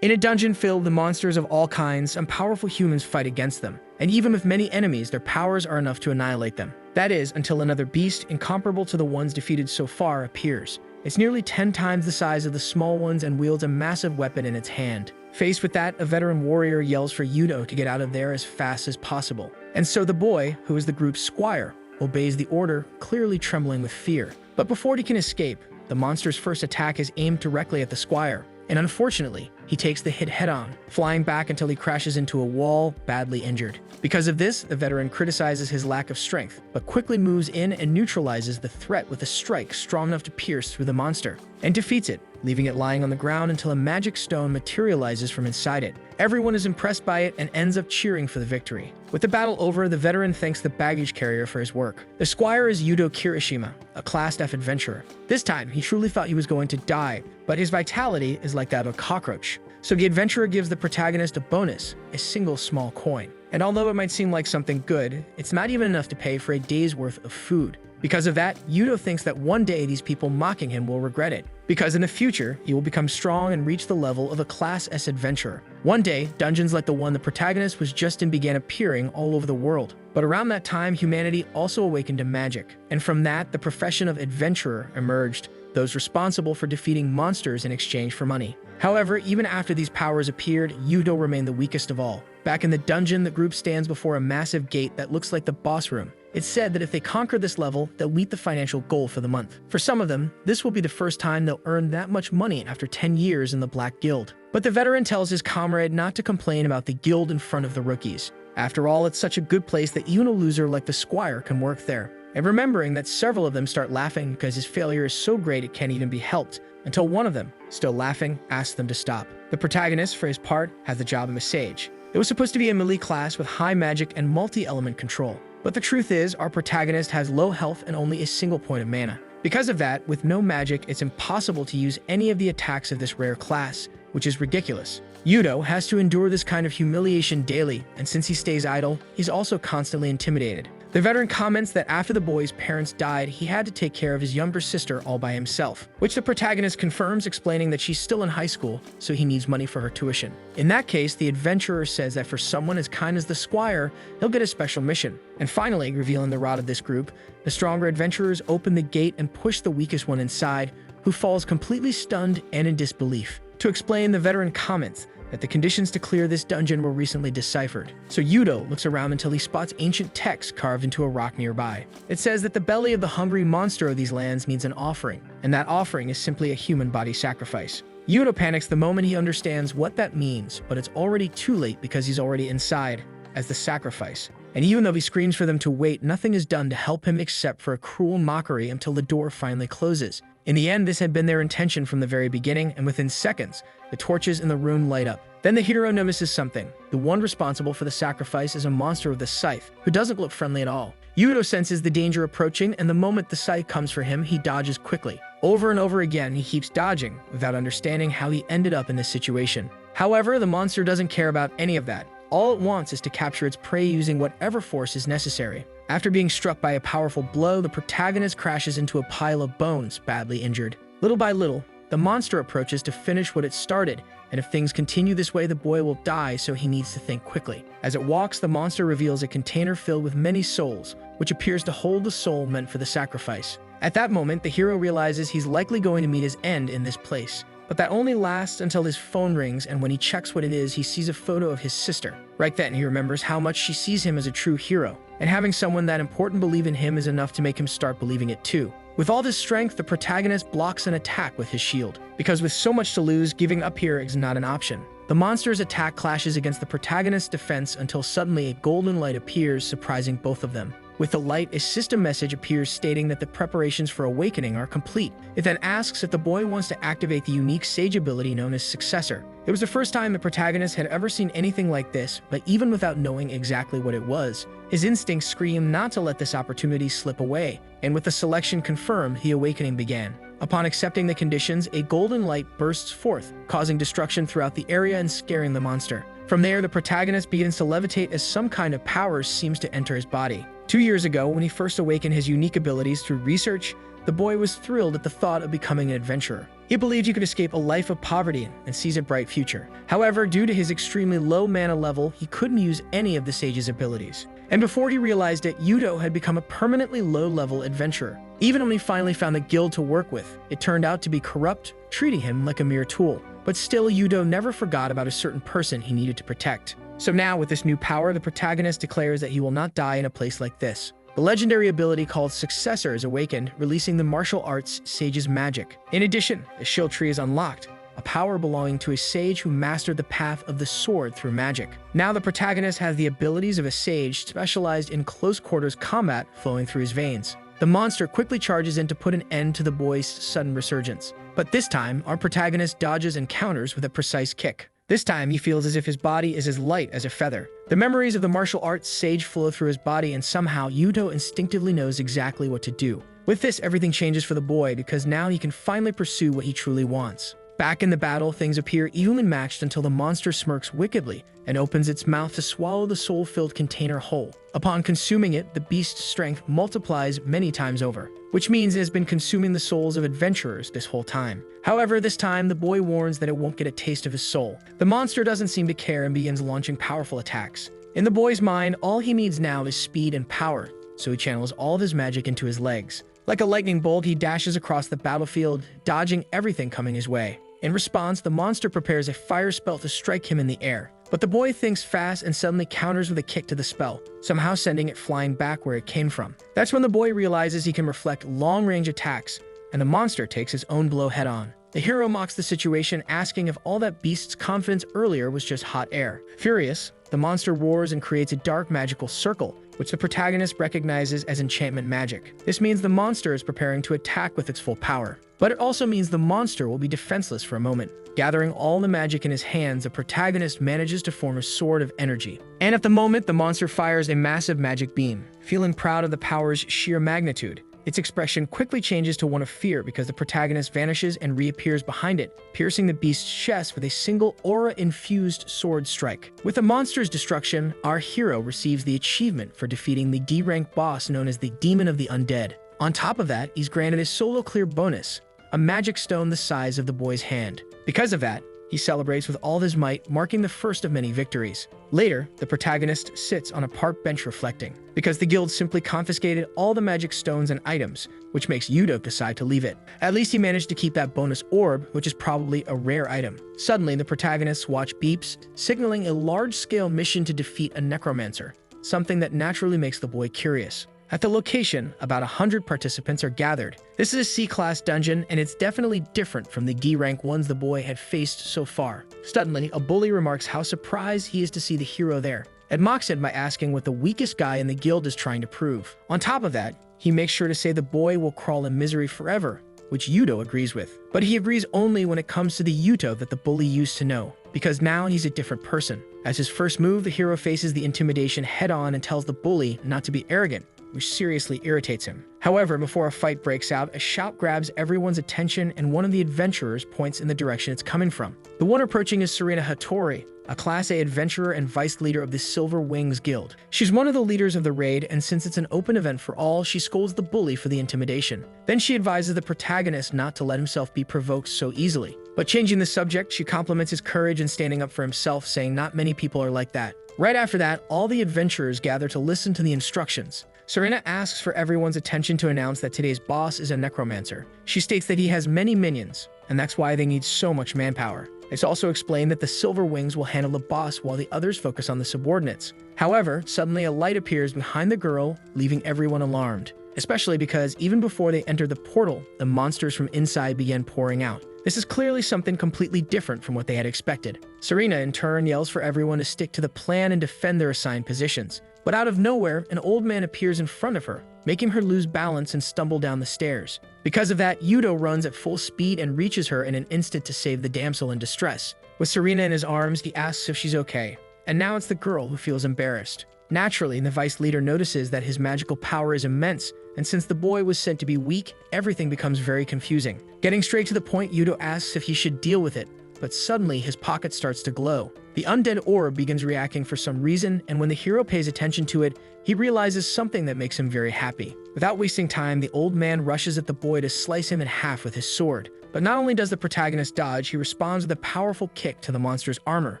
In a dungeon filled with monsters of all kinds, some powerful humans fight against them, and even with many enemies, their powers are enough to annihilate them. That is, until another beast, incomparable to the ones defeated so far, appears. It's nearly 10 times the size of the small ones and wields a massive weapon in its hand. Faced with that, a veteran warrior yells for Yudo to get out of there as fast as possible. And so the boy, who is the group's squire, obeys the order, clearly trembling with fear. But before he can escape, the monster's first attack is aimed directly at the squire, and unfortunately, he takes the hit head-on, flying back until he crashes into a wall, badly injured. Because of this, the veteran criticizes his lack of strength, but quickly moves in and neutralizes the threat with a strike strong enough to pierce through the monster, and defeats it, leaving it lying on the ground until a magic stone materializes from inside it. Everyone is impressed by it and ends up cheering for the victory. With the battle over, the veteran thanks the baggage carrier for his work. The squire is Yudo Kirishima, a Class F adventurer. This time, he truly thought he was going to die, but his vitality is like that of a cockroach. So the adventurer gives the protagonist a bonus, a single small coin. And although it might seem like something good, it's not even enough to pay for a day's worth of food. Because of that, Yudo thinks that one day these people mocking him will regret it, because in the future, he will become strong and reach the level of a Class S adventurer. One day, dungeons like the one the protagonist was just in began appearing all over the world. But around that time, humanity also awakened to magic, and from that, the profession of adventurer emerged, those responsible for defeating monsters in exchange for money. However, even after these powers appeared, Yudo remained the weakest of all. Back in the dungeon, the group stands before a massive gate that looks like the boss room. It's said that if they conquer this level, they'll meet the financial goal for the month. For some of them, this will be the first time they'll earn that much money after 10 years in the Black Guild. But the veteran tells his comrade not to complain about the guild in front of the rookies. After all, it's such a good place that even a loser like the squire can work there. And remembering that several of them start laughing because his failure is so great it can't even be helped, until one of them, still laughing, asks them to stop. The protagonist, for his part, has the job of a sage. It was supposed to be a melee class with high magic and multi-element control. But the truth is, our protagonist has low health and only a single point of mana. Because of that, with no magic, it's impossible to use any of the attacks of this rare class, which is ridiculous. Yudo has to endure this kind of humiliation daily, and since he stays idle, he's also constantly intimidated. The veteran comments that after the boy's parents died, he had to take care of his younger sister all by himself, which the protagonist confirms, explaining that she's still in high school, so he needs money for her tuition. In that case, the adventurer says that for someone as kind as the squire, he'll get a special mission. And finally, revealing the rod of this group, the stronger adventurers open the gate and push the weakest one inside, who falls completely stunned and in disbelief. To explain, the veteran comments that the conditions to clear this dungeon were recently deciphered. So Yudo looks around until he spots ancient text carved into a rock nearby. It says that the belly of the hungry monster of these lands needs an offering, and that offering is simply a human body sacrifice. Yudo panics the moment he understands what that means, but it's already too late because he's already inside as the sacrifice. And even though he screams for them to wait, nothing is done to help him except for a cruel mockery until the door finally closes. In the end, this had been their intention from the very beginning, and within seconds, the torches in the room light up. Then the hero notices something. The one responsible for the sacrifice is a monster with a scythe, who doesn't look friendly at all. Yudo senses the danger approaching, and the moment the scythe comes for him, he dodges quickly. Over and over again, he keeps dodging, without understanding how he ended up in this situation. However, the monster doesn't care about any of that. All it wants is to capture its prey using whatever force is necessary. After being struck by a powerful blow, the protagonist crashes into a pile of bones, badly injured. Little by little, the monster approaches to finish what it started, and if things continue this way, the boy will die, so he needs to think quickly. As it walks, the monster reveals a container filled with many souls, which appears to hold the soul meant for the sacrifice. At that moment, the hero realizes he's likely going to meet his end in this place. But that only lasts until his phone rings, and when he checks what it is, he sees a photo of his sister. Right then, he remembers how much she sees him as a true hero, and having someone that important believe in him is enough to make him start believing it too. With all this strength, the protagonist blocks an attack with his shield, because with so much to lose, giving up here is not an option. The monster's attack clashes against the protagonist's defense until suddenly a golden light appears, surprising both of them. With the light, a system message appears stating that the preparations for awakening are complete. It then asks if the boy wants to activate the unique sage ability known as Successor. It was the first time the protagonist had ever seen anything like this, but even without knowing exactly what it was, his instincts screamed not to let this opportunity slip away, and with the selection confirmed, the awakening began. Upon accepting the conditions, a golden light bursts forth, causing destruction throughout the area and scaring the monster. From there, the protagonist begins to levitate as some kind of power seems to enter his body. 2 years ago, when he first awakened his unique abilities through research, the boy was thrilled at the thought of becoming an adventurer. He believed he could escape a life of poverty and sees a bright future. However, due to his extremely low mana level, he couldn't use any of the sage's abilities. And before he realized it, Yudo had become a permanently low-level adventurer. Even when he finally found a guild to work with, it turned out to be corrupt, treating him like a mere tool. But still, Yudo never forgot about a certain person he needed to protect. So now, with this new power, the protagonist declares that he will not die in a place like this. The legendary ability called Successor is awakened, releasing the martial arts sage's magic. In addition, the shield tree is unlocked, a power belonging to a sage who mastered the path of the sword through magic. Now the protagonist has the abilities of a sage specialized in close-quarters combat flowing through his veins. The monster quickly charges in to put an end to the boy's sudden resurgence. But this time, our protagonist dodges and counters with a precise kick. This time, he feels as if his body is as light as a feather. The memories of the martial arts sage flow through his body, and somehow Yudo instinctively knows exactly what to do. With this, everything changes for the boy because now he can finally pursue what he truly wants. Back in the battle, things appear evenly matched until the monster smirks wickedly and opens its mouth to swallow the soul-filled container whole. Upon consuming it, the beast's strength multiplies many times over, which means it has been consuming the souls of adventurers this whole time. However, this time, the boy warns that it won't get a taste of his soul. The monster doesn't seem to care and begins launching powerful attacks. In the boy's mind, all he needs now is speed and power, so he channels all of his magic into his legs. Like a lightning bolt, he dashes across the battlefield, dodging everything coming his way. In response, the monster prepares a fire spell to strike him in the air. But the boy thinks fast and suddenly counters with a kick to the spell, somehow sending it flying back where it came from. That's when the boy realizes he can reflect long-range attacks, and the monster takes his own blow head-on. The hero mocks the situation, asking if all that beast's confidence earlier was just hot air. Furious, the monster roars and creates a dark magical circle, which the protagonist recognizes as enchantment magic. This means the monster is preparing to attack with its full power. But it also means the monster will be defenseless for a moment. Gathering all the magic in his hands, the protagonist manages to form a sword of energy. And at the moment, the monster fires a massive magic beam. Feeling proud of the power's sheer magnitude, its expression quickly changes to one of fear because the protagonist vanishes and reappears behind it, piercing the beast's chest with a single aura-infused sword strike. With the monster's destruction, our hero receives the achievement for defeating the D-rank boss known as the Demon of the Undead. On top of that, he's granted a solo clear bonus, a magic stone the size of the boy's hand. Because of that, he celebrates with all his might, marking the first of many victories. Later, the protagonist sits on a park bench reflecting, because the guild simply confiscated all the magic stones and items, which makes Yudo decide to leave it. At least he managed to keep that bonus orb, which is probably a rare item. Suddenly, the protagonist's watch beeps, signaling a large-scale mission to defeat a necromancer, something that naturally makes the boy curious. At the location, about 100 participants are gathered. This is a C-class dungeon, and it's definitely different from the D-rank ones the boy had faced so far. Suddenly, a bully remarks how surprised he is to see the hero there, and mocks him by asking what the weakest guy in the guild is trying to prove. On top of that, he makes sure to say the boy will crawl in misery forever, which Yudo agrees with. But he agrees only when it comes to the Yuto that the bully used to know, because now he's a different person. As his first move, the hero faces the intimidation head-on and tells the bully not to be arrogant, which seriously irritates him. However, before a fight breaks out, a shout grabs everyone's attention and one of the adventurers points in the direction it's coming from. The one approaching is Serena Hattori, a Class A adventurer and vice leader of the Silver Wings Guild. She's one of the leaders of the raid, and since it's an open event for all, she scolds the bully for the intimidation. Then she advises the protagonist not to let himself be provoked so easily. But changing the subject, she compliments his courage in standing up for himself, saying not many people are like that. Right after that, all the adventurers gather to listen to the instructions. Serena asks for everyone's attention to announce that today's boss is a necromancer. She states that he has many minions, and that's why they need so much manpower. It's also explained that the Silver Wings will handle the boss while the others focus on the subordinates. However, suddenly a light appears behind the girl, leaving everyone alarmed, especially because even before they enter the portal, the monsters from inside began pouring out. This is clearly something completely different from what they had expected. Serena, in turn, yells for everyone to stick to the plan and defend their assigned positions. But out of nowhere, an old man appears in front of her, making her lose balance and stumble down the stairs. Because of that, Yudo runs at full speed and reaches her in an instant to save the damsel in distress. With Serena in his arms, he asks if she's okay. And now it's the girl who feels embarrassed. Naturally, the vice leader notices that his magical power is immense, and since the boy was said to be weak, everything becomes very confusing. Getting straight to the point, Yudo asks if he should deal with it, but suddenly his pocket starts to glow. The undead orb begins reacting for some reason, and when the hero pays attention to it, he realizes something that makes him very happy. Without wasting time, the old man rushes at the boy to slice him in half with his sword. But not only does the protagonist dodge, he responds with a powerful kick to the monster's armor,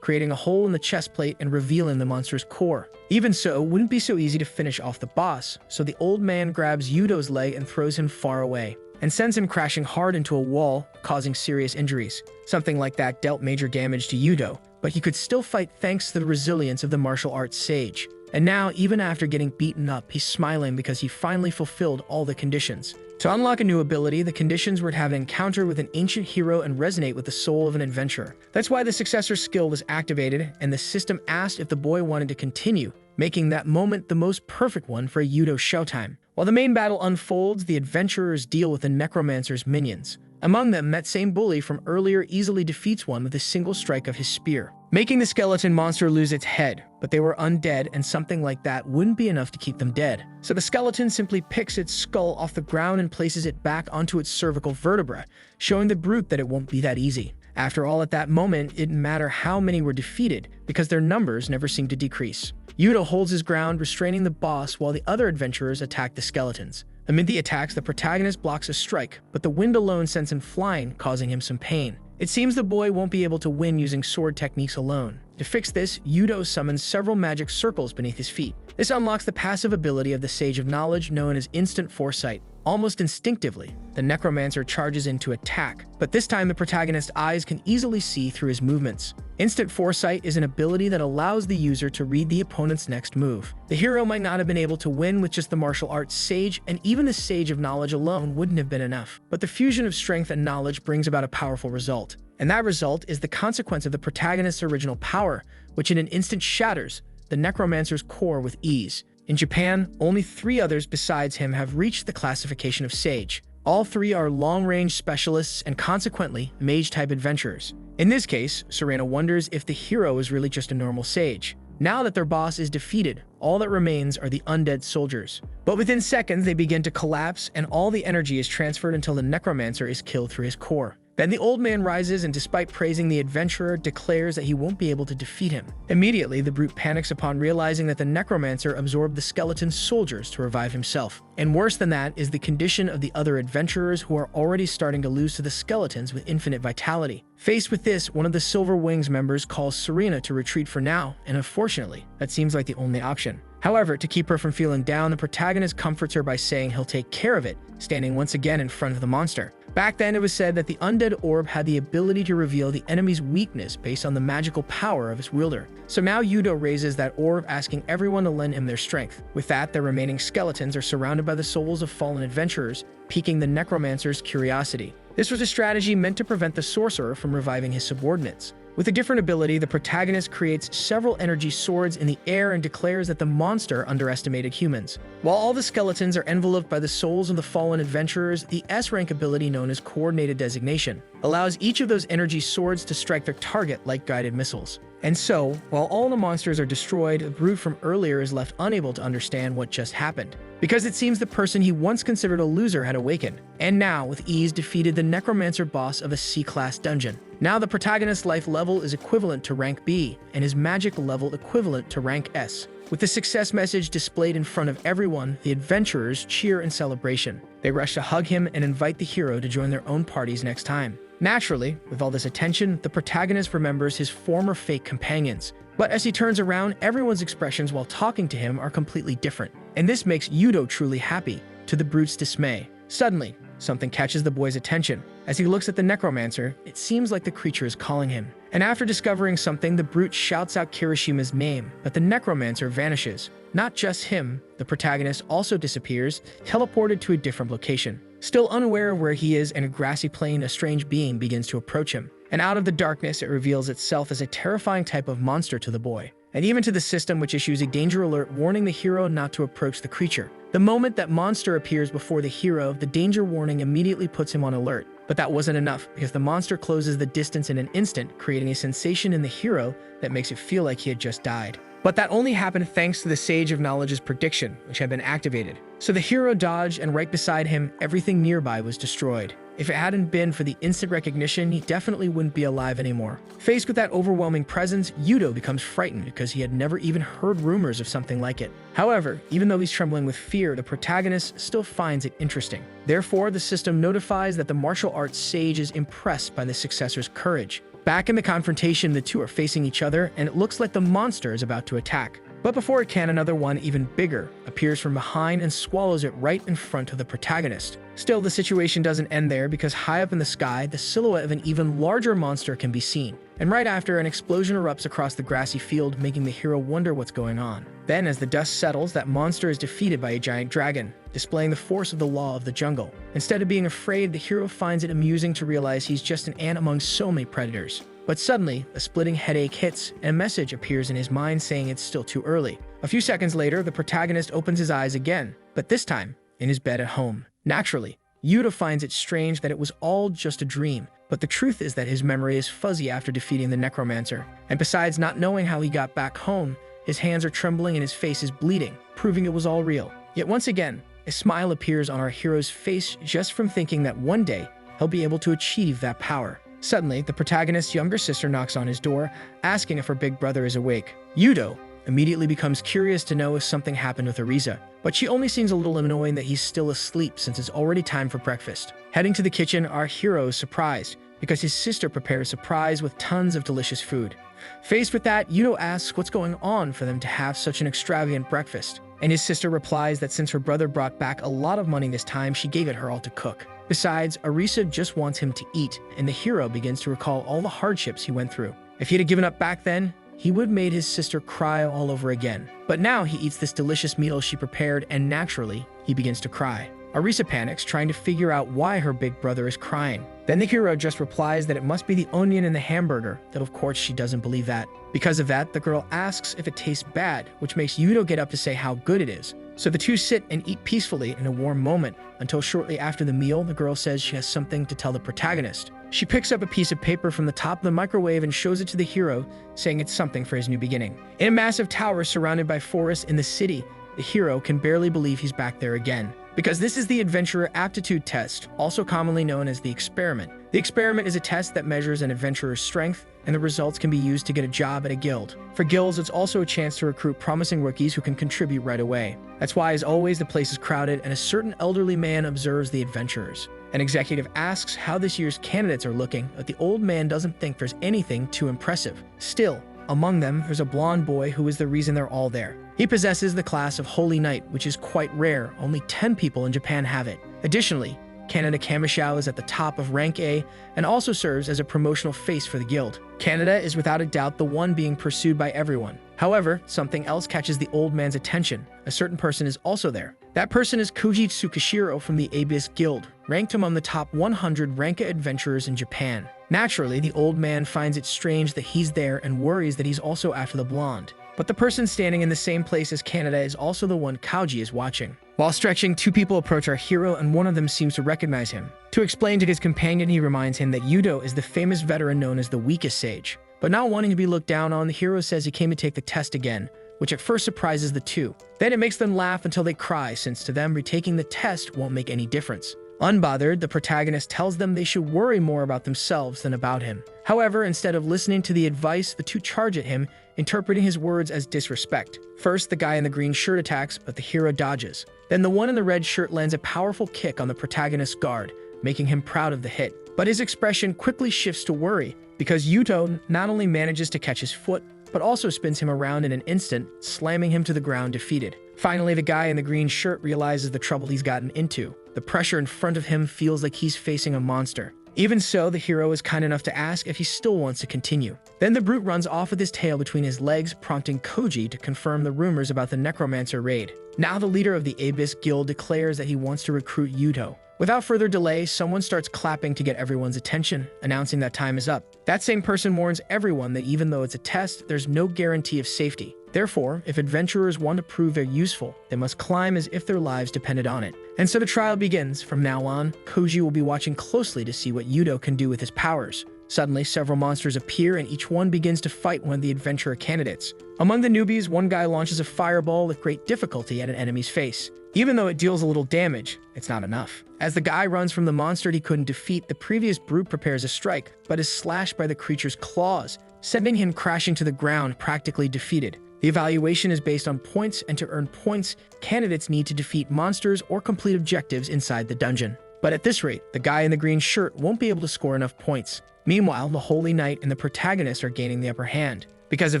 creating a hole in the chest plate and revealing the monster's core. Even so, it wouldn't be so easy to finish off the boss, so the old man grabs Yudo's leg and throws him far away, and sends him crashing hard into a wall, causing serious injuries. Something like that dealt major damage to Yudo, but he could still fight thanks to the resilience of the martial arts sage. And now, even after getting beaten up, he's smiling because he finally fulfilled all the conditions. To unlock a new ability, the conditions were to have an encounter with an ancient hero and resonate with the soul of an adventurer. That's why the successor skill was activated, and the system asked if the boy wanted to continue, making that moment the most perfect one for a Yudo showtime. While the main battle unfolds, the adventurers deal with the necromancer's minions. Among them, that same bully from earlier easily defeats one with a single strike of his spear, making the skeleton monster lose its head. But they were undead, and something like that wouldn't be enough to keep them dead. So the skeleton simply picks its skull off the ground and places it back onto its cervical vertebra, showing the brute that it won't be that easy. After all, at that moment, it didn't matter how many were defeated, because their numbers never seemed to decrease. Yudo holds his ground, restraining the boss while the other adventurers attack the skeletons. Amid the attacks, the protagonist blocks a strike, but the wind alone sends him flying, causing him some pain. It seems the boy won't be able to win using sword techniques alone. To fix this, Yudo summons several magic circles beneath his feet. This unlocks the passive ability of the Sage of Knowledge known as Instant Foresight. Almost instinctively, the necromancer charges in to attack, but this time the protagonist's eyes can easily see through his movements. Instant Foresight is an ability that allows the user to read the opponent's next move. The hero might not have been able to win with just the martial arts sage, and even the Sage of Knowledge alone wouldn't have been enough. But the fusion of strength and knowledge brings about a powerful result. And that result is the consequence of the protagonist's original power, which in an instant shatters the necromancer's core with ease. In Japan, only 3 others besides him have reached the classification of sage. All 3 are long-range specialists and consequently mage-type adventurers. In this case, Serena wonders if the hero is really just a normal sage. Now that their boss is defeated, all that remains are the undead soldiers. But within seconds, they begin to collapse and all the energy is transferred until the necromancer is killed through his core. Then the old man rises and, despite praising the adventurer, declares that he won't be able to defeat him. Immediately, the brute panics upon realizing that the necromancer absorbed the skeleton's soldiers to revive himself. And worse than that is the condition of the other adventurers who are already starting to lose to the skeletons with infinite vitality. Faced with this, one of the Silver Wings members calls Serena to retreat for now, and unfortunately, that seems like the only option. However, to keep her from feeling down, the protagonist comforts her by saying he'll take care of it, standing once again in front of the monster. Back then, it was said that the undead orb had the ability to reveal the enemy's weakness based on the magical power of its wielder. So now Yudo raises that orb, asking everyone to lend him their strength. With that, the remaining skeletons are surrounded by the souls of fallen adventurers, piquing the necromancer's curiosity. This was a strategy meant to prevent the sorcerer from reviving his subordinates. With a different ability, the protagonist creates several energy swords in the air and declares that the monster underestimated humans. While all the skeletons are enveloped by the souls of the fallen adventurers, the S-rank ability known as Coordinated Designation allows each of those energy swords to strike their target like guided missiles. And so, while all the monsters are destroyed, the brute from earlier is left unable to understand what just happened, because it seems the person he once considered a loser had awakened, and now with ease defeated the necromancer boss of a C-class dungeon. Now the protagonist's life level is equivalent to rank B, and his magic level equivalent to rank S. With the success message displayed in front of everyone, the adventurers cheer in celebration. They rush to hug him and invite the hero to join their own parties next time. Naturally, with all this attention, the protagonist remembers his former fake companions. But as he turns around, everyone's expressions while talking to him are completely different. And this makes Yudo truly happy, to the brute's dismay. Suddenly, something catches the boy's attention. As he looks at the necromancer, it seems like the creature is calling him. And after discovering something, the brute shouts out Kirishima's name, but the necromancer vanishes. Not just him, the protagonist also disappears, teleported to a different location. Still unaware of where he is in a grassy plain, a strange being begins to approach him. And out of the darkness, it reveals itself as a terrifying type of monster to the boy. And even to the system, which issues a danger alert warning the hero not to approach the creature. The moment that monster appears before the hero, the danger warning immediately puts him on alert. But that wasn't enough, because the monster closes the distance in an instant, creating a sensation in the hero that makes it feel like he had just died. But that only happened thanks to the Sage of Knowledge's prediction, which had been activated. So the hero dodged, and right beside him, everything nearby was destroyed. If it hadn't been for the instant recognition, he definitely wouldn't be alive anymore. Faced with that overwhelming presence, Yudo becomes frightened because he had never even heard rumors of something like it. However, even though he's trembling with fear, the protagonist still finds it interesting. Therefore, the system notifies that the martial arts sage is impressed by the successor's courage. Back in the confrontation, the two are facing each other, and it looks like the monster is about to attack. But before it can, another one, even bigger, appears from behind and swallows it right in front of the protagonist. Still, the situation doesn't end there because high up in the sky, the silhouette of an even larger monster can be seen. And right after, an explosion erupts across the grassy field, making the hero wonder what's going on. Then, as the dust settles, that monster is defeated by a giant dragon, displaying the force of the law of the jungle. Instead of being afraid, the hero finds it amusing to realize he's just an ant among so many predators. But suddenly, a splitting headache hits, and a message appears in his mind saying it's still too early. A few seconds later, the protagonist opens his eyes again, but this time, in his bed at home. Naturally, Yuta finds it strange that it was all just a dream, but the truth is that his memory is fuzzy after defeating the necromancer. And besides not knowing how he got back home, his hands are trembling and his face is bleeding, proving it was all real. Yet once again, a smile appears on our hero's face just from thinking that one day, he'll be able to achieve that power. Suddenly, the protagonist's younger sister knocks on his door, asking if her big brother is awake. Yudo immediately becomes curious to know if something happened with Ariza, but she only seems a little annoying that he's still asleep since it's already time for breakfast. Heading to the kitchen, our hero is surprised because his sister prepared a surprise with tons of delicious food. Faced with that, Yudo asks what's going on for them to have such an extravagant breakfast, and his sister replies that since her brother brought back a lot of money this time, she gave it her all to cook. Besides, Arisa just wants him to eat, and the hero begins to recall all the hardships he went through. If he had given up back then, he would have made his sister cry all over again. But now he eats this delicious meal she prepared, and naturally, he begins to cry. Arisa panics, trying to figure out why her big brother is crying. Then the hero just replies that it must be the onion in the hamburger, though of course she doesn't believe that. Because of that, the girl asks if it tastes bad, which makes Yudo get up to say how good it is. So the two sit and eat peacefully in a warm moment, until shortly after the meal, the girl says she has something to tell the protagonist. She picks up a piece of paper from the top of the microwave and shows it to the hero, saying it's something for his new beginning. In a massive tower surrounded by forests in the city, the hero can barely believe he's back there again. Because this is the adventurer aptitude test, also commonly known as the experiment. The experiment is a test that measures an adventurer's strength, and the results can be used to get a job at a guild. For guilds, it's also a chance to recruit promising rookies who can contribute right away. That's why, as always, the place is crowded, and a certain elderly man observes the adventurers. An executive asks how this year's candidates are looking, but the old man doesn't think there's anything too impressive. Still, among them, there's a blonde boy who is the reason they're all there. He possesses the class of Holy Knight, which is quite rare. Only 10 people in Japan have it. Additionally, Canada Kamishao is at the top of rank A and also serves as a promotional face for the guild. Canada is without a doubt the one being pursued by everyone. However, something else catches the old man's attention. A certain person is also there. That person is Koji Tsukishiro from the Abyss Guild, ranked among the top 100 Ranka adventurers in Japan. Naturally, the old man finds it strange that he's there and worries that he's also after the blonde. But the person standing in the same place as Canada is also the one Kauji is watching. While stretching, two people approach our hero and one of them seems to recognize him. To explain to his companion, he reminds him that Yudo is the famous veteran known as the weakest sage. But not wanting to be looked down on, the hero says he came to take the test again, which at first surprises the two. Then it makes them laugh until they cry, since to them retaking the test won't make any difference. Unbothered, the protagonist tells them they should worry more about themselves than about him. However, instead of listening to the advice, the two charge at him, interpreting his words as disrespect. First, the guy in the green shirt attacks, but the hero dodges. Then the one in the red shirt lands a powerful kick on the protagonist's guard, making him proud of the hit. But his expression quickly shifts to worry, because Yuto not only manages to catch his foot, but also spins him around in an instant, slamming him to the ground defeated. Finally, the guy in the green shirt realizes the trouble he's gotten into. The pressure in front of him feels like he's facing a monster. Even so, the hero is kind enough to ask if he still wants to continue. Then the brute runs off with his tail between his legs, prompting Koji to confirm the rumors about the necromancer raid. Now the leader of the Abyss Guild declares that he wants to recruit Yuto. Without further delay, someone starts clapping to get everyone's attention, announcing that time is up. That same person warns everyone that even though it's a test, there's no guarantee of safety. Therefore, if adventurers want to prove they're useful, they must climb as if their lives depended on it. And so the trial begins. From now on, Koji will be watching closely to see what Yuto can do with his powers. Suddenly, several monsters appear and each one begins to fight one of the adventurer candidates. Among the newbies, one guy launches a fireball with great difficulty at an enemy's face. Even though it deals a little damage, it's not enough. As the guy runs from the monster he couldn't defeat, the previous brute prepares a strike, but is slashed by the creature's claws, sending him crashing to the ground, practically defeated. The evaluation is based on points, and to earn points, candidates need to defeat monsters or complete objectives inside the dungeon. But at this rate, the guy in the green shirt won't be able to score enough points. Meanwhile, the Holy Knight and the protagonist are gaining the upper hand. Because of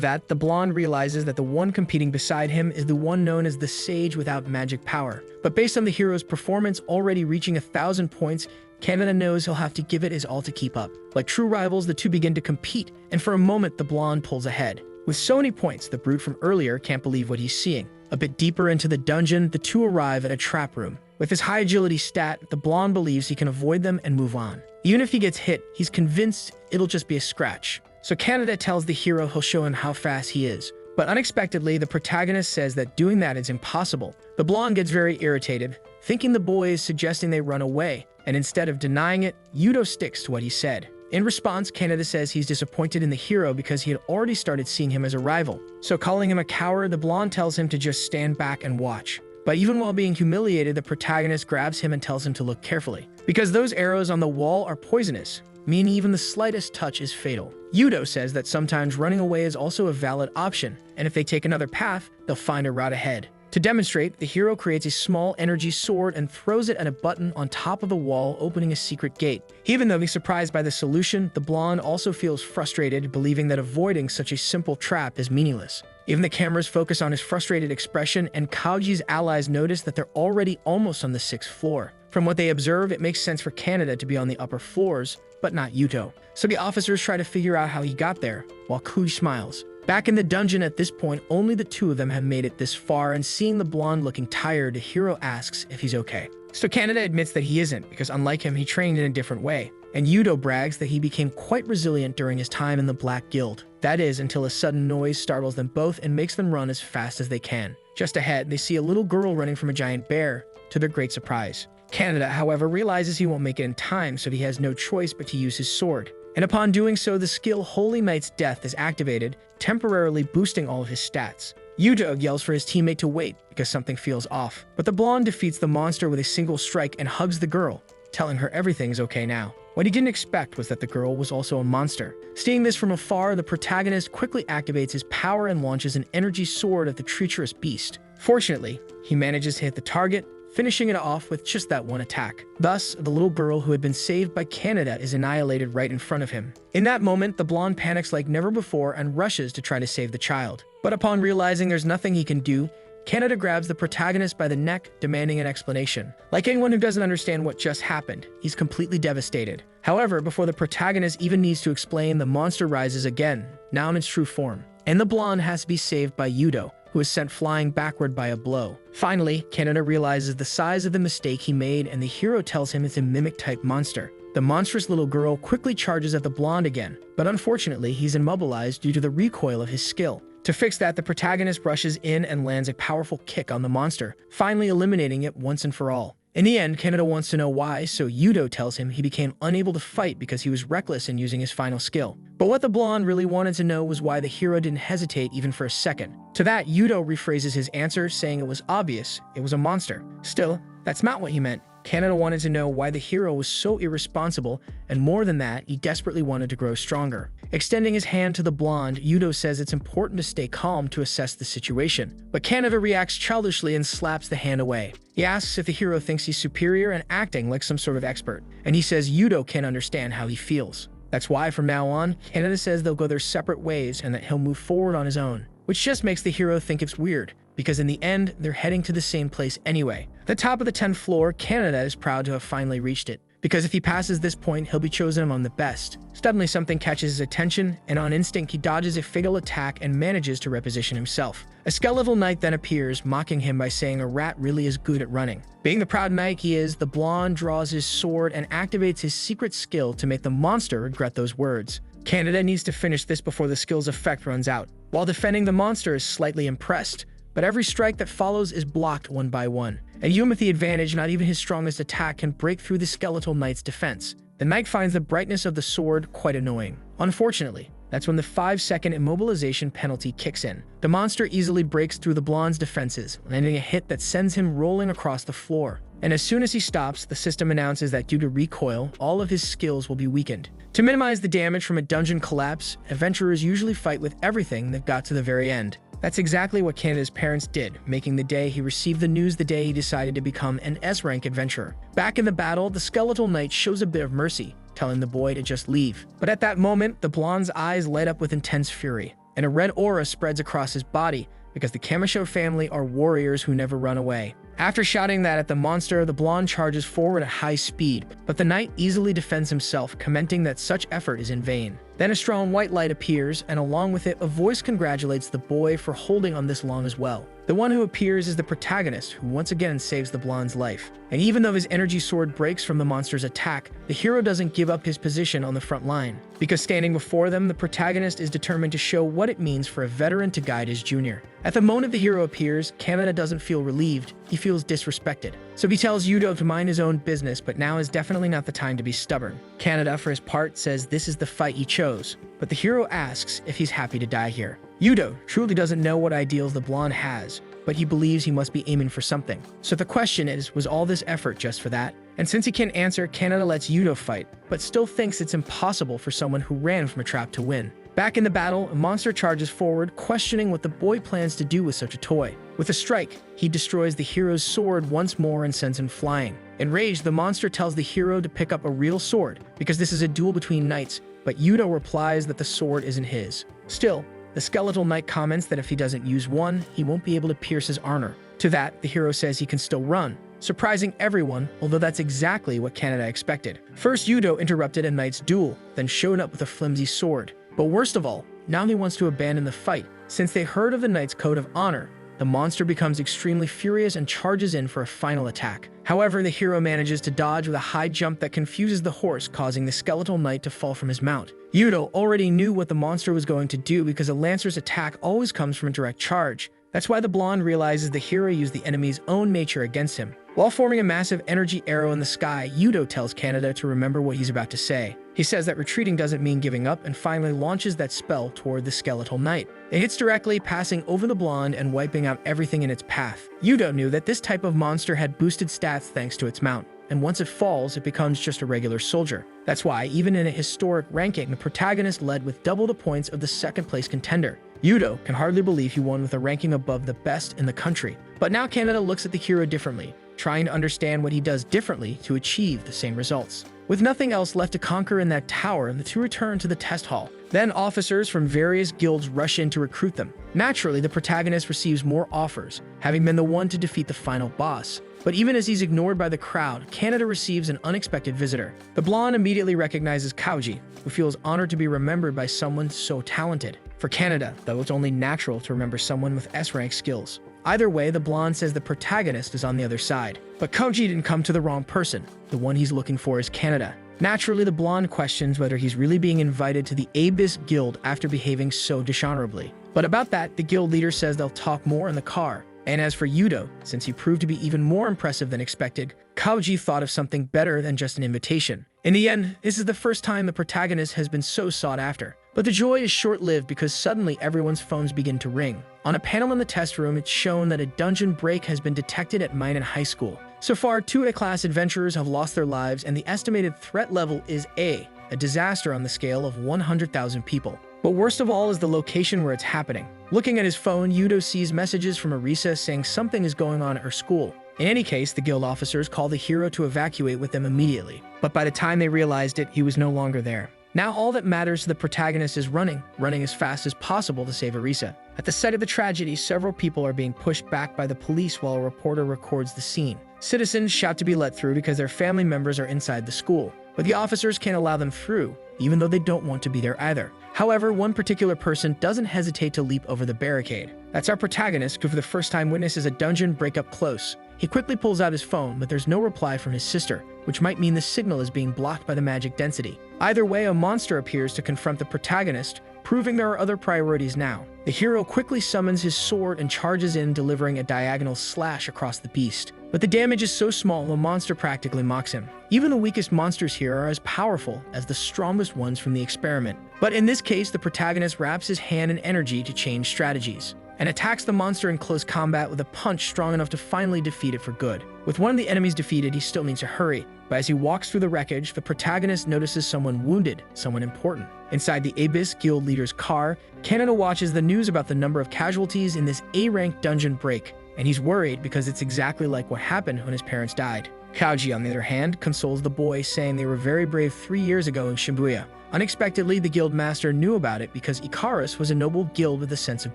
that, the blonde realizes that the one competing beside him is the one known as the Sage without magic power. But based on the hero's performance already reaching 1,000 points, Canada knows he'll have to give it his all to keep up. Like true rivals, the two begin to compete, and for a moment the blonde pulls ahead. With so many points, the brute from earlier can't believe what he's seeing. A bit deeper into the dungeon, the two arrive at a trap room. With his high agility stat, the blonde believes he can avoid them and move on. Even if he gets hit, he's convinced it'll just be a scratch. So Canada tells the hero he'll show him how fast he is. But unexpectedly, the protagonist says that doing that is impossible. The blonde gets very irritated, thinking the boy is suggesting they run away, and instead of denying it, Yudo sticks to what he said. In response, Canada says he's disappointed in the hero because he had already started seeing him as a rival. So calling him a coward, the blonde tells him to just stand back and watch. But even while being humiliated, the protagonist grabs him and tells him to look carefully, because those arrows on the wall are poisonous, meaning even the slightest touch is fatal. Yudo says that sometimes running away is also a valid option, and if they take another path, they'll find a route ahead. To demonstrate, the hero creates a small energy sword and throws it at a button on top of the wall, opening a secret gate. Even though he's surprised by the solution, the blonde also feels frustrated, believing that avoiding such a simple trap is meaningless. Even the cameras focus on his frustrated expression, and Kaoji's allies notice that they're already almost on the 6th floor. From what they observe, it makes sense for Canada to be on the upper floors, but not Yuto. So the officers try to figure out how he got there, while Kuj smiles. Back in the dungeon at this point, only the two of them have made it this far, and seeing the blonde looking tired, the hero asks if he's okay. So Canada admits that he isn't, because unlike him, he trained in a different way. And Yudo brags that he became quite resilient during his time in the Black Guild. That is, until a sudden noise startles them both and makes them run as fast as they can. Just ahead, they see a little girl running from a giant bear, to their great surprise. Canada, however, realizes he won't make it in time, so he has no choice but to use his sword. And upon doing so, the skill Holy Knight's Death is activated, temporarily boosting all of his stats. Yudo yells for his teammate to wait, because something feels off. But the blonde defeats the monster with a single strike and hugs the girl, telling her everything's okay now. What he didn't expect was that the girl was also a monster. Seeing this from afar, the protagonist quickly activates his power and launches an energy sword at the treacherous beast. Fortunately, he manages to hit the target, finishing it off with just that one attack. Thus, the little girl who had been saved by Canada is annihilated right in front of him. In that moment, the blonde panics like never before and rushes to try to save the child. But upon realizing there's nothing he can do, Canada grabs the protagonist by the neck, demanding an explanation. Like anyone who doesn't understand what just happened, he's completely devastated. However, before the protagonist even needs to explain, the monster rises again, now in its true form. And the blonde has to be saved by Yudo, who is sent flying backward by a blow. Finally, Canada realizes the size of the mistake he made, and the hero tells him it's a mimic-type monster. The monstrous little girl quickly charges at the blonde again, but unfortunately, he's immobilized due to the recoil of his skill. To fix that, the protagonist rushes in and lands a powerful kick on the monster, finally eliminating it once and for all. In the end, Canada wants to know why, so Yudo tells him he became unable to fight because he was reckless in using his final skill. But what the blonde really wanted to know was why the hero didn't hesitate even for a second. To that, Yudo rephrases his answer, saying it was obvious, it was a monster. Still, that's not what he meant. Canada wanted to know why the hero was so irresponsible, and more than that, he desperately wanted to grow stronger. Extending his hand to the blonde, Yudo says it's important to stay calm to assess the situation. But Canada reacts childishly and slaps the hand away. He asks if the hero thinks he's superior and acting like some sort of expert, and he says Yudo can't understand how he feels. That's why, from now on, Canada says they'll go their separate ways and that he'll move forward on his own. Which just makes the hero think it's weird, because in the end, they're heading to the same place anyway. At the top of the 10th floor, Canada is proud to have finally reached it, because if he passes this point, he'll be chosen among the best. Suddenly, something catches his attention, and on instinct, he dodges a fatal attack and manages to reposition himself. A skeletal knight then appears, mocking him by saying a rat really is good at running. Being the proud knight he is, the blonde draws his sword and activates his secret skill to make the monster regret those words. Canada needs to finish this before the skill's effect runs out. While defending, the monster is slightly impressed, but every strike that follows is blocked one by one. And even with the advantage, not even his strongest attack can break through the skeletal knight's defense. The knight finds the brightness of the sword quite annoying. Unfortunately, That's when the 5-second immobilization penalty kicks in. The monster easily breaks through the blonde's defenses, landing a hit that sends him rolling across the floor. And as soon as he stops, the system announces that due to recoil, all of his skills will be weakened. To minimize the damage from a dungeon collapse, adventurers usually fight with everything that got to the very end. That's exactly what Kanada's parents did, making the day he received the news the day he decided to become an S-rank adventurer. Back in the battle, the skeletal knight shows a bit of mercy, telling the boy to just leave. But at that moment, the blonde's eyes light up with intense fury, and a red aura spreads across his body, because the Kamasho family are warriors who never run away. After shouting that at the monster, the blonde charges forward at high speed, but the knight easily defends himself, commenting that such effort is in vain. Then a strong white light appears, and along with it, a voice congratulates the boy for holding on this long as well. The one who appears is the protagonist, who once again saves the blonde's life. And even though his energy sword breaks from the monster's attack, the hero doesn't give up his position on the front line. Because standing before them, the protagonist is determined to show what it means for a veteran to guide his junior. At the moment the hero appears, Kanada doesn't feel relieved, he feels disrespected. So he tells Yudo to mind his own business, but now is definitely not the time to be stubborn. Kanada, for his part, says this is the fight he chose, but the hero asks if he's happy to die here. Yudo truly doesn't know what ideals the blonde has, but he believes he must be aiming for something. So the question is, was all this effort just for that? And since he can't answer, Kanada lets Yudo fight, but still thinks it's impossible for someone who ran from a trap to win. Back in the battle, a monster charges forward, questioning what the boy plans to do with such a toy. With a strike, he destroys the hero's sword once more and sends him flying. Enraged, the monster tells the hero to pick up a real sword, because this is a duel between knights, but Yudo replies that the sword isn't his. Still, the skeletal knight comments that if he doesn't use one, he won't be able to pierce his armor. To that, the hero says he can still run, surprising everyone, although that's exactly what Kanada expected. First, Yudo interrupted a knight's duel, then showed up with a flimsy sword. But worst of all, now he wants to abandon the fight. Since they heard of the knight's code of honor, the monster becomes extremely furious and charges in for a final attack. However, the hero manages to dodge with a high jump that confuses the horse, causing the skeletal knight to fall from his mount. Yudo already knew what the monster was going to do because a lancer's attack always comes from a direct charge. That's why the blonde realizes the hero used the enemy's own nature against him. While forming a massive energy arrow in the sky, Yudo tells Kanada to remember what he's about to say. He says that retreating doesn't mean giving up and finally launches that spell toward the skeletal knight. It hits directly, passing over the blonde and wiping out everything in its path. Yudo knew that this type of monster had boosted stats thanks to its mount, and once it falls, it becomes just a regular soldier. That's why, even in a historic ranking, the protagonist led with double the points of the second-place contender. Yudo can hardly believe he won with a ranking above the best in the country. But now Kanada looks at the hero differently, trying to understand what he does differently to achieve the same results. With nothing else left to conquer in that tower, the two return to the test hall. Then officers from various guilds rush in to recruit them. Naturally, the protagonist receives more offers, having been the one to defeat the final boss. But even as he's ignored by the crowd, Kanada receives an unexpected visitor. The blonde immediately recognizes Kauji, who feels honored to be remembered by someone so talented. For Kanada, though, it's only natural to remember someone with S-rank skills. Either way, the blonde says the protagonist is on the other side. But Koji didn't come to the wrong person. The one he's looking for is Kanada. Naturally, the blonde questions whether he's really being invited to the Abyss Guild after behaving so dishonorably. But about that, the guild leader says they'll talk more in the car. And as for Yudo, since he proved to be even more impressive than expected, Kauji thought of something better than just an invitation. In the end, this is the first time the protagonist has been so sought after. But the joy is short-lived because suddenly everyone's phones begin to ring. On a panel in the test room, it's shown that a dungeon break has been detected at Mainen High School. So far, 2 A-class adventurers have lost their lives, and the estimated threat level is A disaster on the scale of 100,000 people. But worst of all is the location where it's happening. Looking at his phone, Yudo sees messages from Arisa saying something is going on at her school. In any case, the guild officers call the hero to evacuate with them immediately. But by the time they realized it, he was no longer there. Now all that matters to the protagonist is running as fast as possible to save Arisa. At the site of the tragedy, several people are being pushed back by the police while a reporter records the scene. Citizens shout to be let through because their family members are inside the school, but the officers can't allow them through, even though they don't want to be there either. However, one particular person doesn't hesitate to leap over the barricade. That's our protagonist, who for the first time witnesses a dungeon break up close. He quickly pulls out his phone, but there's no reply from his sister, which might mean the signal is being blocked by the magic density. Either way, a monster appears to confront the protagonist, proving there are other priorities now. The hero quickly summons his sword and charges in, delivering a diagonal slash across the beast. But the damage is so small, the monster practically mocks him. Even the weakest monsters here are as powerful as the strongest ones from the experiment. But in this case, the protagonist wraps his hand in energy to change strategies, and attacks the monster in close combat with a punch strong enough to finally defeat it for good. With one of the enemies defeated, he still needs to hurry, but as he walks through the wreckage, the protagonist notices someone wounded, someone important. Inside the Abyss Guild leader's car, Kaneda watches the news about the number of casualties in this A-rank dungeon break, and he's worried because it's exactly like what happened when his parents died. Kaoji, on the other hand, consoles the boy, saying they were very brave 3 years ago in Shibuya. Unexpectedly, the guild master knew about it because Icarus was a noble guild with a sense of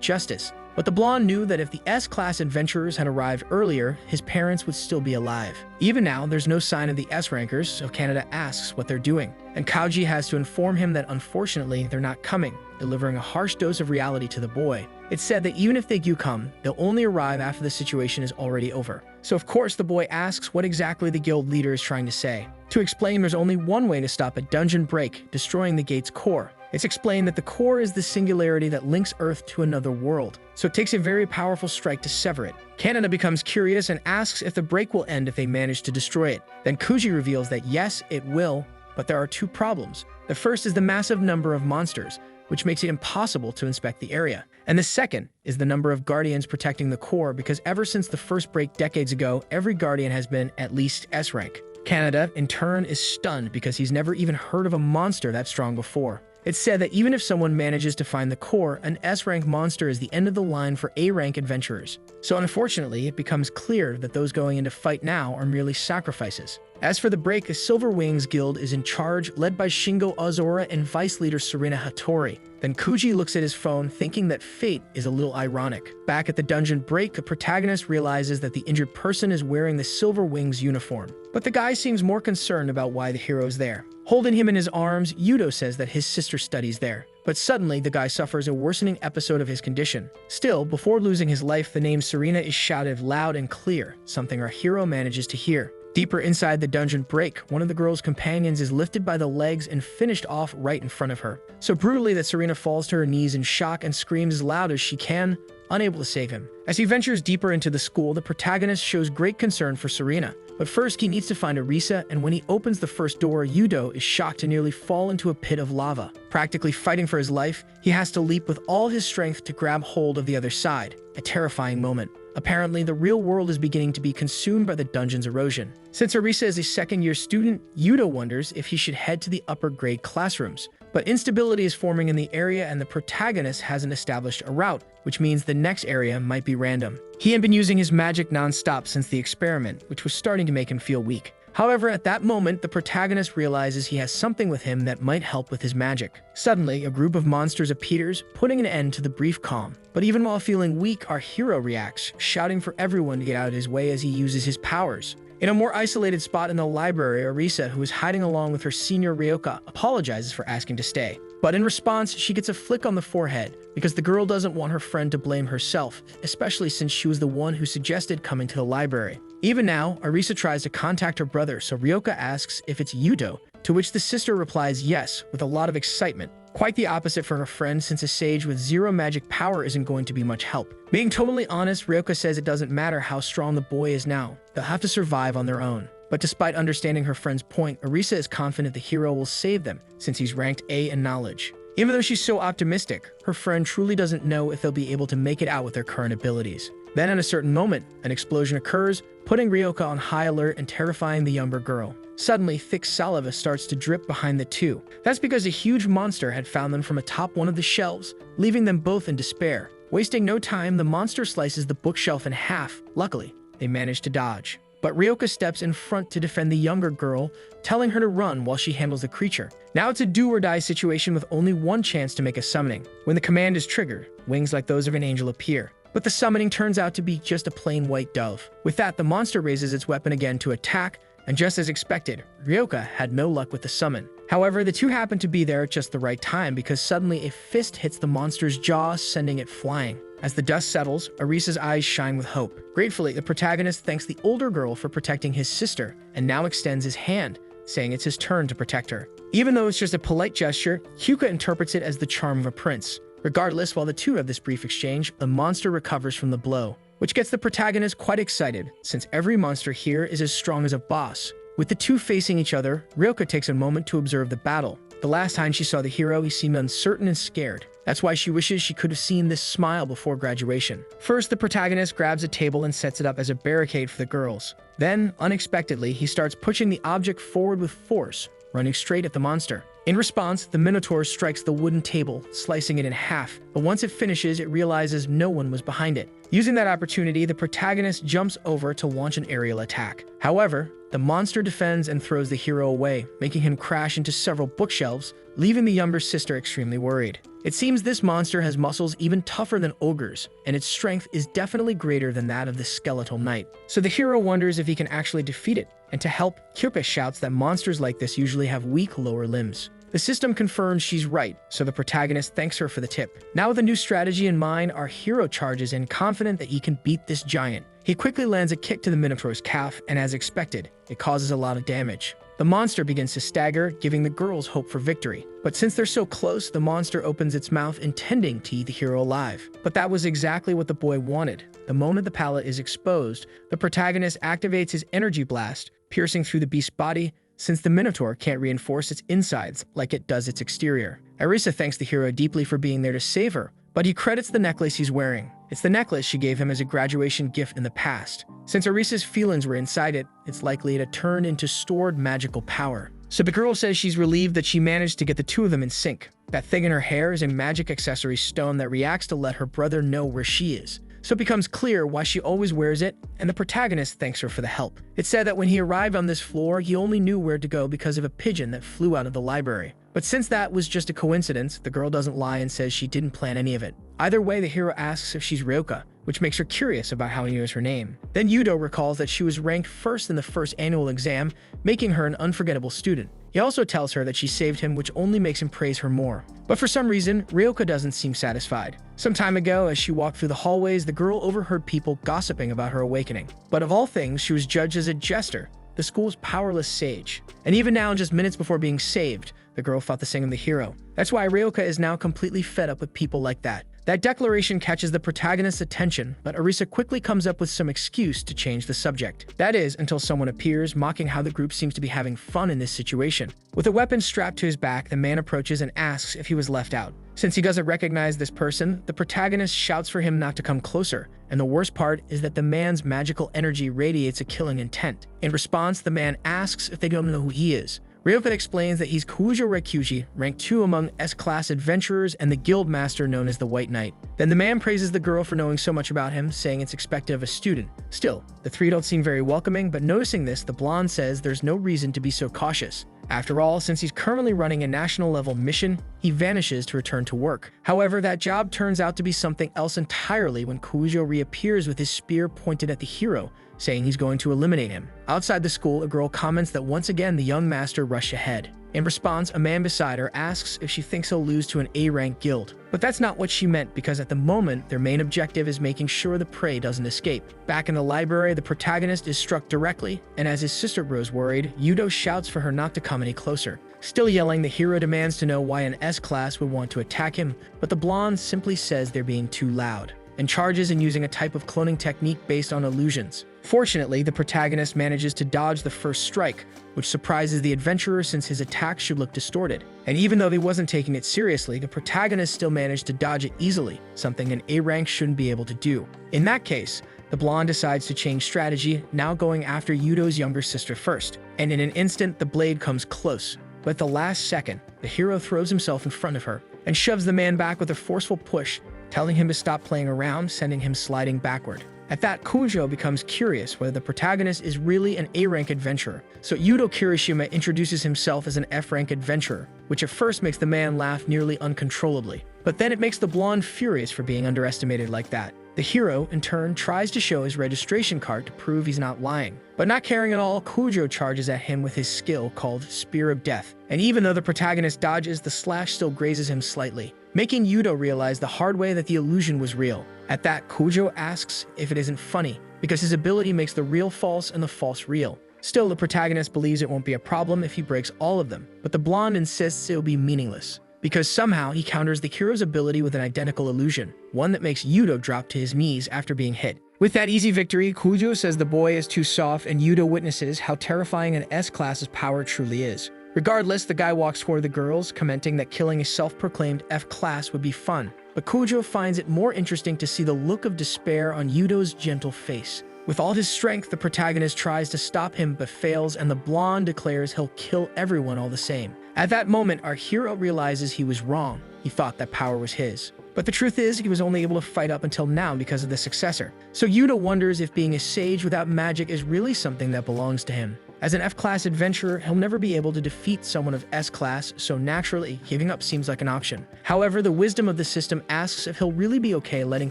justice. But the blonde knew that if the S-class adventurers had arrived earlier, his parents would still be alive. Even now, there's no sign of the S-rankers, so Kaneda asks what they're doing. And Kaoji has to inform him that unfortunately, they're not coming, delivering a harsh dose of reality to the boy. It's said that even if they do come, they'll only arrive after the situation is already over. So of course, the boy asks what exactly the guild leader is trying to say. To explain, there's only one way to stop a dungeon break, destroying the gate's core. It's explained that the core is the singularity that links Earth to another world, so it takes a very powerful strike to sever it. Kaneda becomes curious and asks if the break will end if they manage to destroy it. Then Kuji reveals that yes, it will, but there are two problems. The first is the massive number of monsters, which makes it impossible to inspect the area. And the second is the number of guardians protecting the core, because ever since the first break decades ago, every guardian has been at least S-rank. Kaneda, in turn, is stunned because he's never even heard of a monster that strong before. It's said that even if someone manages to find the core, an S-rank monster is the end of the line for A-rank adventurers. So unfortunately, it becomes clear that those going into fight now are merely sacrifices. As for the break, the Silver Wings Guild is in charge, led by Shingo Azura and vice leader Serena Hattori. Then Kuji looks at his phone, thinking that fate is a little ironic. Back at the dungeon break, the protagonist realizes that the injured person is wearing the Silver Wings uniform. But the guy seems more concerned about why the hero is there. Holding him in his arms, Yudo says that his sister studies there. But suddenly, the guy suffers a worsening episode of his condition. Still, before losing his life, the name Serena is shouted loud and clear, something our hero manages to hear. Deeper inside the dungeon break, one of the girl's companions is lifted by the legs and finished off right in front of her, so brutally that Serena falls to her knees in shock and screams as loud as she can, unable to save him. As he ventures deeper into the school, the protagonist shows great concern for Serena. But first, he needs to find Arisa, and when he opens the first door, Yudo is shocked to nearly fall into a pit of lava. Practically fighting for his life, he has to leap with all his strength to grab hold of the other side, a terrifying moment. Apparently, the real world is beginning to be consumed by the dungeon's erosion. Since Arisa is a second-year student, Yudo wonders if he should head to the upper-grade classrooms. But instability is forming in the area, and the protagonist hasn't established a route, which means the next area might be random. He had been using his magic non-stop since the experiment, which was starting to make him feel weak. However, at that moment, the protagonist realizes he has something with him that might help with his magic. Suddenly, a group of monsters appears, putting an end to the brief calm. But even while feeling weak, our hero reacts, shouting for everyone to get out of his way as he uses his powers. In a more isolated spot in the library, Arisa, who is hiding along with her senior Ryoka, apologizes for asking to stay. But in response, she gets a flick on the forehead because the girl doesn't want her friend to blame herself, especially since she was the one who suggested coming to the library. Even now, Arisa tries to contact her brother, so Ryoka asks if it's Yudo, to which the sister replies yes, with a lot of excitement. Quite the opposite for her friend, since a sage with zero magic power isn't going to be much help. Being totally honest, Ryoka says it doesn't matter how strong the boy is now. They'll have to survive on their own. But despite understanding her friend's point, Arisa is confident the hero will save them, since he's ranked A in knowledge. Even though she's so optimistic, her friend truly doesn't know if they'll be able to make it out with their current abilities. Then at a certain moment, an explosion occurs, putting Ryoka on high alert and terrifying the younger girl. Suddenly, thick saliva starts to drip behind the two. That's because a huge monster had found them from atop one of the shelves, leaving them both in despair. Wasting no time, the monster slices the bookshelf in half. Luckily, they manage to dodge. But Ryoka steps in front to defend the younger girl, telling her to run while she handles the creature. Now it's a do-or-die situation with only one chance to make a summoning. When the command is triggered, wings like those of an angel appear. But the summoning turns out to be just a plain white dove. With that, the monster raises its weapon again to attack, and just as expected, Ryoka had no luck with the summon. However, the two happen to be there at just the right time because suddenly a fist hits the monster's jaw, sending it flying. As the dust settles, Arisa's eyes shine with hope. Gratefully, the protagonist thanks the older girl for protecting his sister, and now extends his hand, saying it's his turn to protect her. Even though it's just a polite gesture, Hyuka interprets it as the charm of a prince. Regardless, while the two have this brief exchange, the monster recovers from the blow. which gets the protagonist quite excited since every monster here is as strong as a boss. With the two facing each other, Ryoko takes a moment to observe the battle. The last time she saw the hero, he seemed uncertain and scared. That's why she wishes she could have seen this smile before graduation. First, the protagonist grabs a table and sets it up as a barricade for the girls. Then, unexpectedly, he starts pushing the object forward with force, running straight at the monster. In response, the Minotaur strikes the wooden table, slicing it in half, but once it finishes, it realizes no one was behind it. Using that opportunity, the protagonist jumps over to launch an aerial attack. However, the monster defends and throws the hero away, making him crash into several bookshelves, leaving the younger sister extremely worried. It seems this monster has muscles even tougher than ogres, and its strength is definitely greater than that of the skeletal knight. So the hero wonders if he can actually defeat it, and to help, Kyoka shouts that monsters like this usually have weak lower limbs. The system confirms she's right, so the protagonist thanks her for the tip. Now with a new strategy in mind, our hero charges in, confident that he can beat this giant. He quickly lands a kick to the Minotaur's calf, and as expected, it causes a lot of damage. The monster begins to stagger, giving the girls hope for victory. But since they're so close, the monster opens its mouth, intending to eat the hero alive. But that was exactly what the boy wanted. The moment the palate is exposed, the protagonist activates his energy blast, piercing through the beast's body, since the Minotaur can't reinforce its insides like it does its exterior. Arisa thanks the hero deeply for being there to save her, but he credits the necklace he's wearing. It's the necklace she gave him as a graduation gift in the past. Since Arisa's feelings were inside it, it's likely to turn into stored magical power. So the girl says she's relieved that she managed to get the two of them in sync. That thing in her hair is a magic accessory stone that reacts to let her brother know where she is. So it becomes clear why she always wears it, and the protagonist thanks her for the help. It's said that when he arrived on this floor, he only knew where to go because of a pigeon that flew out of the library. But since that was just a coincidence, the girl doesn't lie and says she didn't plan any of it. Either way, the hero asks if she's Ryoko, which makes her curious about how he knows her name. Then Yudo recalls that she was ranked first in the first annual exam, making her an unforgettable student. He also tells her that she saved him, which only makes him praise her more. But for some reason, Ryoko doesn't seem satisfied. Some time ago, as she walked through the hallways, the girl overheard people gossiping about her awakening. But of all things, she was judged as a jester, the school's powerless sage. And even now, just minutes before being saved, the girl thought the same of the hero. That's why Ryoko is now completely fed up with people like that. That declaration catches the protagonist's attention, but Arisa quickly comes up with some excuse to change the subject. That is, until someone appears, mocking how the group seems to be having fun in this situation. With a weapon strapped to his back, the man approaches and asks if he was left out. Since he doesn't recognize this person, the protagonist shouts for him not to come closer, and the worst part is that the man's magical energy radiates a killing intent. In response, the man asks if they don't know who he is. Ryoko explains that he's Kujo Rekyuji, ranked 2 among S-class adventurers and the guild master known as the White Knight. Then the man praises the girl for knowing so much about him, saying it's expected of a student. Still, the three don't seem very welcoming, but noticing this, the blonde says there's no reason to be so cautious. After all, since he's currently running a national-level mission, he vanishes to return to work. However, that job turns out to be something else entirely when Kujo reappears with his spear pointed at the hero, saying he's going to eliminate him. Outside the school, a girl comments that once again the young master rushed ahead. In response, a man beside her asks if she thinks he'll lose to an A-rank guild. But that's not what she meant, because at the moment, their main objective is making sure the prey doesn't escape. Back in the library, the protagonist is struck directly, and as his sister grows worried, Yudo shouts for her not to come any closer. Still yelling, the hero demands to know why an S-class would want to attack him, but the blonde simply says they're being too loud, and charges in using a type of cloning technique based on illusions. Fortunately, the protagonist manages to dodge the first strike, which surprises the adventurer since his attack should look distorted. And even though he wasn't taking it seriously, the protagonist still managed to dodge it easily, something an A-rank shouldn't be able to do. In that case, the blonde decides to change strategy, now going after Yudo's younger sister first. And in an instant, the blade comes close. But at the last second, the hero throws himself in front of her and shoves the man back with a forceful push, telling him to stop playing around, sending him sliding backward. At that, Kujo becomes curious whether the protagonist is really an A-rank adventurer, so Yudo Kirishima introduces himself as an F-rank adventurer, which at first makes the man laugh nearly uncontrollably. But then it makes the blonde furious for being underestimated like that. The hero, in turn, tries to show his registration card to prove he's not lying. But not caring at all, Kujo charges at him with his skill called Spear of Death. And even though the protagonist dodges, the slash still grazes him slightly, making Yudo realize the hard way that the illusion was real. At that, Kujo asks if it isn't funny, because his ability makes the real false and the false real. Still, the protagonist believes it won't be a problem if he breaks all of them, but the blonde insists it'll be meaningless, because somehow he counters the hero's ability with an identical illusion, one that makes Yudo drop to his knees after being hit. With that easy victory, Kujo says the boy is too soft, and Yuta witnesses how terrifying an S-class's power truly is. Regardless, the guy walks toward the girls, commenting that killing a self-proclaimed F-class would be fun. But Kujo finds it more interesting to see the look of despair on Yuto's gentle face. With all his strength, the protagonist tries to stop him but fails, and the blonde declares he'll kill everyone all the same. At that moment, our hero realizes he was wrong. He thought that power was his. But the truth is, he was only able to fight up until now because of the successor. So Yuta wonders if being a sage without magic is really something that belongs to him. As an F-class adventurer, he'll never be able to defeat someone of S-class, so naturally, giving up seems like an option. However, the wisdom of the system asks if he'll really be okay letting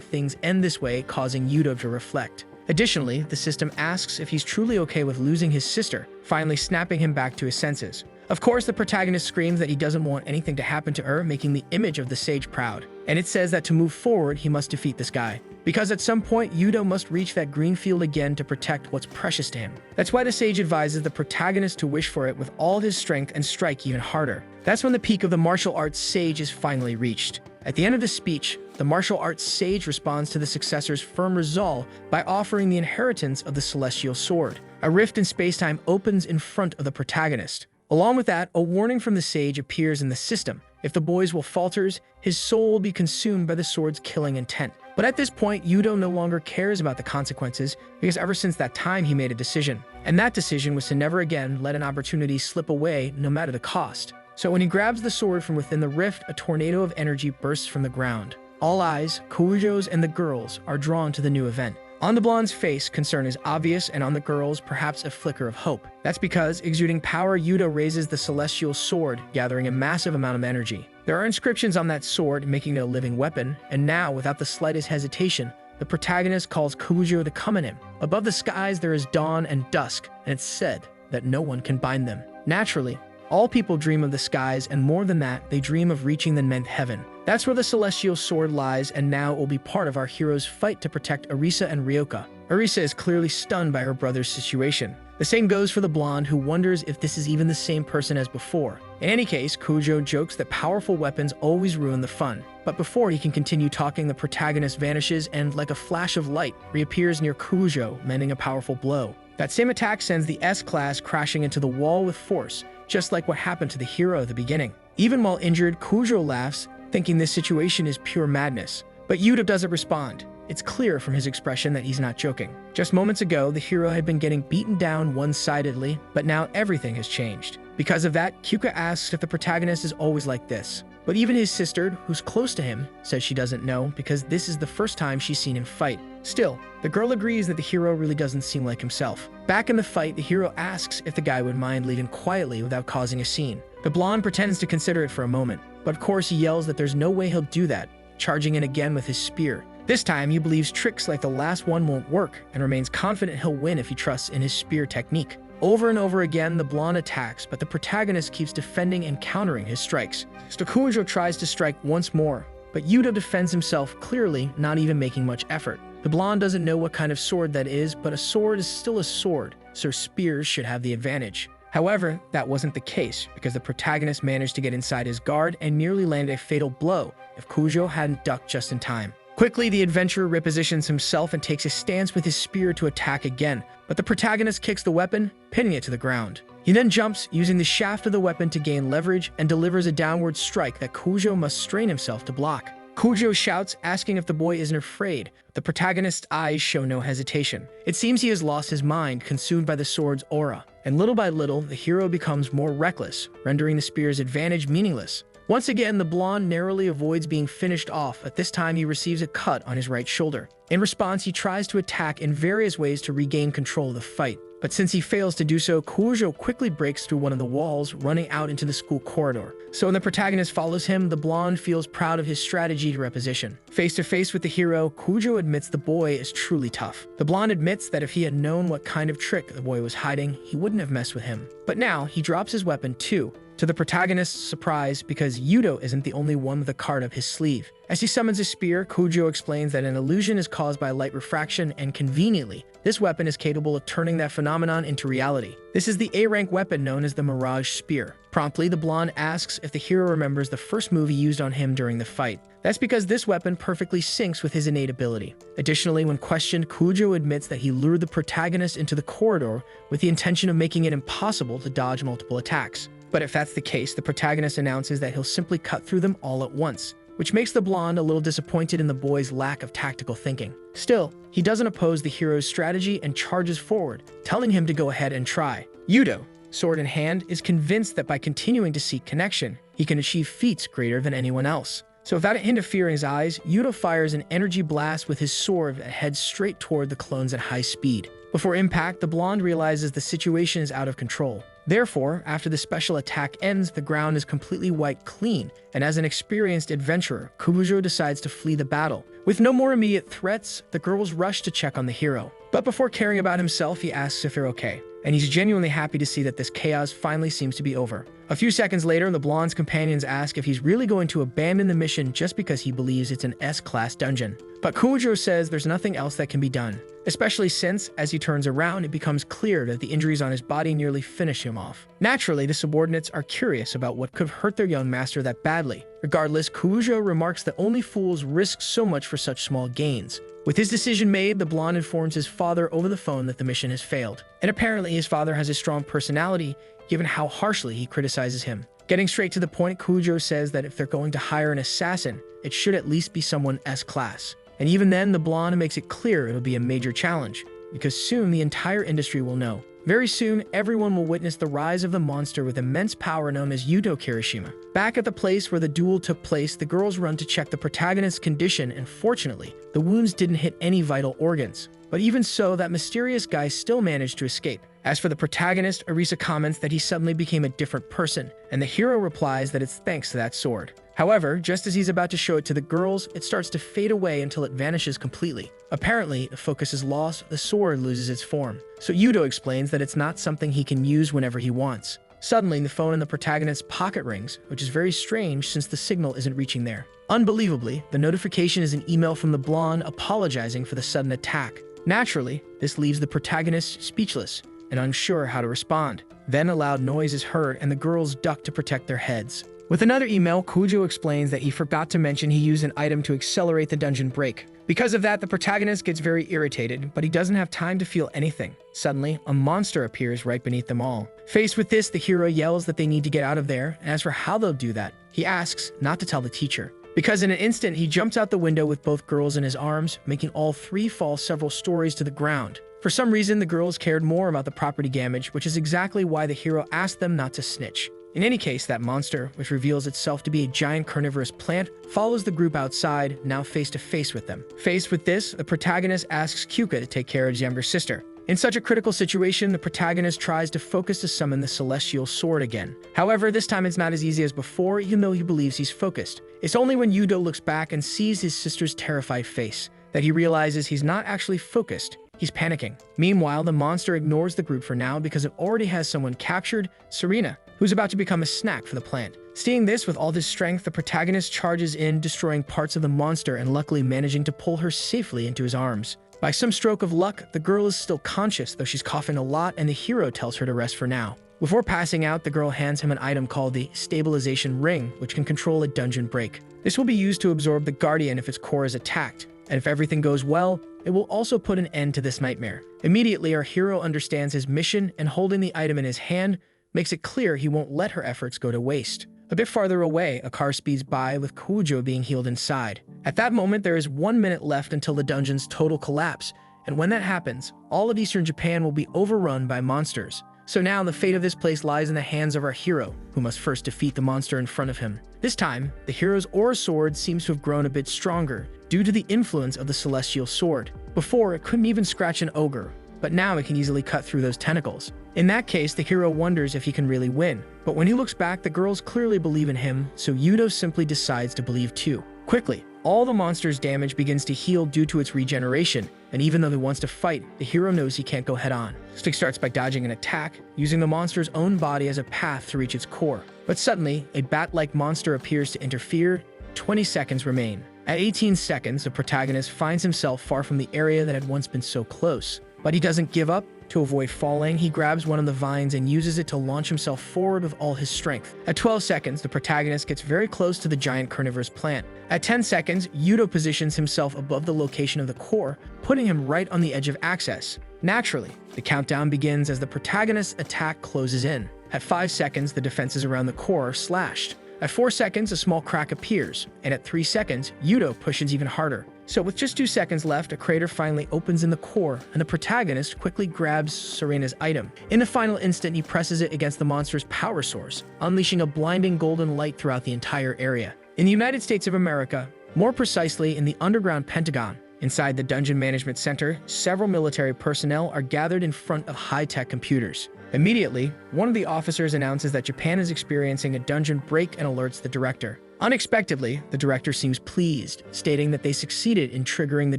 things end this way, causing Yuta to reflect. Additionally, the system asks if he's truly okay with losing his sister, finally snapping him back to his senses. Of course, the protagonist screams that he doesn't want anything to happen to her, making the image of the sage proud. And it says that to move forward, he must defeat this guy. Because at some point, Yuta must reach that green field again to protect what's precious to him. That's why the sage advises the protagonist to wish for it with all his strength and strike even harder. That's when the peak of the martial arts sage is finally reached. At the end of the speech, the martial arts sage responds to the successor's firm resolve by offering the inheritance of the celestial sword. A rift in space-time opens in front of the protagonist. Along with that, a warning from the sage appears in the system. If the boy's will falters, his soul will be consumed by the sword's killing intent. But at this point, Yuta no longer cares about the consequences, because ever since that time he made a decision. And that decision was to never again let an opportunity slip away, no matter the cost. So when he grabs the sword from within the rift, a tornado of energy bursts from the ground. All eyes, Kujo's and the girls, are drawn to the new event. On the blonde's face, concern is obvious, and on the girl's, perhaps a flicker of hope. That's because, exuding power, Yuta raises the celestial sword, gathering a massive amount of energy. There are inscriptions on that sword, making it a living weapon, and now, without the slightest hesitation, the protagonist calls Kujo to come in him. Above the skies, there is dawn and dusk, and it's said that no one can bind them. Naturally, all people dream of the skies, and more than that, they dream of reaching the 9th heaven. That's where the celestial sword lies, and now it will be part of our hero's fight to protect Arisa and Ryoka. Arisa is clearly stunned by her brother's situation. The same goes for the blonde, who wonders if this is even the same person as before. In any case, Kujo jokes that powerful weapons always ruin the fun. But before he can continue talking, the protagonist vanishes and, like a flash of light, reappears near Kujo, landing a powerful blow. That same attack sends the S-class crashing into the wall with force, just like what happened to the hero at the beginning. Even while injured, Kujo laughs, thinking this situation is pure madness. But Yuta doesn't respond. It's clear from his expression that he's not joking. Just moments ago, the hero had been getting beaten down one-sidedly, but now everything has changed. Because of that, Kyuka asks if the protagonist is always like this. But even his sister, who's close to him, says she doesn't know because this is the first time she's seen him fight. Still, the girl agrees that the hero really doesn't seem like himself. Back in the fight, the hero asks if the guy would mind leaving quietly without causing a scene. The blonde pretends to consider it for a moment, but of course he yells that there's no way he'll do that, charging in again with his spear. This time, he believes tricks like the last one won't work and remains confident he'll win if he trusts in his spear technique. Over and over again, the blonde attacks, but the protagonist keeps defending and countering his strikes. Kujo tries to strike once more, but Yuta defends himself clearly, not even making much effort. The blonde doesn't know what kind of sword that is, but a sword is still a sword, so spears should have the advantage. However, that wasn't the case, because the protagonist managed to get inside his guard and nearly landed a fatal blow if Kujo hadn't ducked just in time. Quickly, the adventurer repositions himself and takes a stance with his spear to attack again, but the protagonist kicks the weapon, pinning it to the ground. He then jumps, using the shaft of the weapon to gain leverage, and delivers a downward strike that Kujo must strain himself to block. Kujo shouts, asking if the boy isn't afraid. The protagonist's eyes show no hesitation. It seems he has lost his mind, consumed by the sword's aura, and little by little, the hero becomes more reckless, rendering the spear's advantage meaningless. Once again, the blonde narrowly avoids being finished off, but this time he receives a cut on his right shoulder. In response, he tries to attack in various ways to regain control of the fight. But since he fails to do so, Kujo quickly breaks through one of the walls, running out into the school corridor. So when the protagonist follows him, the blonde feels proud of his strategy to reposition. Face to face with the hero, Kujo admits the boy is truly tough. The blonde admits that if he had known what kind of trick the boy was hiding, he wouldn't have messed with him. But now, he drops his weapon too, to the protagonist's surprise, because Yudo isn't the only one with a card up his sleeve. As he summons his spear, Kujo explains that an illusion is caused by light refraction, and conveniently, this weapon is capable of turning that phenomenon into reality. This is the A-rank weapon known as the Mirage Spear. Promptly, the blonde asks if the hero remembers the first move he used on him during the fight. That's because this weapon perfectly syncs with his innate ability. Additionally, when questioned, Kujo admits that he lured the protagonist into the corridor with the intention of making it impossible to dodge multiple attacks. But if that's the case, the protagonist announces that he'll simply cut through them all at once, which makes the blonde a little disappointed in the boy's lack of tactical thinking. Still, he doesn't oppose the hero's strategy and charges forward, telling him to go ahead and try. Yudo, sword in hand, is convinced that by continuing to seek connection, he can achieve feats greater than anyone else. So without a hint of fear in his eyes, Yudo fires an energy blast with his sword that heads straight toward the clones at high speed. Before impact, the blonde realizes the situation is out of control. Therefore, after the special attack ends, the ground is completely wiped clean, and as an experienced adventurer, Kujo decides to flee the battle. With no more immediate threats, the girls rush to check on the hero. But before caring about himself, he asks if they're okay, and he's genuinely happy to see that this chaos finally seems to be over. A few seconds later, the blonde's companions ask if he's really going to abandon the mission just because he believes it's an S-class dungeon. But Kujo says there's nothing else that can be done, especially since, as he turns around, it becomes clear that the injuries on his body nearly finish him off. Naturally, the subordinates are curious about what could have hurt their young master that badly. Regardless, Kujo remarks that only fools risk so much for such small gains. With his decision made, the blonde informs his father over the phone that the mission has failed. And apparently his father has a strong personality, given how harshly he criticizes him. Getting straight to the point, Kujo says that if they're going to hire an assassin, it should at least be someone S-class. And even then, the blonde makes it clear it'll be a major challenge, because soon the entire industry will know. Very soon, everyone will witness the rise of the monster with immense power known as Yudo Kirishima. Back at the place where the duel took place, the girls run to check the protagonist's condition, and fortunately, the wounds didn't hit any vital organs. But even so, that mysterious guy still managed to escape. As for the protagonist, Arisa comments that he suddenly became a different person, and the hero replies that it's thanks to that sword. However, just as he's about to show it to the girls, it starts to fade away until it vanishes completely. Apparently, if focus is lost, the sword loses its form. So Yudo explains that it's not something he can use whenever he wants. Suddenly, the phone in the protagonist's pocket rings, which is very strange since the signal isn't reaching there. Unbelievably, the notification is an email from the blonde apologizing for the sudden attack. Naturally, this leaves the protagonist speechless and unsure how to respond. Then a loud noise is heard and the girls duck to protect their heads. With another email, Kujo explains that he forgot to mention he used an item to accelerate the dungeon break. Because of that, the protagonist gets very irritated, but he doesn't have time to feel anything. Suddenly, a monster appears right beneath them all. Faced with this, the hero yells that they need to get out of there, and as for how they'll do that, he asks not to tell the teacher. Because in an instant, he jumps out the window with both girls in his arms, making all three fall several stories to the ground. For some reason, the girls cared more about the property damage, which is exactly why the hero asked them not to snitch. In any case, that monster, which reveals itself to be a giant carnivorous plant, follows the group outside, now face to face with them. Faced with this, the protagonist asks Kyuka to take care of his younger sister. In such a critical situation, the protagonist tries to focus to summon the celestial sword again. However, this time it's not as easy as before, even though he believes he's focused. It's only when Yudo looks back and sees his sister's terrified face that he realizes he's not actually focused. He's panicking. Meanwhile, the monster ignores the group for now because it already has someone captured, Serena, who's about to become a snack for the plant. Seeing this with all his strength, the protagonist charges in, destroying parts of the monster and luckily managing to pull her safely into his arms. By some stroke of luck, the girl is still conscious, though she's coughing a lot, and the hero tells her to rest for now. Before passing out, the girl hands him an item called the stabilization ring, which can control a dungeon break. This will be used to absorb the guardian if its core is attacked, and if everything goes well, it will also put an end to this nightmare. Immediately, our hero understands his mission, and holding the item in his hand, makes it clear he won't let her efforts go to waste. A bit farther away, a car speeds by with Kujo being healed inside. At that moment, there is 1 minute left until the dungeon's total collapse, and when that happens, all of Eastern Japan will be overrun by monsters. So now the fate of this place lies in the hands of our hero, who must first defeat the monster in front of him. This time, the hero's aura sword seems to have grown a bit stronger, due to the influence of the celestial sword. Before, it couldn't even scratch an ogre, but now it can easily cut through those tentacles. In that case, the hero wonders if he can really win. But when he looks back, the girls clearly believe in him, so Yudo simply decides to believe too. Quickly, all the monster's damage begins to heal due to its regeneration, and even though he wants to fight, the hero knows he can't go head-on. So he starts by dodging an attack, using the monster's own body as a path to reach its core. But suddenly, a bat-like monster appears to interfere. 20 seconds remain. At 18 seconds, the protagonist finds himself far from the area that had once been so close. But he doesn't give up. To avoid falling, he grabs one of the vines and uses it to launch himself forward with all his strength. At 12 seconds, the protagonist gets very close to the giant carnivorous plant. At 10 seconds, Yudo positions himself above the location of the core, putting him right on the edge of access. Naturally, the countdown begins as the protagonist's attack closes in. At 5 seconds, the defenses around the core are slashed. At 4 seconds, a small crack appears, and at 3 seconds, Yudo pushes even harder. So with just 2 seconds left, a crater finally opens in the core, and the protagonist quickly grabs Serena's item. In the final instant, he presses it against the monster's power source, unleashing a blinding golden light throughout the entire area. In the United States of America, more precisely in the underground Pentagon, inside the Dungeon Management Center, several military personnel are gathered in front of high-tech computers. Immediately, one of the officers announces that Japan is experiencing a dungeon break and alerts the director. Unexpectedly, the director seems pleased, stating that they succeeded in triggering the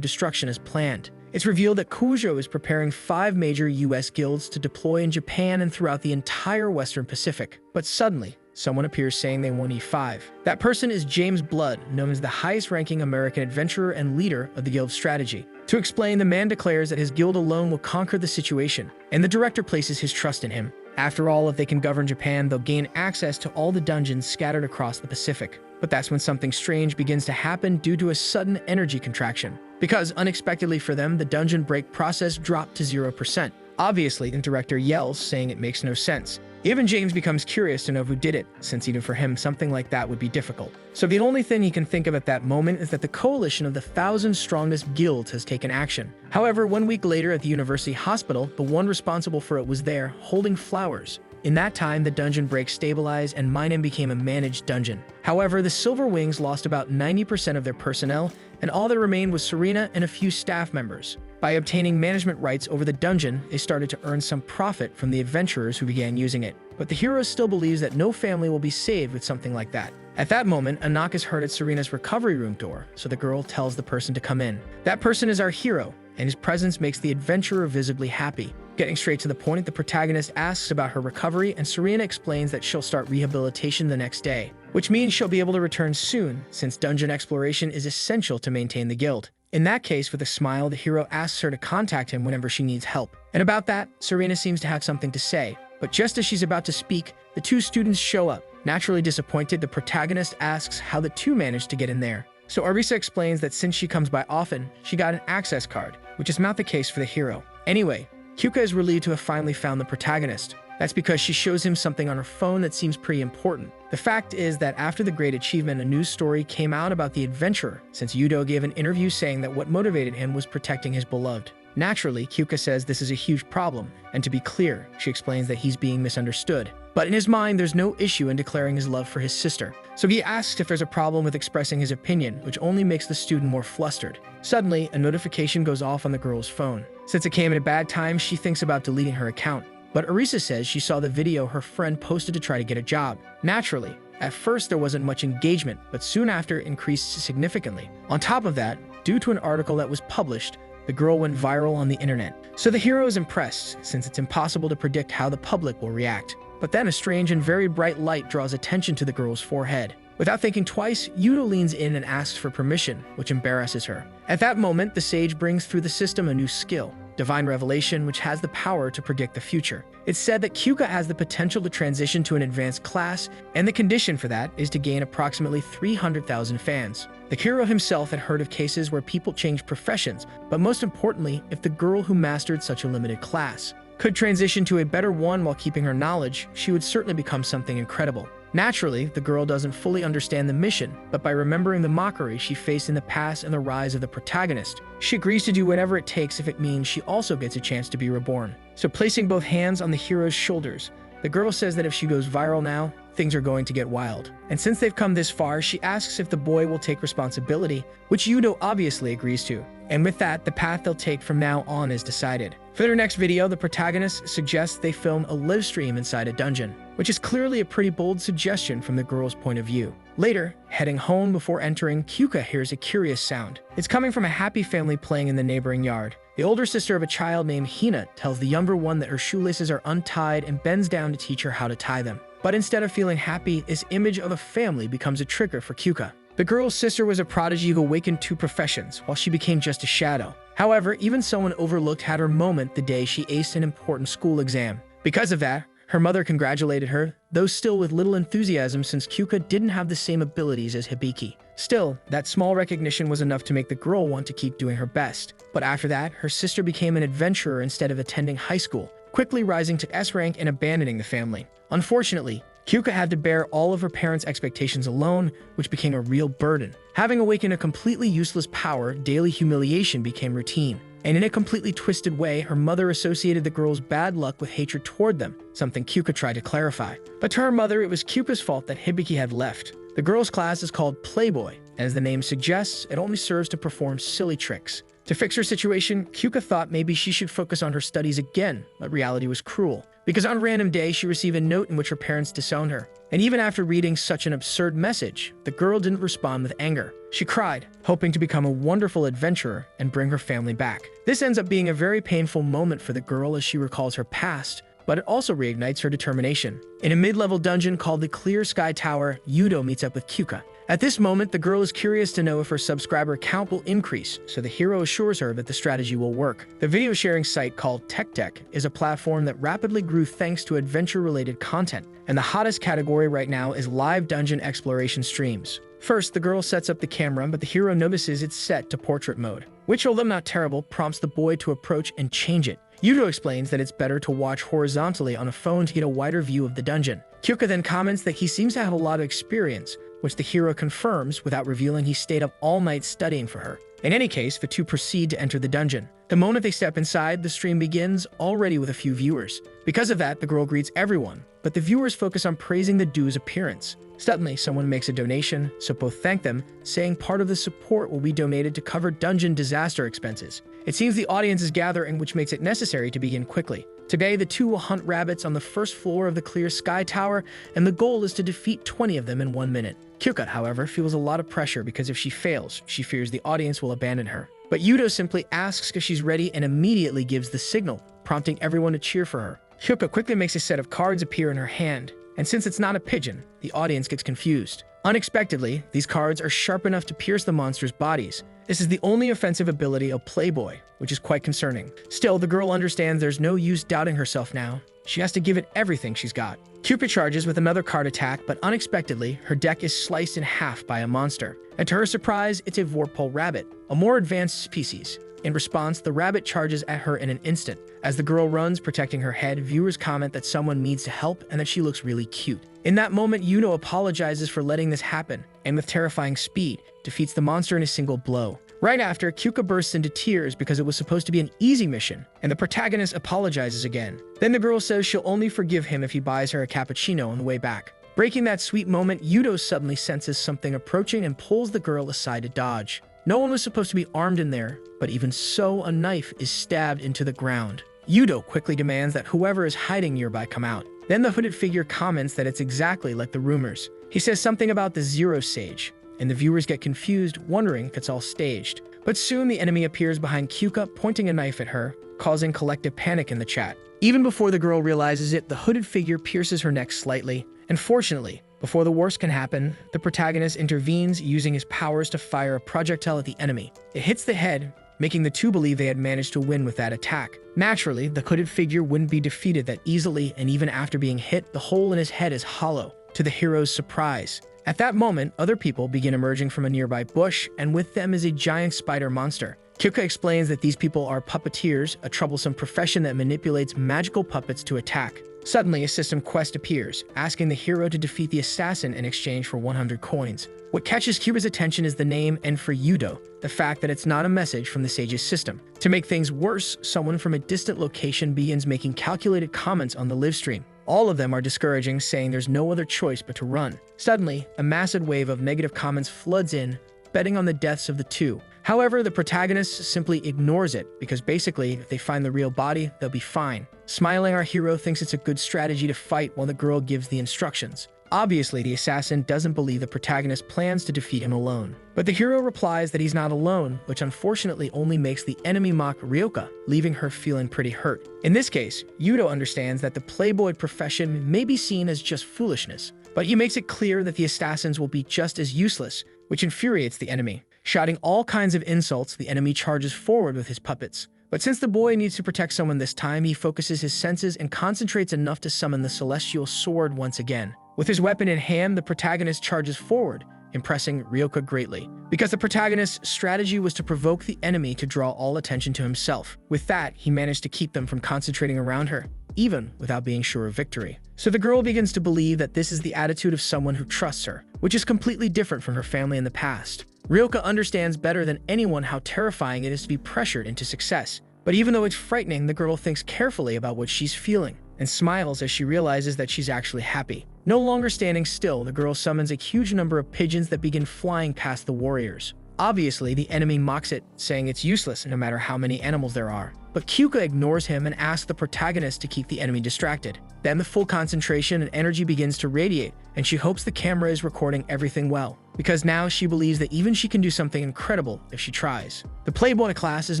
destruction as planned. It's revealed that Kujo is preparing 5 major US guilds to deploy in Japan and throughout the entire Western Pacific. But suddenly, someone appears saying they want E5. That person is James Blood, known as the highest-ranking American adventurer and leader of the guild strategy. To explain, the man declares that his guild alone will conquer the situation, and the director places his trust in him. After all, if they can govern Japan, they'll gain access to all the dungeons scattered across the Pacific. But that's when something strange begins to happen due to a sudden energy contraction. Because, unexpectedly for them, the dungeon break process dropped to 0%. Obviously, the director yells, saying it makes no sense. Even James becomes curious to know who did it, since even for him, something like that would be difficult. So the only thing he can think of at that moment is that the coalition of the 1,000 strongest guilds has taken action. However, 1 week later at the university hospital, the one responsible for it was there, holding flowers. In that time, the dungeon break stabilized and Minam became a managed dungeon. However, the Silver Wings lost about 90% of their personnel, and all that remained was Serena and a few staff members. By obtaining management rights over the dungeon, they started to earn some profit from the adventurers who began using it. But the hero still believes that no family will be saved with something like that. At that moment, a knock is heard at Serena's recovery room door, so the girl tells the person to come in. That person is our hero, and his presence makes the adventurer visibly happy. Getting straight to the point, the protagonist asks about her recovery, and Serena explains that she'll start rehabilitation the next day, which means she'll be able to return soon, since dungeon exploration is essential to maintain the guild. In that case, with a smile, the hero asks her to contact him whenever she needs help. And about that, Serena seems to have something to say. But just as she's about to speak, the 2 students show up. Naturally disappointed, the protagonist asks how the 2 managed to get in there. So Arisa explains that since she comes by often, she got an access card, which is not the case for the hero. Anyway, Kyuka is relieved to have finally found the protagonist. That's because she shows him something on her phone that seems pretty important. The fact is that after the great achievement, a news story came out about the adventurer, since Yudo gave an interview saying that what motivated him was protecting his beloved. Naturally, Kyuka says this is a huge problem, and to be clear, she explains that he's being misunderstood. But in his mind, there's no issue in declaring his love for his sister. So he asks if there's a problem with expressing his opinion, which only makes the student more flustered. Suddenly, a notification goes off on the girl's phone. Since it came at a bad time, she thinks about deleting her account. But Arisa says she saw the video her friend posted to try to get a job. Naturally, at first there wasn't much engagement, but soon after it increased significantly. On top of that, due to an article that was published, the girl went viral on the internet. So the hero is impressed, since it's impossible to predict how the public will react. But then a strange and very bright light draws attention to the girl's forehead. Without thinking twice, Yudo leans in and asks for permission, which embarrasses her. At that moment, the sage brings through the system a new skill, Divine Revelation, which has the power to predict the future. It's said that Kyuka has the potential to transition to an advanced class, and the condition for that is to gain approximately 300,000 fans. The hero himself had heard of cases where people changed professions, but most importantly, if the girl who mastered such a limited class could transition to a better one while keeping her knowledge, she would certainly become something incredible. Naturally, the girl doesn't fully understand the mission, but by remembering the mockery she faced in the past and the rise of the protagonist, she agrees to do whatever it takes if it means she also gets a chance to be reborn. So placing both hands on the hero's shoulders, the girl says that if she goes viral now, things are going to get wild. And since they've come this far, she asks if the boy will take responsibility, which Yudo obviously agrees to. And with that, the path they'll take from now on is decided. For their next video, the protagonist suggests they film a live stream inside a dungeon, which is clearly a pretty bold suggestion from the girl's point of view. Later, heading home before entering, Kyuka hears a curious sound. It's coming from a happy family playing in the neighboring yard. The older sister of a child named Hina tells the younger one that her shoelaces are untied and bends down to teach her how to tie them. But instead of feeling happy, this image of a family becomes a trigger for Kyuka. The girl's sister was a prodigy who awakened two professions, while she became just a shadow. However, even someone overlooked had her moment the day she aced an important school exam. Because of that, her mother congratulated her, though still with little enthusiasm since Kyuka didn't have the same abilities as Hibiki. Still, that small recognition was enough to make the girl want to keep doing her best. But after that, her sister became an adventurer instead of attending high school, quickly rising to S rank and abandoning the family. Unfortunately, Kyuka had to bear all of her parents' expectations alone, which became a real burden. Having awakened a completely useless power, daily humiliation became routine. And in a completely twisted way, her mother associated the girl's bad luck with hatred toward them, something Kyuka tried to clarify. But to her mother, it was Kyuka's fault that Hibiki had left. The girl's class is called Playboy, and as the name suggests, it only serves to perform silly tricks. To fix her situation, Kyuka thought maybe she should focus on her studies again, but reality was cruel. Because on a random day, she received a note in which her parents disowned her. And even after reading such an absurd message, the girl didn't respond with anger. She cried, hoping to become a wonderful adventurer and bring her family back. This ends up being a very painful moment for the girl as she recalls her past, but it also reignites her determination. In a mid-level dungeon called the Clear Sky Tower, Yudo meets up with Kyuka. At this moment, the girl is curious to know if her subscriber count will increase, so the hero assures her that the strategy will work. The video sharing site called TechTech is a platform that rapidly grew thanks to adventure-related content, and the hottest category right now is live dungeon exploration streams. First, the girl sets up the camera, but the hero notices it's set to portrait mode, which, although not terrible, prompts the boy to approach and change it. Yudo explains that it's better to watch horizontally on a phone to get a wider view of the dungeon. Kyuka then comments that he seems to have a lot of experience, which the hero confirms without revealing he stayed up all night studying for her. In any case, the two proceed to enter the dungeon. The moment they step inside, the stream begins, already with a few viewers. Because of that, the girl greets everyone, but the viewers focus on praising the duo's appearance. Suddenly, someone makes a donation, so both thank them, saying part of the support will be donated to cover dungeon disaster expenses. It seems the audience is gathering, which makes it necessary to begin quickly. Today, the two will hunt rabbits on the first floor of the Clear Sky Tower, and the goal is to defeat 20 of them in 1 minute. Kyuka, however, feels a lot of pressure because if she fails, she fears the audience will abandon her. But Yudo simply asks if she's ready and immediately gives the signal, prompting everyone to cheer for her. Kyuka quickly makes a set of cards appear in her hand, and since it's not a pigeon, the audience gets confused. Unexpectedly, these cards are sharp enough to pierce the monsters' bodies. This is the only offensive ability of Playboy, which is quite concerning. Still, the girl understands there's no use doubting herself now. She has to give it everything she's got. Kyuka charges with another card attack, but unexpectedly, her deck is sliced in half by a monster. And to her surprise, it's a Vorpal rabbit, a more advanced species. In response, the rabbit charges at her in an instant. As the girl runs, protecting her head, viewers comment that someone needs to help and that she looks really cute. In that moment, Yuno apologizes for letting this happen, and with terrifying speed, defeats the monster in a single blow. Right after, Kyuka bursts into tears because it was supposed to be an easy mission, and the protagonist apologizes again. Then the girl says she'll only forgive him if he buys her a cappuccino on the way back. Breaking that sweet moment, Yudo suddenly senses something approaching and pulls the girl aside to dodge. No one was supposed to be armed in there, but even so, a knife is stabbed into the ground. Yudo quickly demands that whoever is hiding nearby come out. Then the hooded figure comments that it's exactly like the rumors. He says something about the Zero Sage, and the viewers get confused, wondering if it's all staged. But soon the enemy appears behind Kyuka, pointing a knife at her, causing collective panic in the chat. Even before the girl realizes it, the hooded figure pierces her neck slightly, and fortunately, before the worst can happen, the protagonist intervenes using his powers to fire a projectile at the enemy. It hits the head, making the two believe they had managed to win with that attack. Naturally, the hooded figure wouldn't be defeated that easily, and even after being hit, the hole in his head is hollow, to the hero's surprise. At that moment, other people begin emerging from a nearby bush, and with them is a giant spider monster. Kyuka explains that these people are puppeteers, a troublesome profession that manipulates magical puppets to attack. Suddenly, a system quest appears, asking the hero to defeat the assassin in exchange for 100 coins. What catches Kyuka's attention is the name, and for Yudo, the fact that it's not a message from the sage's system. To make things worse, someone from a distant location begins making calculated comments on the live stream. All of them are discouraging, saying there's no other choice but to run. Suddenly, a massive wave of negative comments floods in, betting on the deaths of the two. However, the protagonist simply ignores it, because basically, if they find the real body, they'll be fine. Smiling, our hero thinks it's a good strategy to fight while the girl gives the instructions. Obviously, the assassin doesn't believe the protagonist plans to defeat him alone. But the hero replies that he's not alone, which unfortunately only makes the enemy mock Ryoka, leaving her feeling pretty hurt. In this case, Yudo understands that the playboy profession may be seen as just foolishness, but he makes it clear that the assassins will be just as useless, which infuriates the enemy. Shouting all kinds of insults, the enemy charges forward with his puppets. But since the boy needs to protect someone this time, he focuses his senses and concentrates enough to summon the celestial sword once again. With his weapon in hand, the protagonist charges forward, impressing Ryoka greatly. Because the protagonist's strategy was to provoke the enemy to draw all attention to himself. With that, he managed to keep them from concentrating around her, even without being sure of victory. So the girl begins to believe that this is the attitude of someone who trusts her, which is completely different from her family in the past. Ryoka understands better than anyone how terrifying it is to be pressured into success. But even though it's frightening, the girl thinks carefully about what she's feeling and smiles as she realizes that she's actually happy. No longer standing still, the girl summons a huge number of pigeons that begin flying past the warriors. Obviously, the enemy mocks it, saying it's useless no matter how many animals there are. But Kyuka ignores him and asks the protagonist to keep the enemy distracted. Then the full concentration and energy begins to radiate, and she hopes the camera is recording everything well, because now she believes that even she can do something incredible if she tries. The Playboy class is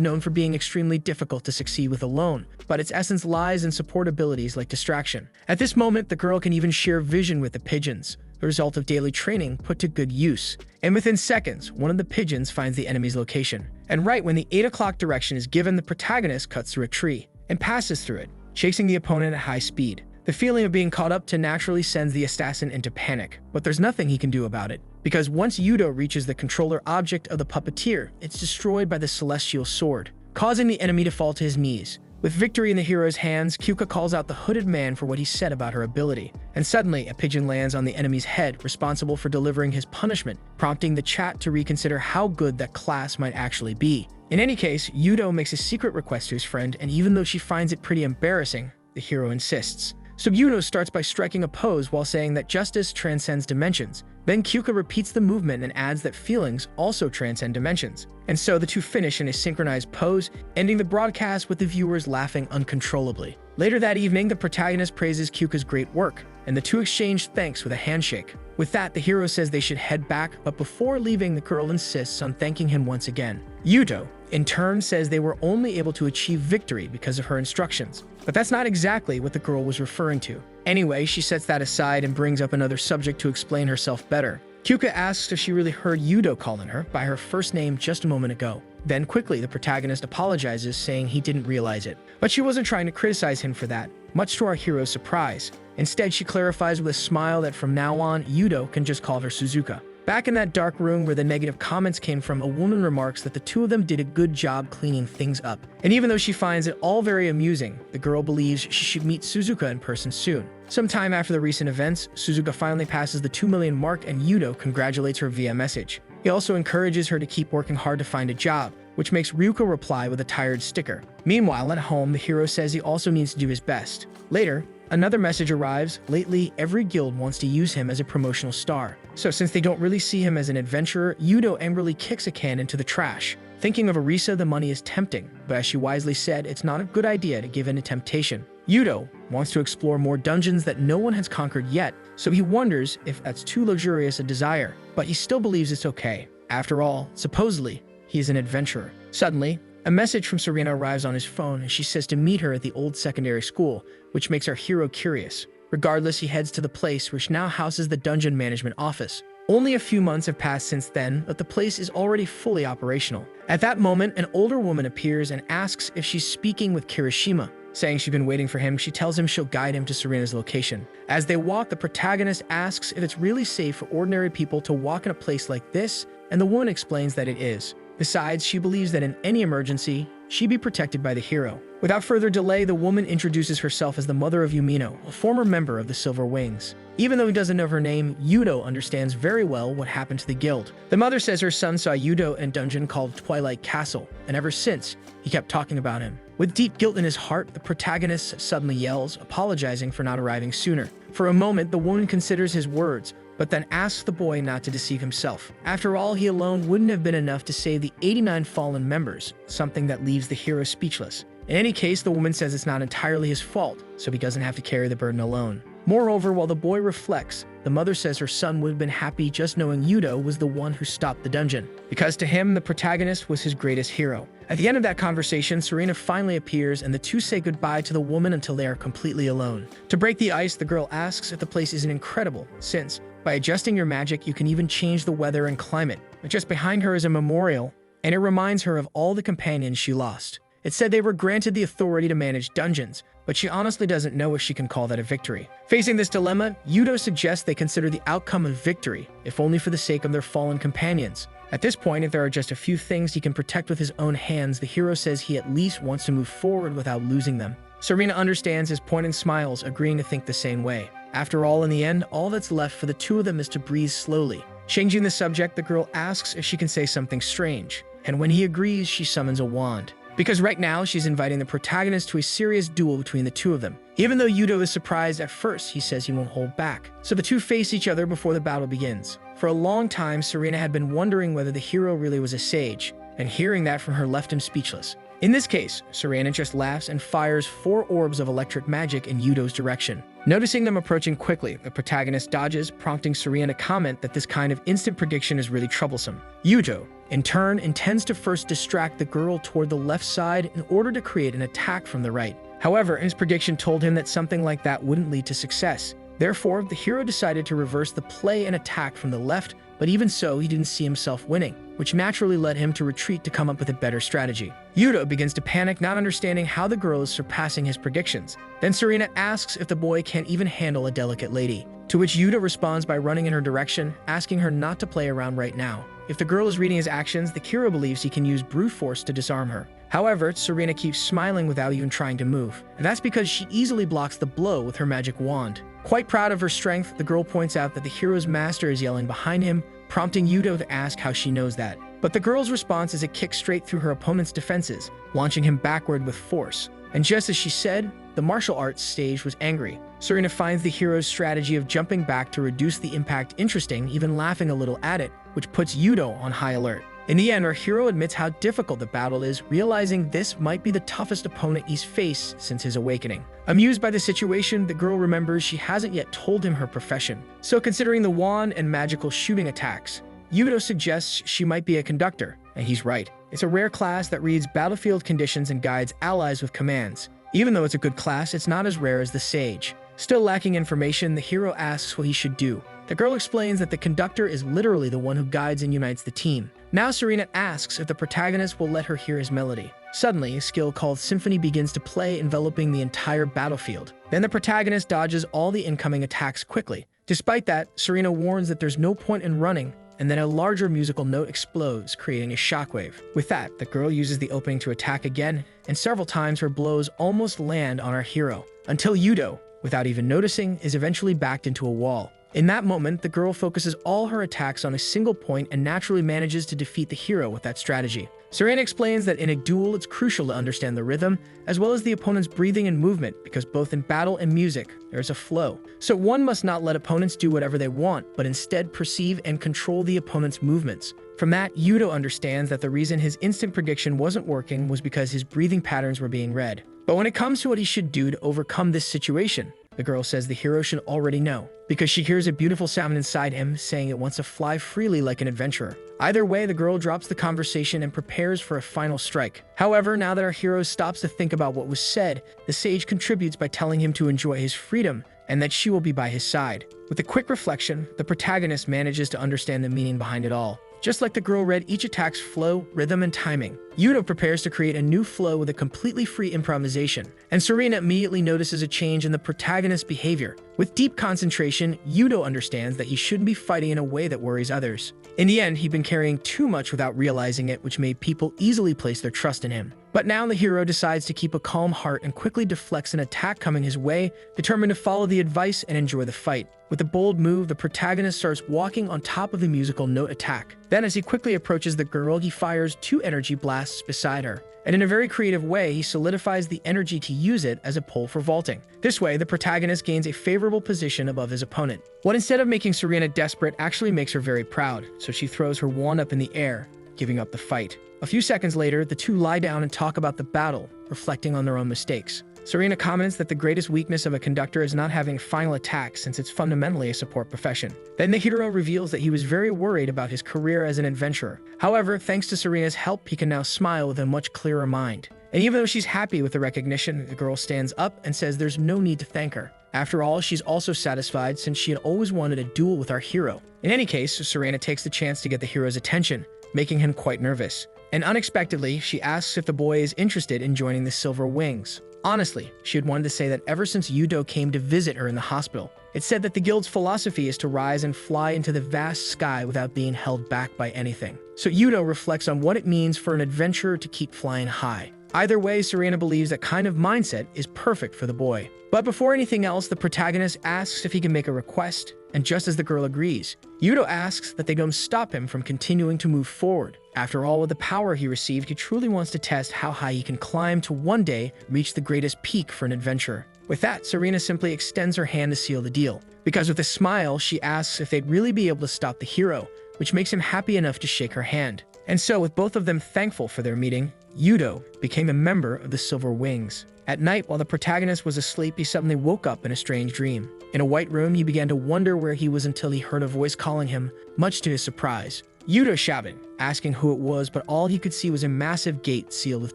known for being extremely difficult to succeed with alone, but its essence lies in support abilities like distraction. At this moment, the girl can even share vision with the pigeons, the result of daily training put to good use. And within seconds, one of the pigeons finds the enemy's location. And right when the 8 o'clock direction is given, the protagonist cuts through a tree and passes through it, chasing the opponent at high speed. The feeling of being caught up to naturally sends the assassin into panic, but there's nothing he can do about it, because once Yudo reaches the controller object of the puppeteer, it's destroyed by the celestial sword, causing the enemy to fall to his knees. With victory in the hero's hands, Kyuka calls out the hooded man for what he said about her ability, and suddenly a pigeon lands on the enemy's head, responsible for delivering his punishment, prompting the chat to reconsider how good that class might actually be. In any case, Yudo makes a secret request to his friend, and even though she finds it pretty embarrassing, the hero insists. So Yudo starts by striking a pose while saying that justice transcends dimensions. Then Kyuka repeats the movement and adds that feelings also transcend dimensions. And so the two finish in a synchronized pose, ending the broadcast with the viewers laughing uncontrollably. Later that evening, the protagonist praises Kyuka's great work, and the two exchange thanks with a handshake. With that, the hero says they should head back, but before leaving, the girl insists on thanking him once again. Yudo, in turn, says they were only able to achieve victory because of her instructions. But that's not exactly what the girl was referring to. Anyway, she sets that aside and brings up another subject to explain herself better. Kyuka asks if she really heard Yudo calling her by her first name just a moment ago. Then quickly, the protagonist apologizes, saying he didn't realize it. But she wasn't trying to criticize him for that, much to our hero's surprise. Instead, she clarifies with a smile that from now on, Yudo can just call her Suzuka. Back in that dark room where the negative comments came from, a woman remarks that the two of them did a good job cleaning things up. And even though she finds it all very amusing, the girl believes she should meet Suzuka in person soon. Sometime after the recent events, Suzuka finally passes the 2 million mark and Yudo congratulates her via message. He also encourages her to keep working hard to find a job, which makes Ryuko reply with a tired sticker. Meanwhile, at home, the hero says he also needs to do his best. Later, another message arrives. Lately, every guild wants to use him as a promotional star. So since they don't really see him as an adventurer, Yudo angrily kicks a can into the trash. Thinking of Arisa, the money is tempting, but as she wisely said, it's not a good idea to give in to temptation. Yudo wants to explore more dungeons that no one has conquered yet, so he wonders if that's too luxurious a desire, but he still believes it's okay. After all, supposedly, he is an adventurer. Suddenly, a message from Serena arrives on his phone, and she says to meet her at the old secondary school, which makes our hero curious. Regardless, he heads to the place which now houses the dungeon management office. Only a few months have passed since then, but the place is already fully operational. At that moment, an older woman appears and asks if she's speaking with Kirishima. Saying she's been waiting for him, she tells him she'll guide him to Serena's location. As they walk, the protagonist asks if it's really safe for ordinary people to walk in a place like this, and the woman explains that it is. Besides, she believes that in any emergency, she'd be protected by the hero. Without further delay, the woman introduces herself as the mother of Yumino, a former member of the Silver Wings. Even though he doesn't know her name, Yudo understands very well what happened to the guild. The mother says her son saw Yudo in a dungeon called Twilight Castle, and ever since, he kept talking about him. With deep guilt in his heart, the protagonist suddenly yells, apologizing for not arriving sooner. For a moment, the woman considers his words, but then asks the boy not to deceive himself. After all, he alone wouldn't have been enough to save the 89 fallen members, something that leaves the hero speechless. In any case, the woman says it's not entirely his fault, so he doesn't have to carry the burden alone. Moreover, while the boy reflects, the mother says her son would have been happy just knowing Yudo was the one who stopped the dungeon, because to him, the protagonist was his greatest hero. At the end of that conversation, Serena finally appears and the two say goodbye to the woman until they are completely alone. To break the ice, the girl asks if the place isn't incredible, since, by adjusting your magic, you can even change the weather and climate. But just behind her is a memorial, and it reminds her of all the companions she lost. It said they were granted the authority to manage dungeons, but she honestly doesn't know if she can call that a victory. Facing this dilemma, Yudo suggests they consider the outcome of victory, if only for the sake of their fallen companions. At this point, if there are just a few things he can protect with his own hands, the hero says he at least wants to move forward without losing them. Serena understands his point and smiles, agreeing to think the same way. After all, in the end, all that's left for the two of them is to breathe slowly. Changing the subject, the girl asks if she can say something strange, and when he agrees, she summons a wand. Because right now, she's inviting the protagonist to a serious duel between the two of them. Even though Yudo is surprised at first, he says he won't hold back. So the two face each other before the battle begins. For a long time, Serena had been wondering whether the hero really was a sage, and hearing that from her left him speechless. In this case, Serena just laughs and fires 4 orbs of electric magic in Yudo's direction. Noticing them approaching quickly, the protagonist dodges, prompting Serena to comment that this kind of instant prediction is really troublesome. Yudo, in turn, intends to first distract the girl toward the left side in order to create an attack from the right. However, his prediction told him that something like that wouldn't lead to success. Therefore, the hero decided to reverse the play and attack from the left, but even so, he didn't see himself winning, which naturally led him to retreat to come up with a better strategy. Yudo begins to panic, not understanding how the girl is surpassing his predictions. Then Serena asks if the boy can't even handle a delicate lady, to which Yudo responds by running in her direction, asking her not to play around right now. If the girl is reading his actions, the hero believes he can use brute force to disarm her. However, Serena keeps smiling without even trying to move, and that's because she easily blocks the blow with her magic wand. Quite proud of her strength, the girl points out that the hero's master is yelling behind him, prompting Yudo to ask how she knows that. But the girl's response is a kick straight through her opponent's defenses, launching him backward with force. And just as she said, the martial arts stage was angry. Serena finds the hero's strategy of jumping back to reduce the impact interesting, even laughing a little at it, which puts Yudo on high alert. In the end, our hero admits how difficult the battle is, realizing this might be the toughest opponent he's faced since his awakening. Amused by the situation, the girl remembers she hasn't yet told him her profession. So considering the wand and magical shooting attacks, Yudo suggests she might be a conductor, and he's right. It's a rare class that reads battlefield conditions and guides allies with commands. Even though it's a good class, it's not as rare as the sage. Still lacking information, the hero asks what he should do. The girl explains that the conductor is literally the one who guides and unites the team. Now Serena asks if the protagonist will let her hear his melody. Suddenly, a skill called Symphony begins to play, enveloping the entire battlefield. Then the protagonist dodges all the incoming attacks quickly. Despite that, Serena warns that there's no point in running, and then a larger musical note explodes, creating a shockwave. With that, the girl uses the opening to attack again, and several times her blows almost land on our hero, until Yudo, without even noticing, is eventually backed into a wall. In that moment, the girl focuses all her attacks on a single point and naturally manages to defeat the hero with that strategy. Serena explains that in a duel, it's crucial to understand the rhythm, as well as the opponent's breathing and movement, because both in battle and music, there's a flow. So one must not let opponents do whatever they want, but instead perceive and control the opponent's movements. From that, Yudo understands that the reason his instant prediction wasn't working was because his breathing patterns were being read. But when it comes to what he should do to overcome this situation, the girl says the hero should already know, because she hears a beautiful sound inside him saying it wants to fly freely like an adventurer. Either way, the girl drops the conversation and prepares for a final strike. However, now that our hero stops to think about what was said, the sage contributes by telling him to enjoy his freedom and that she will be by his side. With a quick reflection, the protagonist manages to understand the meaning behind it all. Just like the girl read each attack's flow, rhythm, and timing, Yudo prepares to create a new flow with a completely free improvisation, and Serena immediately notices a change in the protagonist's behavior. With deep concentration, Yudo understands that he shouldn't be fighting in a way that worries others. In the end, he'd been carrying too much without realizing it, which made people easily place their trust in him. But now the hero decides to keep a calm heart and quickly deflects an attack coming his way, determined to follow the advice and enjoy the fight. With a bold move, the protagonist starts walking on top of the musical note attack. Then as he quickly approaches the girl, he fires 2 energy blasts beside her. And in a very creative way, he solidifies the energy to use it as a pole for vaulting. This way, the protagonist gains a favorable position above his opponent. What instead of making Serena desperate actually makes her very proud, so she throws her wand up in the air, giving up the fight. A few seconds later, the two lie down and talk about the battle, reflecting on their own mistakes. Serena comments that the greatest weakness of a conductor is not having a final attack since it's fundamentally a support profession. Then the hero reveals that he was very worried about his career as an adventurer. However, thanks to Serena's help, he can now smile with a much clearer mind. And even though she's happy with the recognition, the girl stands up and says there's no need to thank her. After all, she's also satisfied since she had always wanted a duel with our hero. In any case, Serena takes the chance to get the hero's attention, making him quite nervous. And unexpectedly, she asks if the boy is interested in joining the Silver Wings. Honestly, she had wanted to say that ever since Yudo came to visit her in the hospital. It said that the guild's philosophy is to rise and fly into the vast sky without being held back by anything. So Yudo reflects on what it means for an adventurer to keep flying high. Either way, Serena believes that kind of mindset is perfect for the boy. But before anything else, the protagonist asks if he can make a request, and just as the girl agrees, Yudo asks that they don't stop him from continuing to move forward. After all, with the power he received, he truly wants to test how high he can climb to one day reach the greatest peak for an adventurer. With that, Serena simply extends her hand to seal the deal, because with a smile, she asks if they'd really be able to stop the hero, which makes him happy enough to shake her hand. And so, with both of them thankful for their meeting, Yudo became a member of the Silver Wings. At night, while the protagonist was asleep, he suddenly woke up in a strange dream. In a white room, he began to wonder where he was until he heard a voice calling him, much to his surprise. Yudo shouted, asking who it was, but all he could see was a massive gate sealed with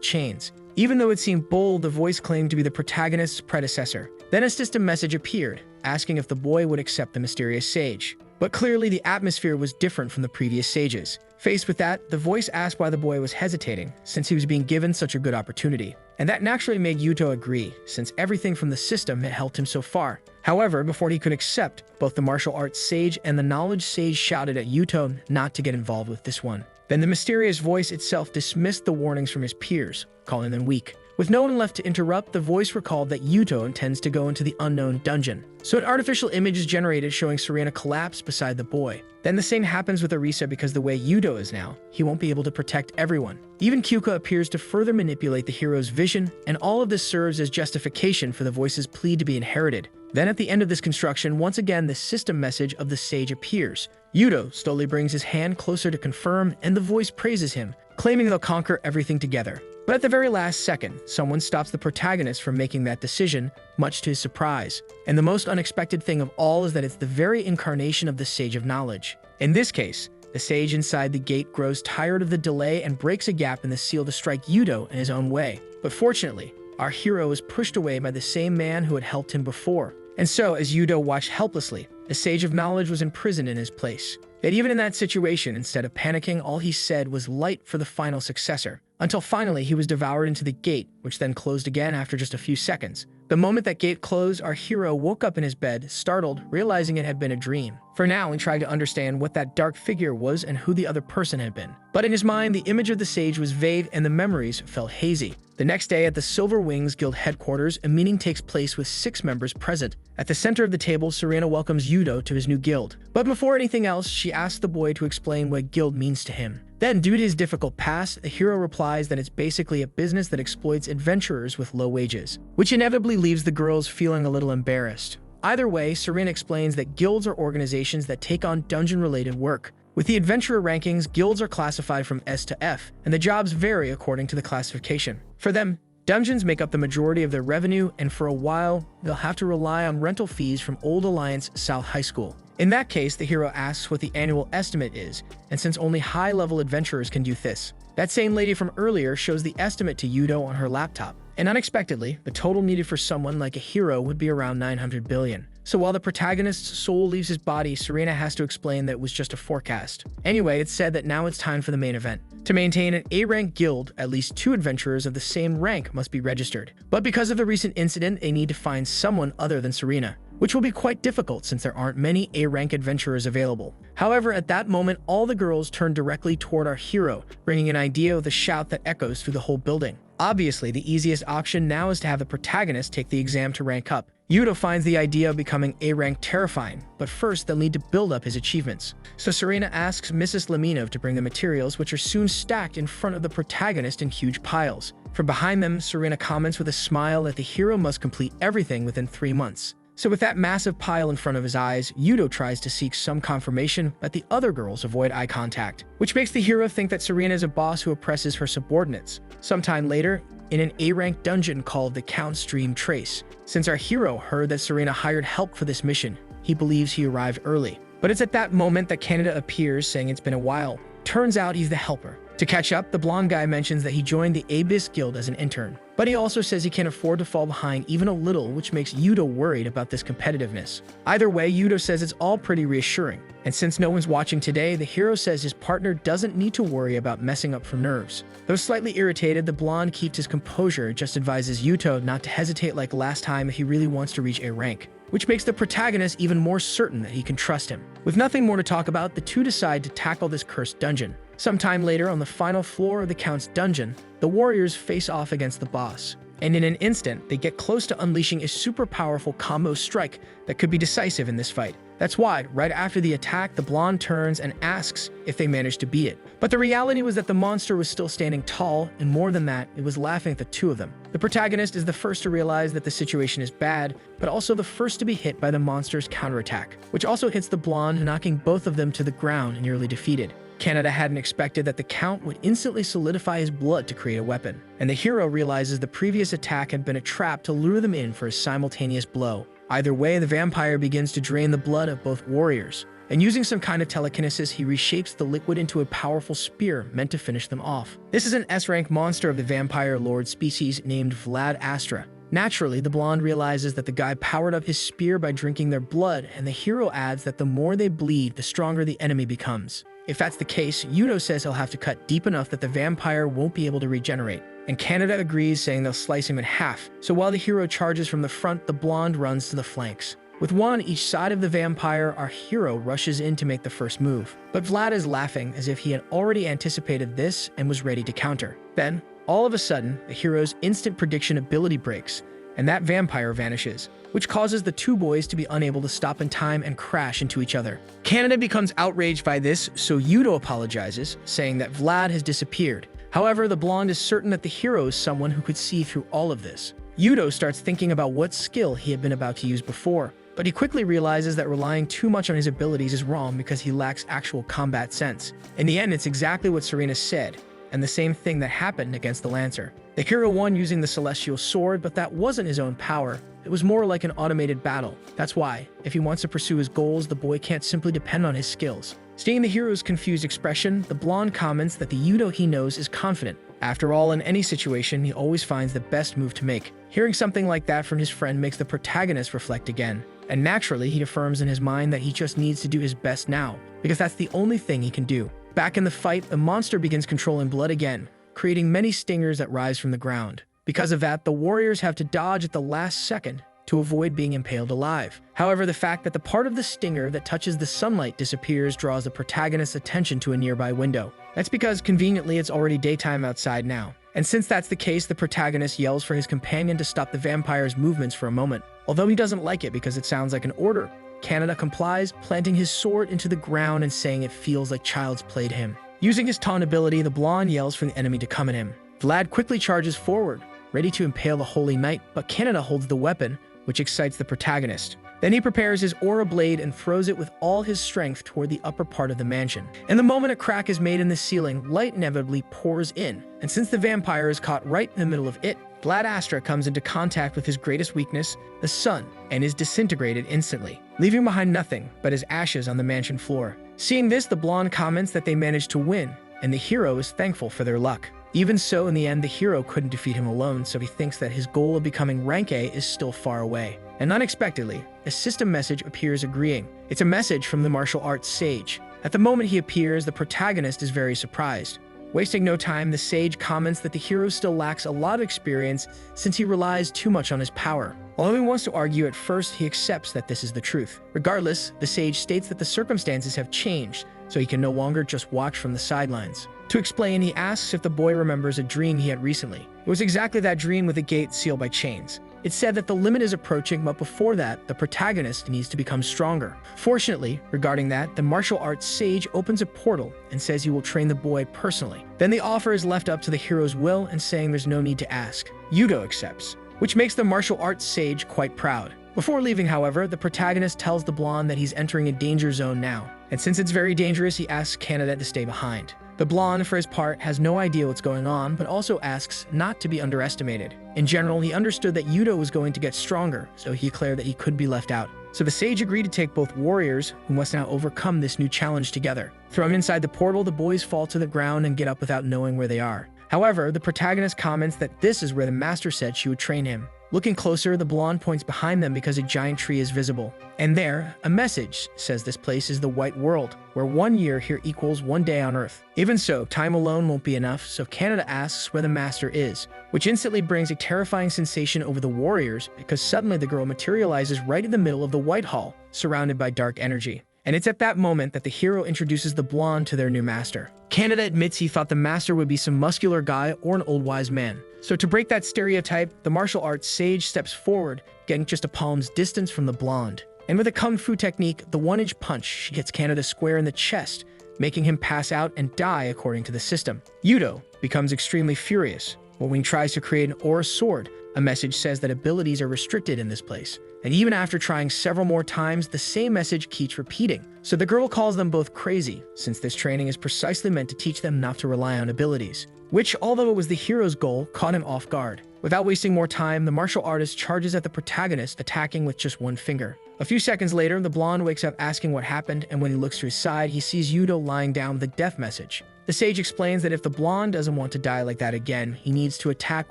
chains. Even though it seemed bold, the voice claimed to be the protagonist's predecessor. Then a system message appeared, asking if the boy would accept the mysterious sage. But clearly the atmosphere was different from the previous sages. Faced with that, the voice asked why the boy was hesitating, since he was being given such a good opportunity. And that naturally made Yuto agree, since everything from the system had helped him so far. However, before he could accept, both the martial arts sage and the knowledge sage shouted at Yuto not to get involved with this one. Then the mysterious voice itself dismissed the warnings from his peers, calling them weak. With no one left to interrupt, the voice recalled that Yuto intends to go into the unknown dungeon. So an artificial image is generated showing Serena collapse beside the boy. Then the same happens with Arisa because the way Yuto is now, he won't be able to protect everyone. Even Kyuka appears to further manipulate the hero's vision, and all of this serves as justification for the voice's plea to be inherited. Then at the end of this construction, once again the system message of the sage appears. Yuto slowly brings his hand closer to confirm, and the voice praises him, claiming they'll conquer everything together. But at the very last second, someone stops the protagonist from making that decision, much to his surprise. And the most unexpected thing of all is that it's the very incarnation of the Sage of Knowledge. In this case, the sage inside the gate grows tired of the delay and breaks a gap in the seal to strike Yuto in his own way. But fortunately, our hero is pushed away by the same man who had helped him before. And so, as Yuto watched helplessly, the Sage of Knowledge was imprisoned in his place. Yet even in that situation, instead of panicking, all he said was light for the final successor. Until finally he was devoured into the gate, which then closed again after just a few seconds. The moment that gate closed, our hero woke up in his bed, startled, realizing it had been a dream. For now, he tried to understand what that dark figure was and who the other person had been. But in his mind, the image of the sage was vague and the memories felt hazy. The next day at the Silver Wings Guild headquarters, a meeting takes place with 6 members present. At the center of the table, Serena welcomes Yudo to his new guild. But before anything else, she asks the boy to explain what guild means to him. Then, due to his difficult past, the hero replies that it's basically a business that exploits adventurers with low wages, which inevitably leaves the girls feeling a little embarrassed. Either way, Serena explains that guilds are organizations that take on dungeon-related work. With the adventurer rankings, guilds are classified from S to F, and the jobs vary according to the classification. For them, dungeons make up the majority of their revenue, and for a while, they'll have to rely on rental fees from Old Alliance South High School. In that case, the hero asks what the annual estimate is, and since only high-level adventurers can do this, that same lady from earlier shows the estimate to Yudo on her laptop. And unexpectedly, the total needed for someone like a hero would be around 900 billion. So while the protagonist's soul leaves his body, Serena has to explain that it was just a forecast. Anyway, it's said that now it's time for the main event. To maintain an A-rank guild, at least 2 adventurers of the same rank must be registered. But because of the recent incident, they need to find someone other than Serena, which will be quite difficult since there aren't many A-rank adventurers available. However, at that moment, all the girls turn directly toward our hero, bringing an idea of the shout that echoes through the whole building. Obviously, the easiest option now is to have the protagonist take the exam to rank up. Yuto finds the idea of becoming A rank terrifying, but first they'll need to build up his achievements. So Serena asks Mrs. Laminov to bring the materials, which are soon stacked in front of the protagonist in huge piles. From behind them, Serena comments with a smile that the hero must complete everything within 3 months. So with that massive pile in front of his eyes, Yuto tries to seek some confirmation that the other girls avoid eye contact, which makes the hero think that Serena is a boss who oppresses her subordinates. Sometime later, in an A-rank dungeon called the Count's Dream Trace. Since our hero heard that Serena hired help for this mission, he believes he arrived early. But it's at that moment that Canada appears, saying it's been a while. Turns out he's the helper. To catch up, the blonde guy mentions that he joined the Abyss Guild as an intern. But he also says he can't afford to fall behind even a little, which makes Yuto worried about this competitiveness. Either way, Yuto says it's all pretty reassuring. And since no one's watching today, the hero says his partner doesn't need to worry about messing up for nerves. Though slightly irritated, the blonde keeps his composure and just advises Yuto not to hesitate like last time if he really wants to reach A rank, which makes the protagonist even more certain that he can trust him. With nothing more to talk about, the two decide to tackle this cursed dungeon. Sometime later, on the final floor of the Count's dungeon, the warriors face off against the boss. And in an instant, they get close to unleashing a super powerful combo strike that could be decisive in this fight. That's why, right after the attack, the blonde turns and asks if they managed to beat it. But the reality was that the monster was still standing tall, and more than that, it was laughing at the two of them. The protagonist is the first to realize that the situation is bad, but also the first to be hit by the monster's counterattack, which also hits the blonde, knocking both of them to the ground, nearly defeated. Canada hadn't expected that the Count would instantly solidify his blood to create a weapon, and the hero realizes the previous attack had been a trap to lure them in for a simultaneous blow. Either way, the vampire begins to drain the blood of both warriors, and using some kind of telekinesis, he reshapes the liquid into a powerful spear meant to finish them off. This is an S-rank monster of the vampire lord species named Vlad Astra. Naturally, the blonde realizes that the guy powered up his spear by drinking their blood, and the hero adds that the more they bleed, the stronger the enemy becomes. If that's the case, Yuto says he'll have to cut deep enough that the vampire won't be able to regenerate. And Canada agrees, saying they'll slice him in half. So while the hero charges from the front, the blonde runs to the flanks. With one on each side of the vampire, our hero rushes in to make the first move. But Vlad is laughing as if he had already anticipated this and was ready to counter. Then, all of a sudden, the hero's instant prediction ability breaks, and that vampire vanishes, which causes the two boys to be unable to stop in time and crash into each other. Canada becomes outraged by this, so Yuto apologizes, saying that Vlad has disappeared. However, the blonde is certain that the hero is someone who could see through all of this. Yuto starts thinking about what skill he had been about to use before, but he quickly realizes that relying too much on his abilities is wrong because he lacks actual combat sense. In the end, it's exactly what Serena said, and the same thing that happened against the Lancer. The hero won using the celestial sword, but that wasn't his own power. It was more like an automated battle. That's why, if he wants to pursue his goals, the boy can't simply depend on his skills. Seeing the hero's confused expression, the blonde comments that the Yuto he knows is confident. After all, in any situation, he always finds the best move to make. Hearing something like that from his friend makes the protagonist reflect again. And naturally, he affirms in his mind that he just needs to do his best now, because that's the only thing he can do. Back in the fight, the monster begins controlling blood again, creating many stingers that rise from the ground. Because of that, the warriors have to dodge at the last second to avoid being impaled alive. However, the fact that the part of the stinger that touches the sunlight disappears draws the protagonist's attention to a nearby window. That's because, conveniently, it's already daytime outside now. And since that's the case, the protagonist yells for his companion to stop the vampire's movements for a moment. Although he doesn't like it because it sounds like an order, Canada complies, planting his sword into the ground and saying it feels like child's play to him. Using his taunt ability, the blonde yells for the enemy to come at him. Vlad quickly charges forward, ready to impale the Holy Knight, but Canada holds the weapon, which excites the protagonist. Then he prepares his aura blade and throws it with all his strength toward the upper part of the mansion. And the moment a crack is made in the ceiling, light inevitably pours in. And since the vampire is caught right in the middle of it, Vlad Astra comes into contact with his greatest weakness, the sun, and is disintegrated instantly, leaving behind nothing but his ashes on the mansion floor. Seeing this, the blonde comments that they managed to win, and the hero is thankful for their luck. Even so, in the end, the hero couldn't defeat him alone, so he thinks that his goal of becoming rank A is still far away. And unexpectedly, a system message appears agreeing. It's a message from the martial arts sage. At the moment he appears, the protagonist is very surprised. Wasting no time, the sage comments that the hero still lacks a lot of experience since he relies too much on his power. Although he wants to argue at first, he accepts that this is the truth. Regardless, the sage states that the circumstances have changed, so he can no longer just watch from the sidelines. To explain, he asks if the boy remembers a dream he had recently. It was exactly that dream with a gate sealed by chains. It said that the limit is approaching, but before that, the protagonist needs to become stronger. Fortunately, regarding that, the martial arts sage opens a portal and says he will train the boy personally. Then the offer is left up to the hero's will and saying there's no need to ask. Yudo accepts, which makes the martial arts sage quite proud. Before leaving, however, the protagonist tells the blonde that he's entering a danger zone now, and since it's very dangerous, he asks Canada to stay behind. The blonde, for his part, has no idea what's going on, but also asks not to be underestimated. In general, he understood that Yudo was going to get stronger, so he declared that he could be left out. So the sage agreed to take both warriors, who must now overcome this new challenge together. Thrown inside the portal, the boys fall to the ground and get up without knowing where they are. However, the protagonist comments that this is where the master said she would train him. Looking closer, the blonde points behind them because a giant tree is visible. And there, a message says this place is the White World, where 1 year here equals 1 day on Earth. Even so, time alone won't be enough, so Canada asks where the master is, which instantly brings a terrifying sensation over the warriors because suddenly the girl materializes right in the middle of the White Hall, surrounded by dark energy. And it's at that moment that the hero introduces the blonde to their new master. Canada admits he thought the master would be some muscular guy or an old wise man. So to break that stereotype, the martial arts sage steps forward, getting just a palm's distance from the blonde. And with a kung fu technique, the 1-inch punch, she hits Canada square in the chest, making him pass out and die according to the system. Yudo becomes extremely furious, but when he tries to create an aura sword, a message says that abilities are restricted in this place. And even after trying several more times, the same message keeps repeating. So the girl calls them both crazy, since this training is precisely meant to teach them not to rely on abilities, which, although it was the hero's goal, caught him off guard. Without wasting more time, the martial artist charges at the protagonist, attacking with just one finger. A few seconds later, the blonde wakes up asking what happened, and when he looks to his side, he sees Yudo lying down with a death message. The sage explains that if the blonde doesn't want to die like that again, he needs to attack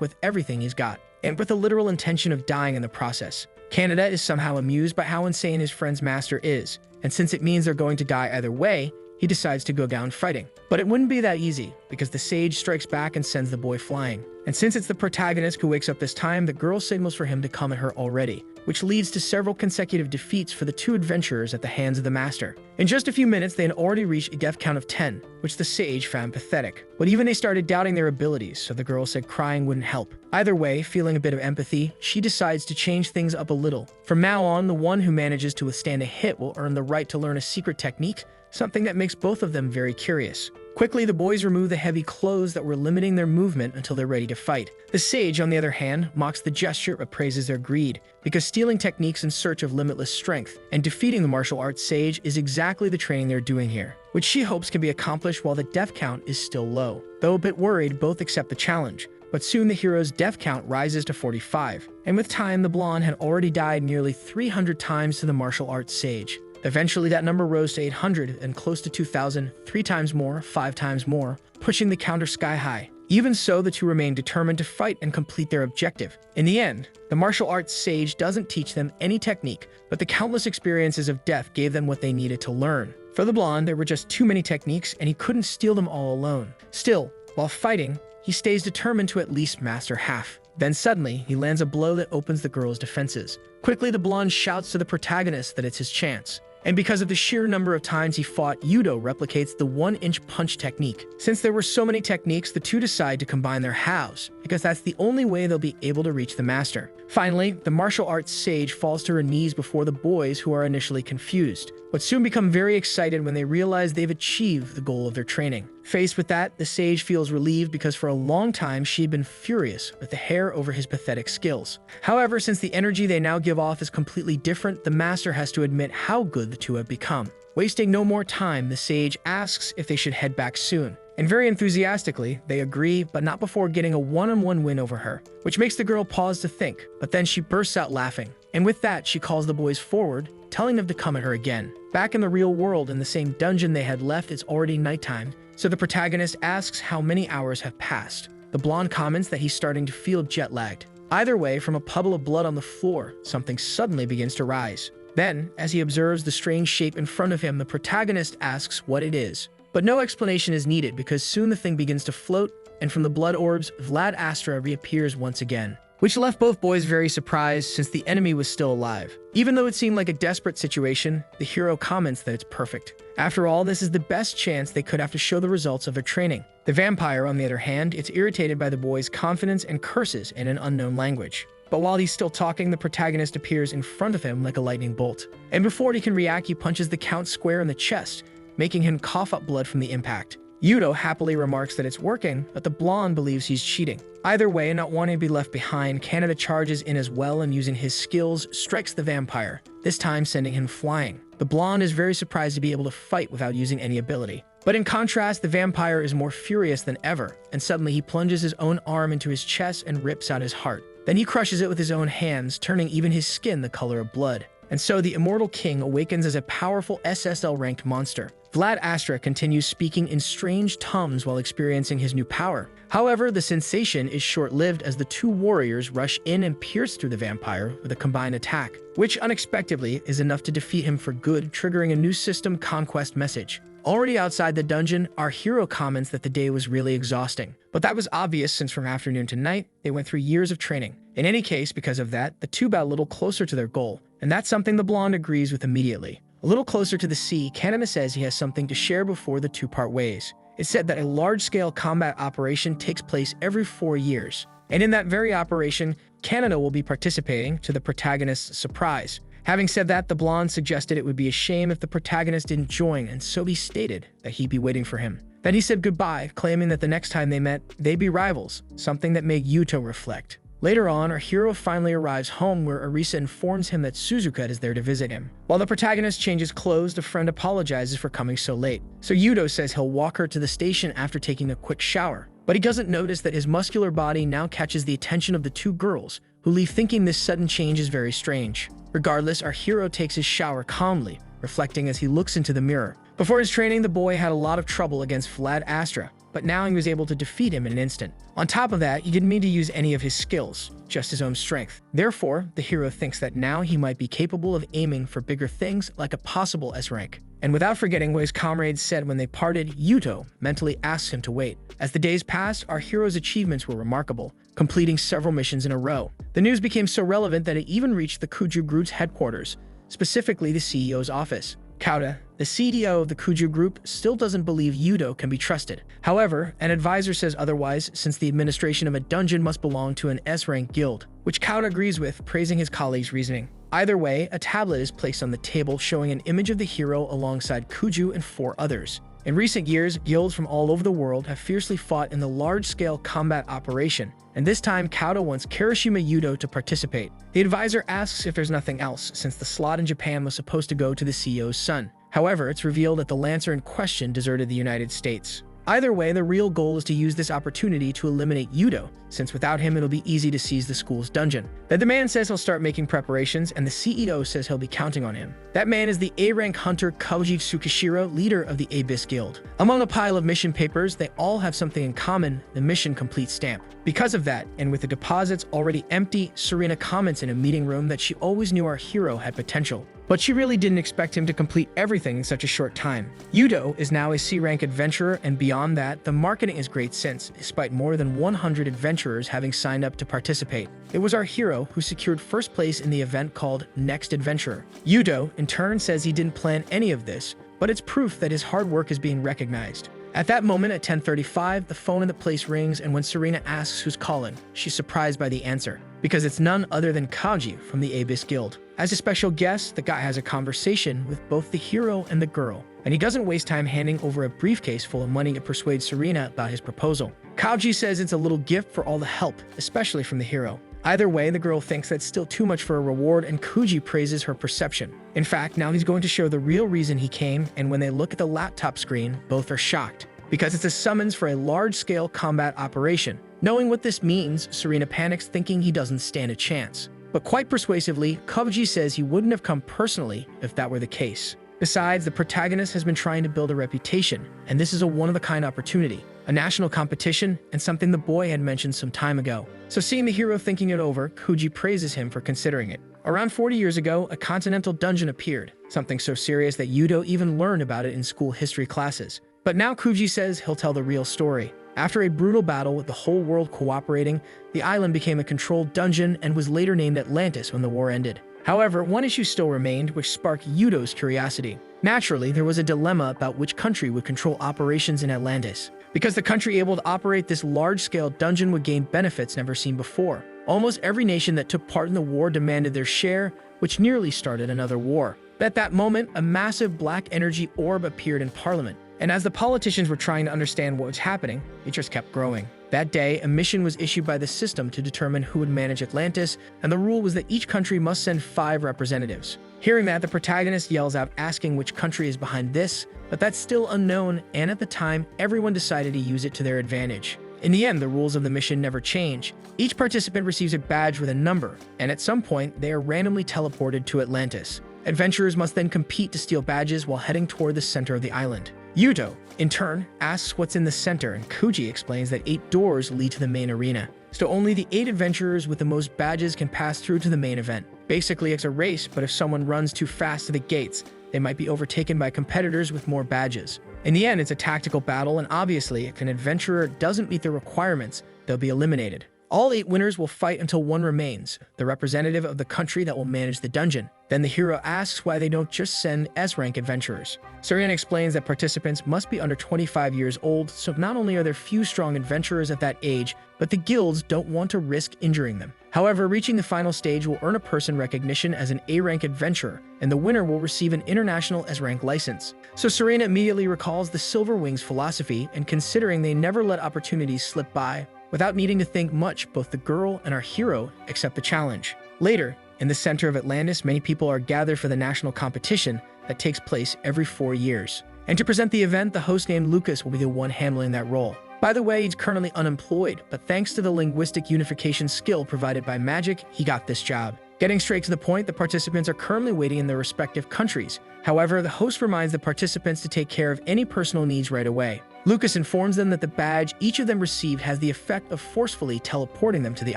with everything he's got, and with the literal intention of dying in the process. Canada is somehow amused by how insane his friend's master is, and since it means they're going to die either way, he decides to go down fighting. But it wouldn't be that easy, because the sage strikes back and sends the boy flying. And since it's the protagonist who wakes up this time, the girl signals for him to come at her already, which leads to several consecutive defeats for the two adventurers at the hands of the master. In just a few minutes, they had already reached a death count of 10, which the sage found pathetic. But even they started doubting their abilities, so the girl said crying wouldn't help. Either way, feeling a bit of empathy, she decides to change things up a little. From now on, the one who manages to withstand a hit will earn the right to learn a secret technique, something that makes both of them very curious. Quickly, the boys remove the heavy clothes that were limiting their movement until they're ready to fight. The sage, on the other hand, mocks the gesture but praises their greed, because stealing techniques in search of limitless strength and defeating the martial arts sage is exactly the training they're doing here, which she hopes can be accomplished while the death count is still low. Though a bit worried, both accept the challenge, but soon the hero's death count rises to 45, and with time, the blonde had already died nearly 300 times to the martial arts sage. Eventually, that number rose to 800 and close to 2,000, 3 times more, 5 times more, pushing the counter sky high. Even so, the two remain determined to fight and complete their objective. In the end, the martial arts sage doesn't teach them any technique, but the countless experiences of death gave them what they needed to learn. For the blonde, there were just too many techniques, and he couldn't steal them all alone. Still, while fighting, he stays determined to at least master half. Then suddenly, he lands a blow that opens the girl's defenses. Quickly, the blonde shouts to the protagonist that it's his chance. And because of the sheer number of times he fought, Yudo replicates the 1-inch punch technique. Since there were so many techniques, the two decide to combine their halves, because that's the only way they'll be able to reach the master. Finally, the martial arts sage falls to her knees before the boys, who are initially confused, but soon become very excited when they realize they've achieved the goal of their training. Faced with that, the sage feels relieved because for a long time she'd been furious with the hair over his pathetic skills. However, since the energy they now give off is completely different, the master has to admit how good the two have become. Wasting no more time, the sage asks if they should head back soon. And very enthusiastically, they agree, but not before getting a one-on-one win over her, which makes the girl pause to think, but then she bursts out laughing. And with that, she calls the boys forward, telling them to come at her again. Back in the real world, in the same dungeon they had left, it's already nighttime, so the protagonist asks how many hours have passed. The blonde comments that he's starting to feel jet-lagged. Either way, from a puddle of blood on the floor, something suddenly begins to rise. Then, as he observes the strange shape in front of him, the protagonist asks what it is. But no explanation is needed because soon the thing begins to float, and from the blood orbs, Vlad Astra reappears once again. which left both boys very surprised since the enemy was still alive. Even though it seemed like a desperate situation, the hero comments that it's perfect. After all, this is the best chance they could have to show the results of their training. The vampire, on the other hand, is irritated by the boy's confidence and curses in an unknown language. But while he's still talking, the protagonist appears in front of him like a lightning bolt. And before he can react, he punches the count square in the chest, making him cough up blood from the impact. Yudo happily remarks that it's working, but the blonde believes he's cheating. Either way, not wanting to be left behind, Canada charges in as well and using his skills, strikes the vampire, this time sending him flying. The blonde is very surprised to be able to fight without using any ability. But in contrast, the vampire is more furious than ever, and suddenly he plunges his own arm into his chest and rips out his heart. Then he crushes it with his own hands, turning even his skin the color of blood. And so the immortal king awakens as a powerful SSL-ranked monster. Vlad Astra continues speaking in strange tongues while experiencing his new power. However, the sensation is short-lived as the two warriors rush in and pierce through the vampire with a combined attack, which unexpectedly is enough to defeat him for good, triggering a new system conquest message. Already outside the dungeon, our hero comments that the day was really exhausting. But that was obvious since from afternoon to night, they went through years of training. In any case, because of that, the two got a little closer to their goal, and that's something the blonde agrees with immediately. A little closer to the sea, Kaneda says he has something to share before the two part ways. It's said that a large-scale combat operation takes place every 4 years. And in that very operation, Kaneda will be participating, to the protagonist's surprise. Having said that, the blonde suggested it would be a shame if the protagonist didn't join, and so he stated that he'd be waiting for him. Then he said goodbye, claiming that the next time they met, they'd be rivals, something that made Yuto reflect. Later on, our hero finally arrives home where Arisa informs him that Suzuka is there to visit him. While the protagonist changes clothes, the friend apologizes for coming so late. So Yudo says he'll walk her to the station after taking a quick shower. But he doesn't notice that his muscular body now catches the attention of the two girls, who leave thinking this sudden change is very strange. Regardless, our hero takes his shower calmly, reflecting as he looks into the mirror. Before his training, the boy had a lot of trouble against Vlad Astra, but now he was able to defeat him in an instant. On top of that, he didn't need to use any of his skills, just his own strength. Therefore, the hero thinks that now he might be capable of aiming for bigger things like a possible S rank. And without forgetting what his comrades said when they parted, Yuto mentally asks him to wait. As the days passed, our hero's achievements were remarkable, completing several missions in a row. The news became so relevant that it even reached the Kuju Group's headquarters, specifically the CEO's office. Kauda, the CEO of the Kuju Group, still doesn't believe Yudo can be trusted. However, an advisor says otherwise, since the administration of a dungeon must belong to an S-rank guild, which Kauda agrees with, praising his colleague's reasoning. Either way, a tablet is placed on the table showing an image of the hero alongside Kuju and 4 others. In recent years, guilds from all over the world have fiercely fought in the large-scale combat operation, and this time Kauda wants Kirishima Yudo to participate. The advisor asks if there's nothing else, since the slot in Japan was supposed to go to the CEO's son. However, it's revealed that the Lancer in question deserted the United States. Either way, the real goal is to use this opportunity to eliminate Yudo, since without him it'll be easy to seize the school's dungeon. Then the man says he'll start making preparations, and the CEO says he'll be counting on him. That man is the A-rank hunter Koji Tsukishiro, leader of the Abyss Guild. Among a pile of mission papers, they all have something in common, the mission complete stamp. Because of that, and with the deposits already empty, Serena comments in a meeting room that she always knew our hero had potential. But she really didn't expect him to complete everything in such a short time. Yudo is now a C-rank adventurer, and beyond that, the marketing is great since, despite more than 100 adventurers having signed up to participate, it was our hero who secured first place in the event called Next Adventurer. Yudo, in turn, says he didn't plan any of this, but it's proof that his hard work is being recognized. At that moment at 10:35, the phone in the place rings, and when Serena asks who's calling, she's surprised by the answer, because it's none other than Kaji from the Abyss Guild. As a special guest, the guy has a conversation with both the hero and the girl, and he doesn't waste time handing over a briefcase full of money to persuade Serena about his proposal. Kaji says it's a little gift for all the help, especially from the hero. Either way, the girl thinks that's still too much for a reward, and Kuji praises her perception. In fact, now he's going to show the real reason he came, and when they look at the laptop screen, both are shocked, because it's a summons for a large-scale combat operation. Knowing what this means, Serena panics, thinking he doesn't stand a chance. But quite persuasively, Kabuji says he wouldn't have come personally if that were the case. Besides, the protagonist has been trying to build a reputation, and this is a one-of-a-kind opportunity, a national competition, and something the boy had mentioned some time ago. So seeing the hero thinking it over, Kuji praises him for considering it. Around 40 years ago, a continental dungeon appeared, something so serious that Yudo even learned about it in school history classes. But now Kuji says he'll tell the real story. After a brutal battle with the whole world cooperating, the island became a controlled dungeon and was later named Atlantis when the war ended. However, one issue still remained, which sparked Yudo's curiosity. Naturally, there was a dilemma about which country would control operations in Atlantis, because the country able to operate this large-scale dungeon would gain benefits never seen before. Almost every nation that took part in the war demanded their share, which nearly started another war. But at that moment, a massive black energy orb appeared in Parliament, and as the politicians were trying to understand what was happening, it just kept growing. That day, a mission was issued by the system to determine who would manage Atlantis, and the rule was that each country must send 5 representatives. Hearing that, the protagonist yells out asking which country is behind this, but that's still unknown, and at the time, everyone decided to use it to their advantage. In the end, the rules of the mission never change. Each participant receives a badge with a number, and at some point, they are randomly teleported to Atlantis. Adventurers must then compete to steal badges while heading toward the center of the island. Yudo, in turn, asks what's in the center, and Kuji explains that 8 doors lead to the main arena. So only the 8 adventurers with the most badges can pass through to the main event. Basically, it's a race, but if someone runs too fast to the gates, they might be overtaken by competitors with more badges. In the end, it's a tactical battle, and obviously, if an adventurer doesn't meet the requirements, they'll be eliminated. All 8 winners will fight until one remains, the representative of the country that will manage the dungeon. Then the hero asks why they don't just send S-rank adventurers. Serena explains that participants must be under 25 years old, so not only are there few strong adventurers at that age, but the guilds don't want to risk injuring them. However, reaching the final stage will earn a person recognition as an A-rank adventurer, and the winner will receive an international S-rank license. So Serena immediately recalls the Silver Wings philosophy, and considering they never let opportunities slip by, without needing to think much, both the girl and our hero accept the challenge. Later, in the center of Atlantis, many people are gathered for the national competition that takes place every 4 years. And to present the event, the host named Lucas will be the one handling that role. By the way, he's currently unemployed, but thanks to the linguistic unification skill provided by magic, he got this job. Getting straight to the point, the participants are currently waiting in their respective countries. However, the host reminds the participants to take care of any personal needs right away. Lucas informs them that the badge each of them received has the effect of forcefully teleporting them to the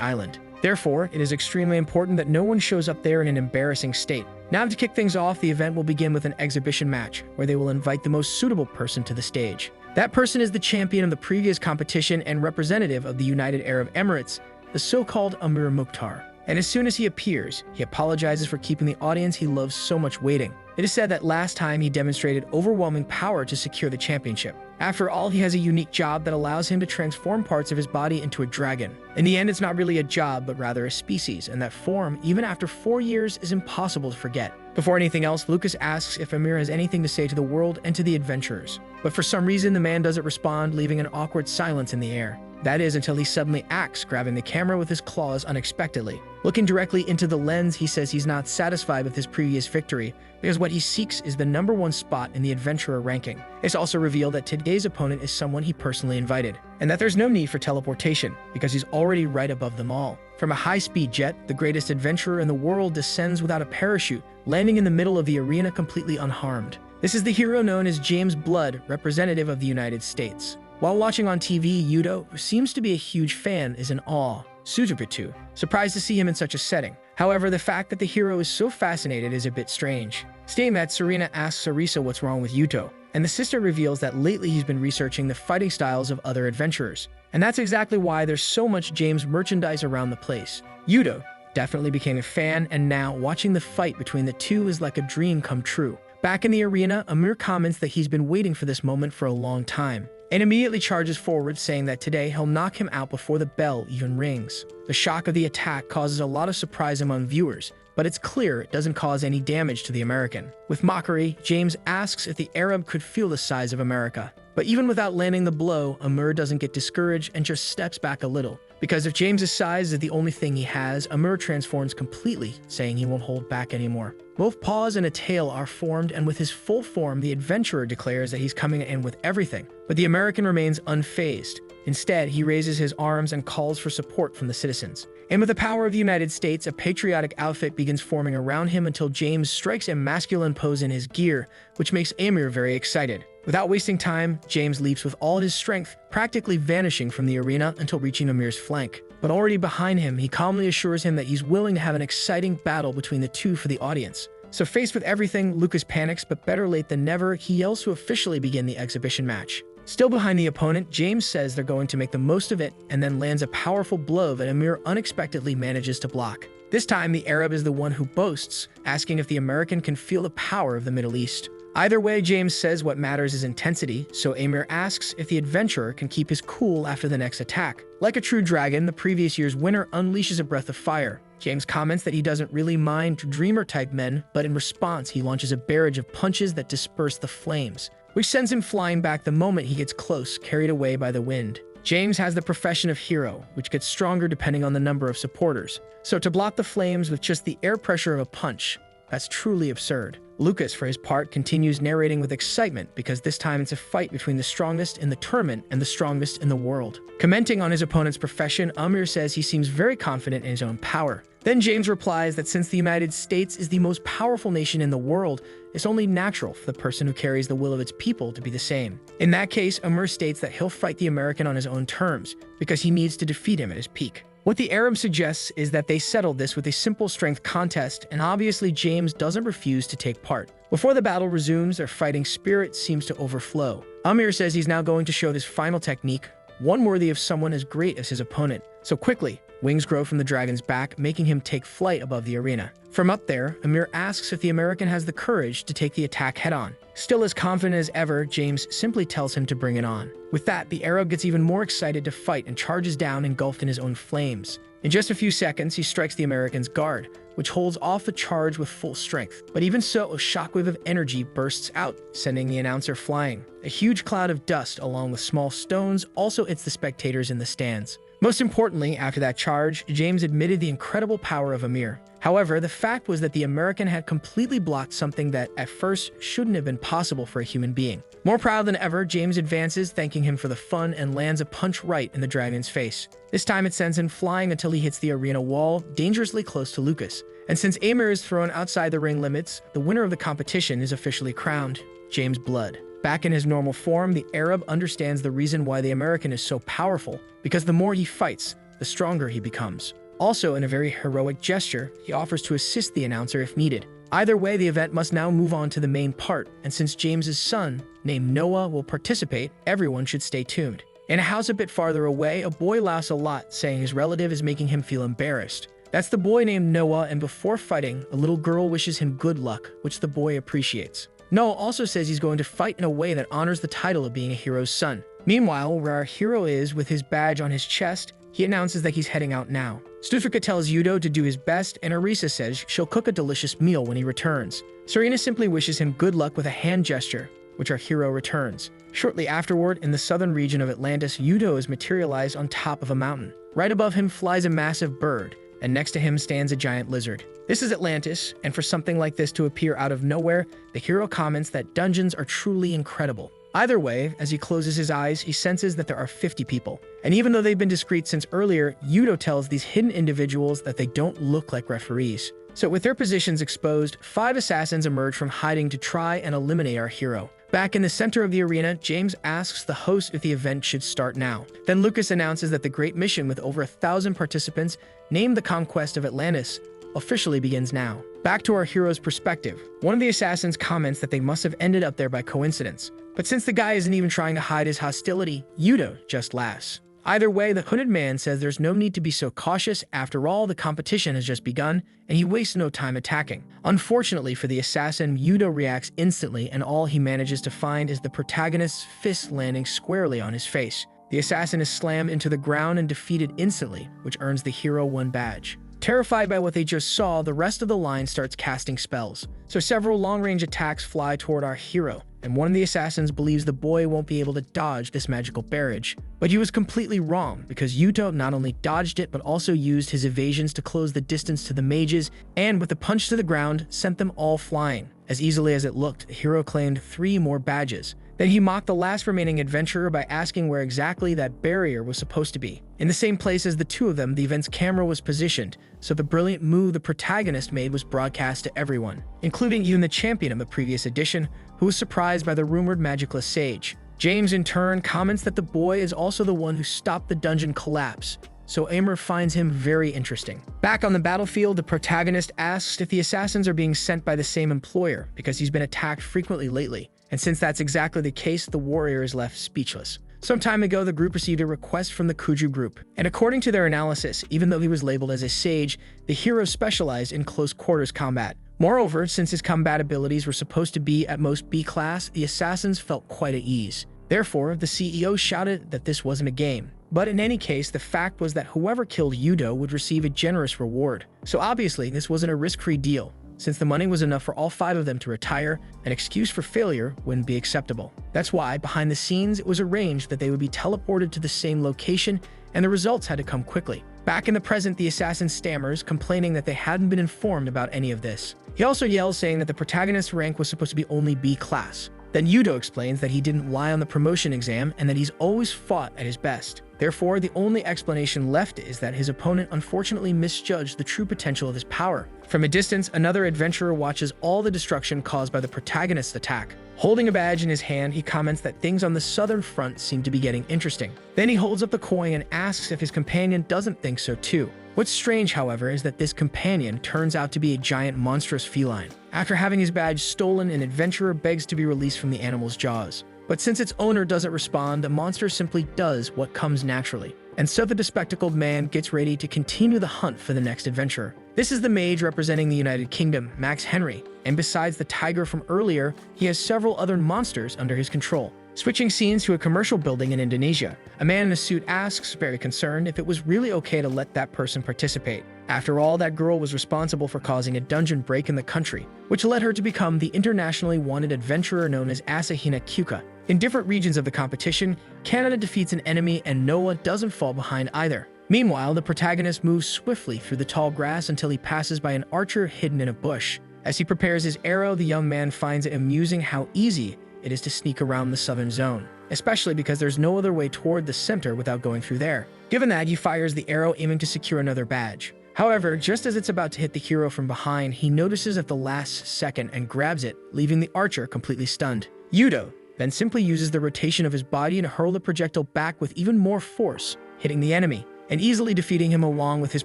island. Therefore, it is extremely important that no one shows up there in an embarrassing state. Now to kick things off, the event will begin with an exhibition match, where they will invite the most suitable person to the stage. That person is the champion of the previous competition and representative of the United Arab Emirates, the so-called Amir Mukhtar. And as soon as he appears, he apologizes for keeping the audience he loves so much waiting. It is said that last time he demonstrated overwhelming power to secure the championship. After all, he has a unique job that allows him to transform parts of his body into a dragon. In the end, it's not really a job, but rather a species, and that form, even after 4 years, is impossible to forget. Before anything else, Lucas asks if Amir has anything to say to the world and to the adventurers. But for some reason, the man doesn't respond, leaving an awkward silence in the air. That is until he suddenly acts, grabbing the camera with his claws unexpectedly. Looking directly into the lens, he says he's not satisfied with his previous victory, because what he seeks is the #1 spot in the adventurer ranking. It's also revealed that today's opponent is someone he personally invited, and that there's no need for teleportation, because he's already right above them all. From a high-speed jet, the greatest adventurer in the world descends without a parachute, landing in the middle of the arena completely unharmed. This is the hero known as James Blood, representative of the United States. While watching on TV, Yudo, who seems to be a huge fan, is in awe. Suzuka, surprised to see him in such a setting. However, the fact that the hero is so fascinated is a bit strange. Staying that, Serena asks Sarisa what's wrong with Yuto, and the sister reveals that lately he's been researching the fighting styles of other adventurers. And that's exactly why there's so much James merchandise around the place. Yudo definitely became a fan, and now watching the fight between the two is like a dream come true. Back in the arena, Amir comments that he's been waiting for this moment for a long time, and immediately charges forward, saying that today he'll knock him out before the bell even rings. The shock of the attack causes a lot of surprise among viewers, but it's clear it doesn't cause any damage to the American. With mockery, James asks if the Arab could feel the size of America. But even without landing the blow, Amir doesn't get discouraged and just steps back a little. Because if James's size is the only thing he has, Amir transforms completely, saying he won't hold back anymore. Both paws and a tail are formed, and with his full form, the adventurer declares that he's coming in with everything. But the American remains unfazed. Instead, he raises his arms and calls for support from the citizens. And with the power of the United States, a patriotic outfit begins forming around him until James strikes a masculine pose in his gear, which makes Amir very excited. Without wasting time, James leaps with all his strength, practically vanishing from the arena until reaching Amir's flank. But already behind him, he calmly assures him that he's willing to have an exciting battle between the two for the audience. So faced with everything, Lucas panics, but better late than never, he yells to officially begin the exhibition match. Still behind the opponent, James says they're going to make the most of it and then lands a powerful blow that Amir unexpectedly manages to block. This time, the Arab is the one who boasts, asking if the American can feel the power of the Middle East. Either way, James says what matters is intensity, so Amir asks if the adventurer can keep his cool after the next attack. Like a true dragon, the previous year's winner unleashes a breath of fire. James comments that he doesn't really mind dreamer-type men, but in response, he launches a barrage of punches that disperse the flames, which sends him flying back the moment he gets close, carried away by the wind. James has the profession of hero, which gets stronger depending on the number of supporters. So to block the flames with just the air pressure of a punch, that's truly absurd. Lucas, for his part, continues narrating with excitement because this time it's a fight between the strongest in the tournament and the strongest in the world. Commenting on his opponent's profession, Amir says he seems very confident in his own power. Then James replies that since the United States is the most powerful nation in the world, it's only natural for the person who carries the will of its people to be the same. In that case, Amir states that he'll fight the American on his own terms because he needs to defeat him at his peak. What the Arab suggests is that they settle this with a simple strength contest, and obviously James doesn't refuse to take part. Before the battle resumes, their fighting spirit seems to overflow. Amir says he's now going to show his final technique, one worthy of someone as great as his opponent. So quickly, wings grow from the dragon's back, making him take flight above the arena. From up there, Amir asks if the American has the courage to take the attack head-on. Still as confident as ever, James simply tells him to bring it on. With that, the Arab gets even more excited to fight and charges down, engulfed in his own flames. In just a few seconds, he strikes the American's guard, which holds off the charge with full strength. But even so, a shockwave of energy bursts out, sending the announcer flying. A huge cloud of dust, along with small stones, also hits the spectators in the stands. Most importantly, after that charge, James admitted the incredible power of Amir. However, the fact was that the American had completely blocked something that, at first, shouldn't have been possible for a human being. More proud than ever, James advances, thanking him for the fun, and lands a punch right in the dragon's face. This time it sends him flying until he hits the arena wall, dangerously close to Lucas. And since Amir is thrown outside the ring limits, the winner of the competition is officially crowned, James Blood. Back in his normal form, the Arab understands the reason why the American is so powerful, because the more he fights, the stronger he becomes. Also, in a very heroic gesture, he offers to assist the announcer if needed. Either way, the event must now move on to the main part, and since James's son, named Noah, will participate, everyone should stay tuned. In a house a bit farther away, a boy laughs a lot, saying his relative is making him feel embarrassed. That's the boy named Noah, and before fighting, a little girl wishes him good luck, which the boy appreciates. Noah also says he's going to fight in a way that honors the title of being a hero's son. Meanwhile, where our hero is with his badge on his chest, he announces that he's heading out now. Suzuka tells Yudo to do his best, and Arisa says she'll cook a delicious meal when he returns. Serena simply wishes him good luck with a hand gesture, which our hero returns. Shortly afterward, in the southern region of Atlantis, Yudo is materialized on top of a mountain. Right above him flies a massive bird, and next to him stands a giant lizard. This is Atlantis, and for something like this to appear out of nowhere, the hero comments that dungeons are truly incredible. Either way, as he closes his eyes, he senses that there are 50 people. And even though they've been discreet since earlier, Yudo tells these hidden individuals that they don't look like referees. So with their positions exposed, 5 assassins emerge from hiding to try and eliminate our hero. Back in the center of the arena, James asks the host if the event should start now. Then Lucas announces that the great mission with over 1,000 participants, named the Conquest of Atlantis, officially begins now. Back to our hero's perspective, one of the assassins comments that they must have ended up there by coincidence. But since the guy isn't even trying to hide his hostility, Yudo just laughs. Either way, the hooded man says there's no need to be so cautious. After all, the competition has just begun, and he wastes no time attacking. Unfortunately for the assassin, Yudo reacts instantly, and all he manages to find is the protagonist's fist landing squarely on his face. The assassin is slammed into the ground and defeated instantly, which earns the hero 1 badge. Terrified by what they just saw, the rest of the line starts casting spells. So several long-range attacks fly toward our hero, and one of the assassins believes the boy won't be able to dodge this magical barrage. But he was completely wrong, because Yuto not only dodged it, but also used his evasions to close the distance to the mages, and with a punch to the ground, sent them all flying. As easily as it looked, the hero claimed 3 more badges. Then he mocked the last remaining adventurer by asking where exactly that barrier was supposed to be. In the same place as the 2 of them, the event's camera was positioned, so the brilliant move the protagonist made was broadcast to everyone, including even the champion of the previous edition, who was surprised by the rumored magicless sage. James, in turn, comments that the boy is also the one who stopped the dungeon collapse, so Amir finds him very interesting. Back on the battlefield, the protagonist asks if the assassins are being sent by the same employer, because he's been attacked frequently lately. And since that's exactly the case, the warrior is left speechless. Some time ago, the group received a request from the Kuju group, and according to their analysis, even though he was labeled as a sage, the hero specialized in close quarters combat. Moreover, since his combat abilities were supposed to be at most B class, the assassins felt quite at ease. Therefore, the CEO shouted that this wasn't a game. But in any case, the fact was that whoever killed Yudo would receive a generous reward. So obviously, this wasn't a risk-free deal. Since the money was enough for all 5 of them to retire, an excuse for failure wouldn't be acceptable. That's why, behind the scenes, it was arranged that they would be teleported to the same location, and the results had to come quickly. Back in the present, the assassin stammers, complaining that they hadn't been informed about any of this. He also yells, saying that the protagonist's rank was supposed to be only B class. Then Yudo explains that he didn't lie on the promotion exam and that he's always fought at his best. Therefore, the only explanation left is that his opponent unfortunately misjudged the true potential of his power. From a distance, another adventurer watches all the destruction caused by the protagonist's attack. Holding a badge in his hand, he comments that things on the southern front seem to be getting interesting. Then he holds up the coin and asks if his companion doesn't think so too. What's strange, however, is that this companion turns out to be a giant monstrous feline. After having his badge stolen, an adventurer begs to be released from the animal's jaws. But since its owner doesn't respond, the monster simply does what comes naturally. And so the bespectacled man gets ready to continue the hunt for the next adventurer. This is the mage representing the United Kingdom, Max Henry, and besides the tiger from earlier, he has several other monsters under his control. Switching scenes to a commercial building in Indonesia, a man in a suit asks, very concerned, if it was really okay to let that person participate. After all, that girl was responsible for causing a dungeon break in the country, which led her to become the internationally wanted adventurer known as Asahina Kyuka. In different regions of the competition, Canada defeats an enemy and Noah doesn't fall behind either. Meanwhile, the protagonist moves swiftly through the tall grass until he passes by an archer hidden in a bush. As he prepares his arrow, the young man finds it amusing how easy it is to sneak around the southern zone, especially because there's no other way toward the center without going through there. Given that, he fires the arrow aiming to secure another badge. However, just as it's about to hit the hero from behind, he notices at the last second and grabs it, leaving the archer completely stunned. Yudo then simply uses the rotation of his body to hurl the projectile back with even more force, hitting the enemy, and easily defeating him along with his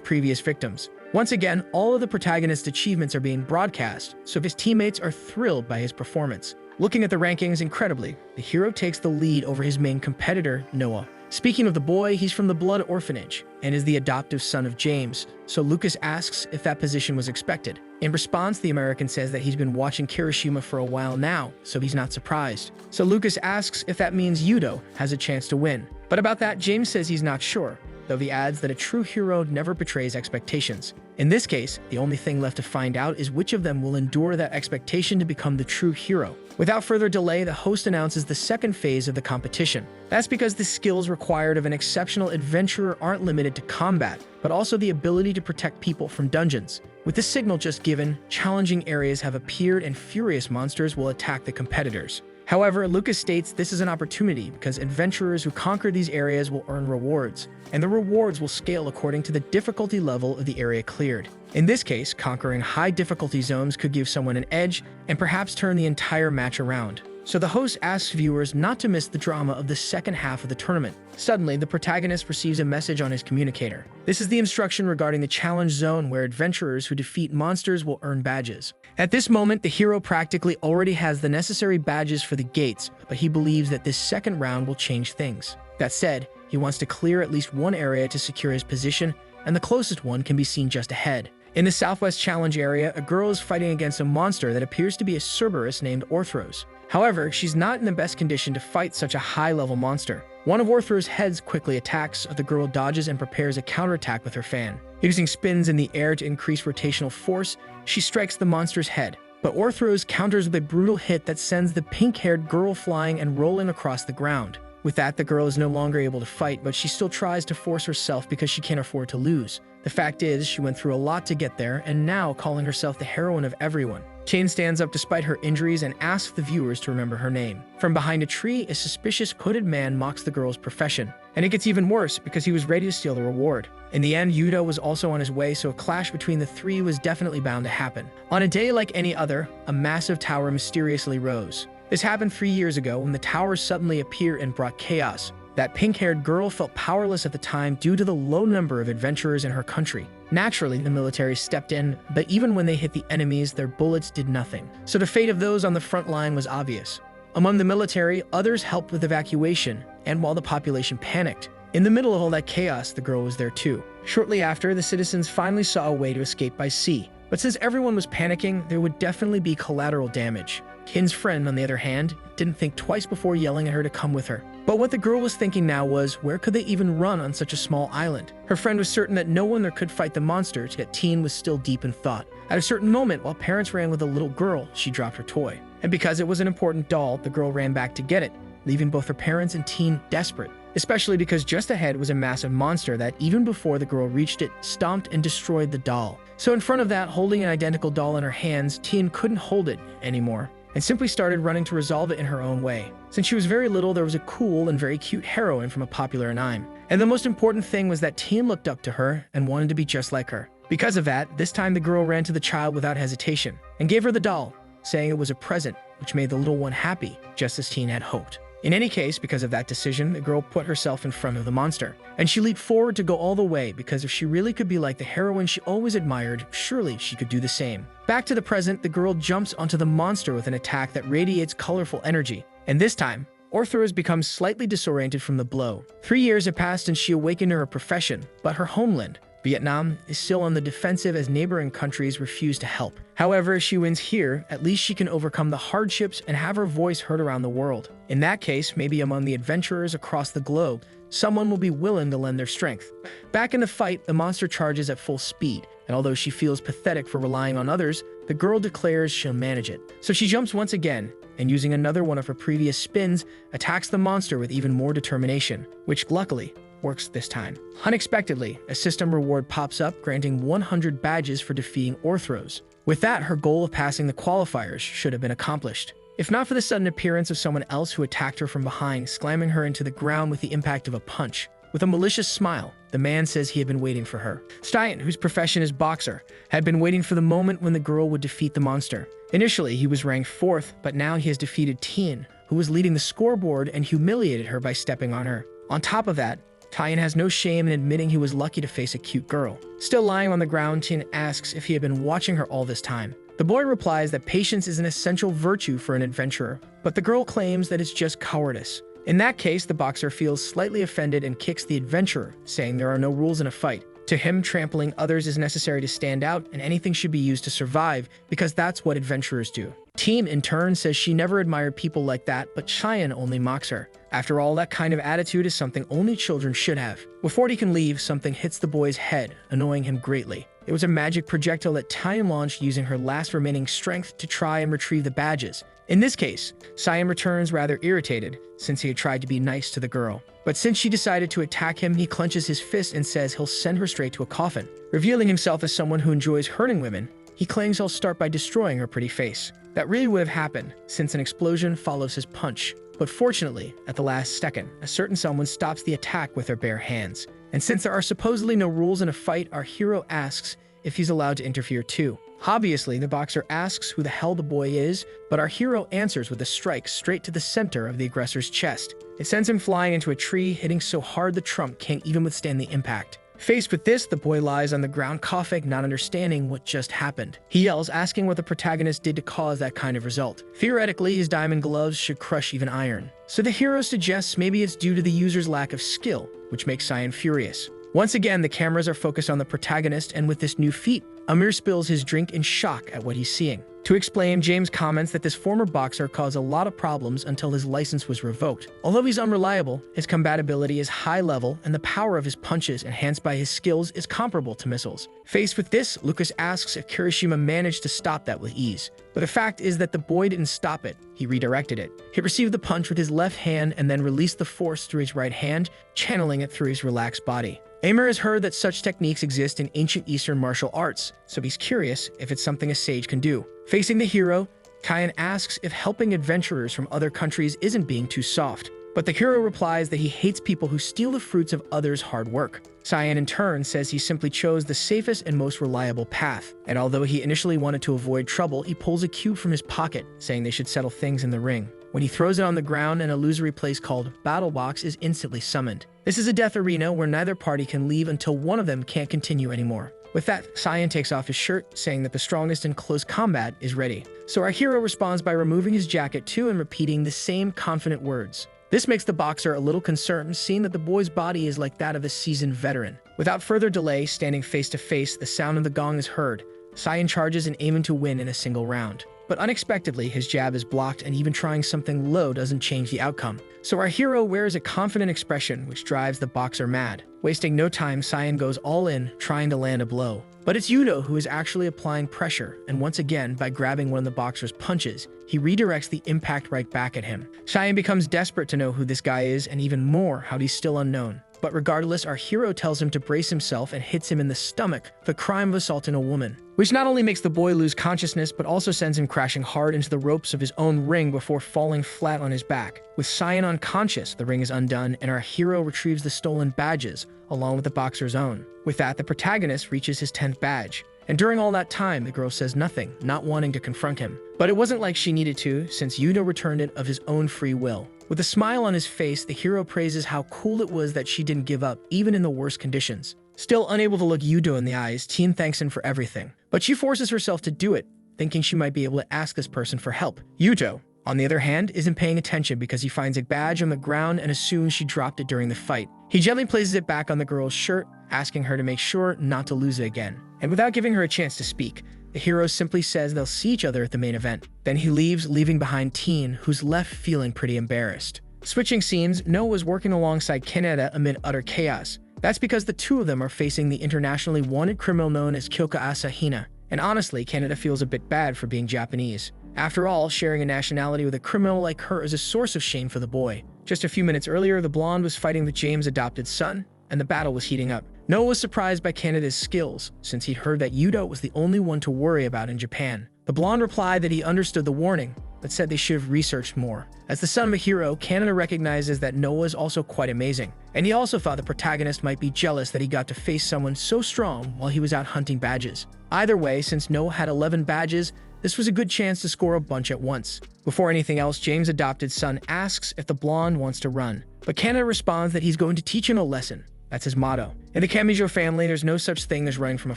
previous victims. Once again, all of the protagonist's achievements are being broadcast, so his teammates are thrilled by his performance. Looking at the rankings, incredibly, the hero takes the lead over his main competitor, Noah. Speaking of the boy, he's from the Blood Orphanage and is the adoptive son of James, so Lucas asks if that position was expected. In response, the American says that he's been watching Kirishima for a while now, so he's not surprised. So Lucas asks if that means Yudo has a chance to win. But about that, James says he's not sure, though he adds that a true hero never betrays expectations. In this case, the only thing left to find out is which of them will endure that expectation to become the true hero. Without further delay, the host announces the second phase of the competition. That's because the skills required of an exceptional adventurer aren't limited to combat, but also the ability to protect people from dungeons. With the signal just given, challenging areas have appeared and furious monsters will attack the competitors. However, Lucas states this is an opportunity because adventurers who conquer these areas will earn rewards, and the rewards will scale according to the difficulty level of the area cleared. In this case, conquering high difficulty zones could give someone an edge and perhaps turn the entire match around. So the host asks viewers not to miss the drama of the second half of the tournament. Suddenly, the protagonist receives a message on his communicator. This is the instruction regarding the challenge zone where adventurers who defeat monsters will earn badges. At this moment, the hero practically already has the necessary badges for the gates, but he believes that this second round will change things. That said, he wants to clear at least one area to secure his position, and the closest one can be seen just ahead. In the Southwest Challenge area, a girl is fighting against a monster that appears to be a Cerberus named Orthros. However, she's not in the best condition to fight such a high-level monster. One of Orthros' heads quickly attacks, the girl dodges and prepares a counterattack with her fan. Using spins in the air to increase rotational force, she strikes the monster's head. But Orthros counters with a brutal hit that sends the pink-haired girl flying and rolling across the ground. With that, the girl is no longer able to fight, but she still tries to force herself because she can't afford to lose. The fact is, she went through a lot to get there, and now calling herself the heroine of everyone. Chain stands up despite her injuries and asks the viewers to remember her name. From behind a tree, a suspicious hooded man mocks the girl's profession. And it gets even worse because he was ready to steal the reward. In the end, Yudo was also on his way, so a clash between the three was definitely bound to happen. On a day like any other, a massive tower mysteriously rose. This happened 3 years ago when the tower suddenly appeared and brought chaos. That pink-haired girl felt powerless at the time due to the low number of adventurers in her country. Naturally, the military stepped in, but even when they hit the enemies, their bullets did nothing. So the fate of those on the front line was obvious. Among the military, others helped with evacuation, and while the population panicked, in the middle of all that chaos, the girl was there too. Shortly after, the citizens finally saw a way to escape by sea. But since everyone was panicking, there would definitely be collateral damage. Kin's friend, on the other hand, didn't think twice before yelling at her to come with her. But what the girl was thinking now was, where could they even run on such a small island? Her friend was certain that no one there could fight the monsters, yet Teen was still deep in thought. At a certain moment, while parents ran with a little girl, she dropped her toy. And because it was an important doll, the girl ran back to get it, leaving both her parents and Teen desperate. Especially because just ahead was a massive monster that, even before the girl reached it, stomped and destroyed the doll. So in front of that, holding an identical doll in her hands, Teen couldn't hold it anymore, and simply started running to resolve it in her own way. Since she was very little, there was a cool and very cute heroine from a popular anime. And the most important thing was that Teen looked up to her and wanted to be just like her. Because of that, this time the girl ran to the child without hesitation, and gave her the doll, saying it was a present, which made the little one happy, just as Teen had hoped. In any case, because of that decision, the girl put herself in front of the monster, and she leaped forward to go all the way, because if she really could be like the heroine she always admired, surely she could do the same. Back to the present, the girl jumps onto the monster with an attack that radiates colorful energy, and this time, Orthros becomes slightly disoriented from the blow. 3 years have passed and she awakened to her profession, but her homeland, Vietnam, is still on the defensive as neighboring countries refuse to help. However, if she wins here, at least she can overcome the hardships and have her voice heard around the world. In that case, maybe among the adventurers across the globe, someone will be willing to lend their strength. Back in the fight, the monster charges at full speed, and although she feels pathetic for relying on others, the girl declares she'll manage it. So she jumps once again, and using another one of her previous spins, attacks the monster with even more determination, which luckily works this time. Unexpectedly, a system reward pops up granting 100 badges for defeating Orthros. With that, her goal of passing the qualifiers should have been accomplished. If not for the sudden appearance of someone else who attacked her from behind, slamming her into the ground with the impact of a punch. With a malicious smile, the man says he had been waiting for her. Stein, whose profession is boxer, had been waiting for the moment when the girl would defeat the monster. Initially, he was ranked 4th, but now he has defeated Tien, who was leading the scoreboard and humiliated her by stepping on her. On top of that, Tien has no shame in admitting he was lucky to face a cute girl. Still lying on the ground, Tien asks if he had been watching her all this time. The boy replies that patience is an essential virtue for an adventurer, but the girl claims that it's just cowardice. In that case, the boxer feels slightly offended and kicks the adventurer, saying there are no rules in a fight. To him, trampling others is necessary to stand out, and anything should be used to survive, because that's what adventurers do. Tien, in turn, says she never admired people like that, but Cheyenne only mocks her. After all, that kind of attitude is something only children should have. Before he can leave, something hits the boy's head, annoying him greatly. It was a magic projectile that Tien launched using her last remaining strength to try and retrieve the badges. In this case, Cyan returns rather irritated, since he had tried to be nice to the girl. But since she decided to attack him, he clenches his fist and says he'll send her straight to a coffin. Revealing himself as someone who enjoys hurting women, he claims he'll start by destroying her pretty face. That really would have happened, since an explosion follows his punch. But fortunately, at the last second, a certain someone stops the attack with their bare hands. And since there are supposedly no rules in a fight, our hero asks if he's allowed to interfere too. Obviously, the boxer asks who the hell the boy is, but our hero answers with a strike straight to the center of the aggressor's chest. It sends him flying into a tree, hitting so hard the trunk can't even withstand the impact. Faced with this, the boy lies on the ground coughing, not understanding what just happened. He yells, asking what the protagonist did to cause that kind of result. Theoretically, his diamond gloves should crush even iron. So the hero suggests maybe it's due to the user's lack of skill, which makes Cyan furious. Once again, the cameras are focused on the protagonist, and with this new feat, Amir spills his drink in shock at what he's seeing. To explain, James comments that this former boxer caused a lot of problems until his license was revoked. Although he's unreliable, his combatability is high level, and the power of his punches, enhanced by his skills, is comparable to missiles. Faced with this, Lucas asks if Kirishima managed to stop that with ease. But the fact is that the boy didn't stop it, he redirected it. He received the punch with his left hand and then released the force through his right hand, channeling it through his relaxed body. Amir has heard that such techniques exist in ancient Eastern martial arts, so he's curious if it's something a sage can do. Facing the hero, Kyan asks if helping adventurers from other countries isn't being too soft. But the hero replies that he hates people who steal the fruits of others' hard work. Cyan in turn says he simply chose the safest and most reliable path, and although he initially wanted to avoid trouble, he pulls a cube from his pocket, saying they should settle things in the ring. When he throws it on the ground, an illusory place called Battle Box is instantly summoned. This is a death arena where neither party can leave until one of them can't continue anymore. With that, Cyan takes off his shirt, saying that the strongest in close combat is ready. So our hero responds by removing his jacket too and repeating the same confident words. This makes the boxer a little concerned, seeing that the boy's body is like that of a seasoned veteran. Without further delay, standing face to face, the sound of the gong is heard. Cyan charges and aiming to win in a single round. But unexpectedly, his jab is blocked, and even trying something low doesn't change the outcome. So our hero wears a confident expression, which drives the boxer mad. Wasting no time, Cyan goes all in, trying to land a blow. But it's Yudo who is actually applying pressure, and once again, by grabbing one of the boxer's punches, he redirects the impact right back at him. Cyan becomes desperate to know who this guy is, and even more, how he's still unknown. But regardless, our hero tells him to brace himself and hits him in the stomach for the crime of assaulting a woman, which not only makes the boy lose consciousness, but also sends him crashing hard into the ropes of his own ring before falling flat on his back. With Cyan unconscious, the ring is undone, and our hero retrieves the stolen badges, along with the boxer's own. With that, the protagonist reaches his 10th badge. And during all that time, the girl says nothing, not wanting to confront him. But it wasn't like she needed to, since Yudo returned it of his own free will. With a smile on his face, the hero praises how cool it was that she didn't give up, even in the worst conditions. Still unable to look Yudo in the eyes, Teen thanks him for everything. But she forces herself to do it, thinking she might be able to ask this person for help. Yudo, on the other hand, isn't paying attention because he finds a badge on the ground and assumes she dropped it during the fight. He gently places it back on the girl's shirt, asking her to make sure not to lose it again. And without giving her a chance to speak, the hero simply says they'll see each other at the main event. Then he leaves, leaving behind Teen, who's left feeling pretty embarrassed. Switching scenes, Noah is working alongside Canada amid utter chaos. That's because the two of them are facing the internationally wanted criminal known as Kyoka Asahina. And honestly, Canada feels a bit bad for being Japanese. After all, sharing a nationality with a criminal like her is a source of shame for the boy. Just a few minutes earlier, the blonde was fighting with James' adopted son, and the battle was heating up. Noah was surprised by Canada's skills, since he'd heard that Yudo was the only one to worry about in Japan. The blonde replied that he understood the warning, but said they should have researched more. As the son of a hero, Canada recognizes that Noah is also quite amazing, and he also thought the protagonist might be jealous that he got to face someone so strong while he was out hunting badges. Either way, since Noah had 11 badges, this was a good chance to score a bunch at once. Before anything else, James' adopted son asks if the blonde wants to run, but Canada responds that he's going to teach him a lesson. That's his motto. In the Kamijo family, there's no such thing as running from a